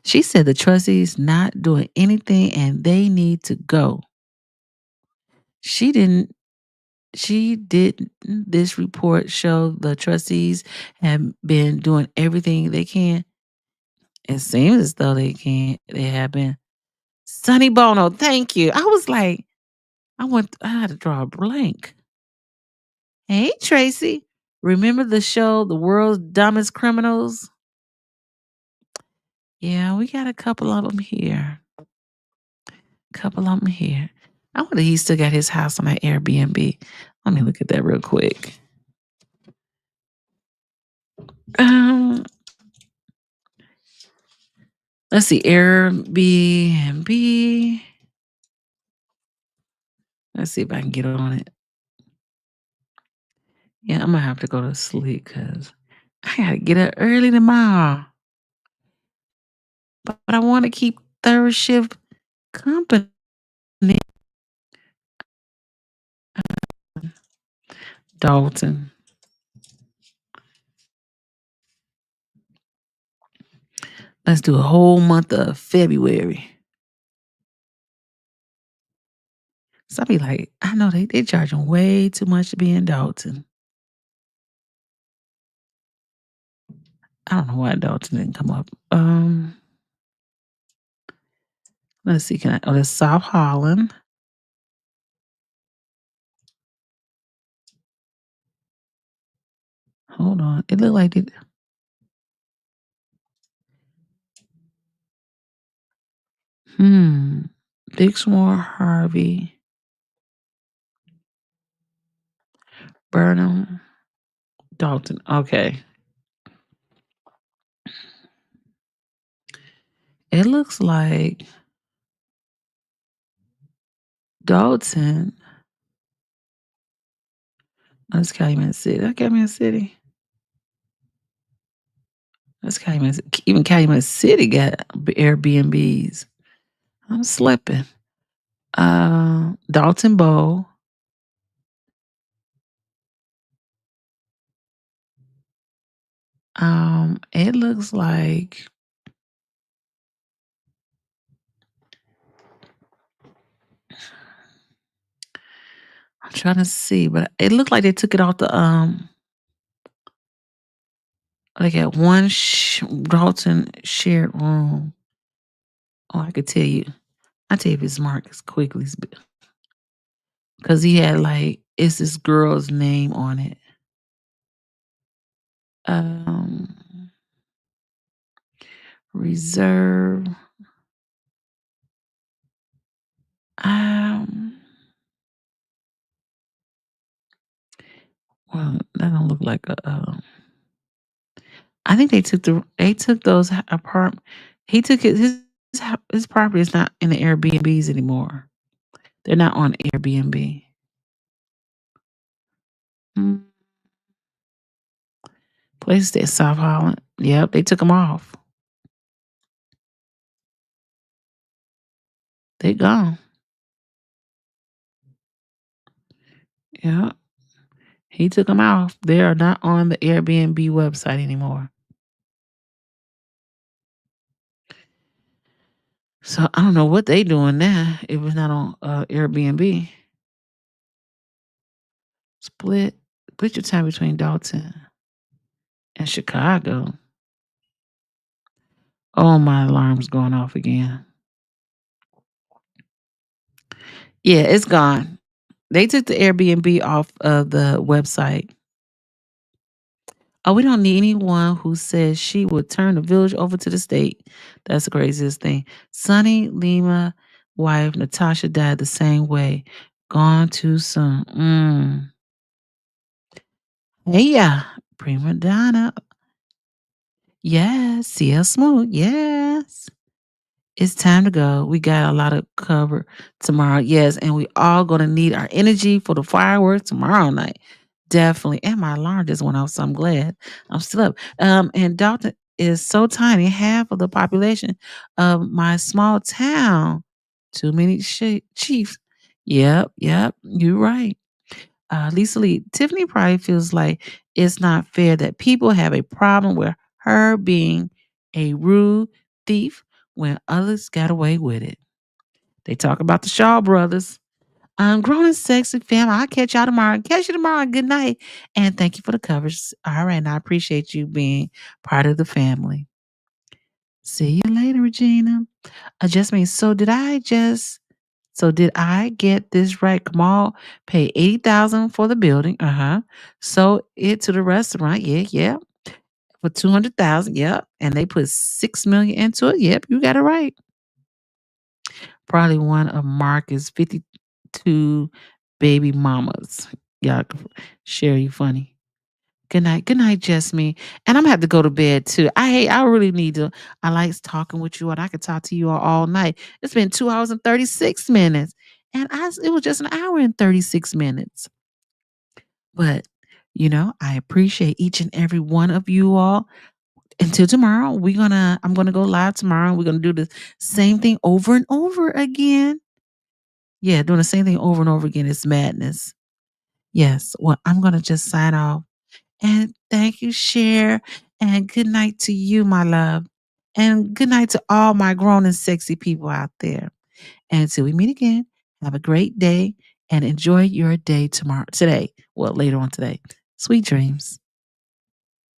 Speaker 2: She said the trustees not doing anything and they need to go. She didn't. She did this report show the trustees have been doing everything they can. It seems as though they can. They have been. Sonny Bono, thank you. I was like, I had to draw a blank. Hey, Tracy. Remember the show, The World's Dumbest Criminals? Yeah, we got a couple of them here. Couple of them here. I wonder he still got his house on that Airbnb. Let me look at that real quick. Um, let's see, Airbnb. Let's see if I can get on it. Yeah, I'm gonna have to go to sleep because I gotta get up early tomorrow. But I want to keep third shift company. Dalton. Let's do a whole month of February. So I be like, I know they charging way too much to be in Dalton. I don't know why Dalton didn't come up. Let's see, there's South Holland. Hold on. It looked like it. Hmm. Dixmoor, Harvey, Burnham, Dalton. Okay. It looks like Dalton. That's Calumet City. That Calumet City. That's Calumet. Even Calumet City got Airbnbs. I'm slipping. Dalton Bowl. It looks like I'm trying to see, but it looked like they took it off the they got one Dalton shared room. Oh, I could tell you. I tell you if it's marked as quickly because he had like it's this girl's name on it. Um, reserve. Um, well, that don't look like a. I think they took those apartment. He took his property is not in the Airbnbs anymore. They're not on Airbnb. Mm. Places at South Holland. Yep, they took them off. They gone. Yeah, he took them off. They are not on the Airbnb website anymore. So I don't know what they doing now if it's not on Airbnb. Split split your time between Dalton and Chicago. Oh, my alarm's going off again. Yeah, it's gone. They took the Airbnb off of the website. Oh, we don't need anyone who says she would turn the village over to the state. That's the craziest thing. Sonny Lima wife Natasha died the same way. Gone too soon. Hey, yeah. Prima donna. Yes. CL Smooth. Yes. It's time to go. We got a lot of cover tomorrow. Yes, and we all gonna need our energy for the fireworks tomorrow night. Definitely. And my alarm just went off, so I'm glad I'm still up. And Dalton is so tiny, half of the population of my small town. Too many chiefs. Yep, yep, you're right. Lisa Lee, Tiffany probably feels like it's not fair that people have a problem with her being a rude thief when others got away with it. They talk about the Shaw brothers. Grown and sexy fam. I'll catch y'all tomorrow. Catch you tomorrow. Good night. And thank you for the coverage. All right. And I appreciate you being part of the family. See you later, Regina. Just me. So did I get this right? Kamal paid 80,000 for the building. Uh-huh. So it to the restaurant. Yeah, yeah. For 200,000. Yep. And they put 6 million into it. Yep, you got it right. Probably one of Marcus' 52 baby mamas. Y'all share you funny. Good night. Good night, Jessme. And I'm gonna have to go to bed too. I really need to. I like talking with you and I could talk to you all night. It's been 2 hours and 36 minutes. And it was just an hour and 36 minutes. But I appreciate each and every one of you all. Until tomorrow, I'm gonna go live tomorrow. We're gonna do the same thing over and over again. Yeah, doing the same thing over and over again is madness. Yes. Well, I'm going to just sign off. And thank you, Cher. And good night to you, my love. And good night to all my grown and sexy people out there. And until we meet again, have a great day and enjoy your day today. Well, later on today. Sweet dreams.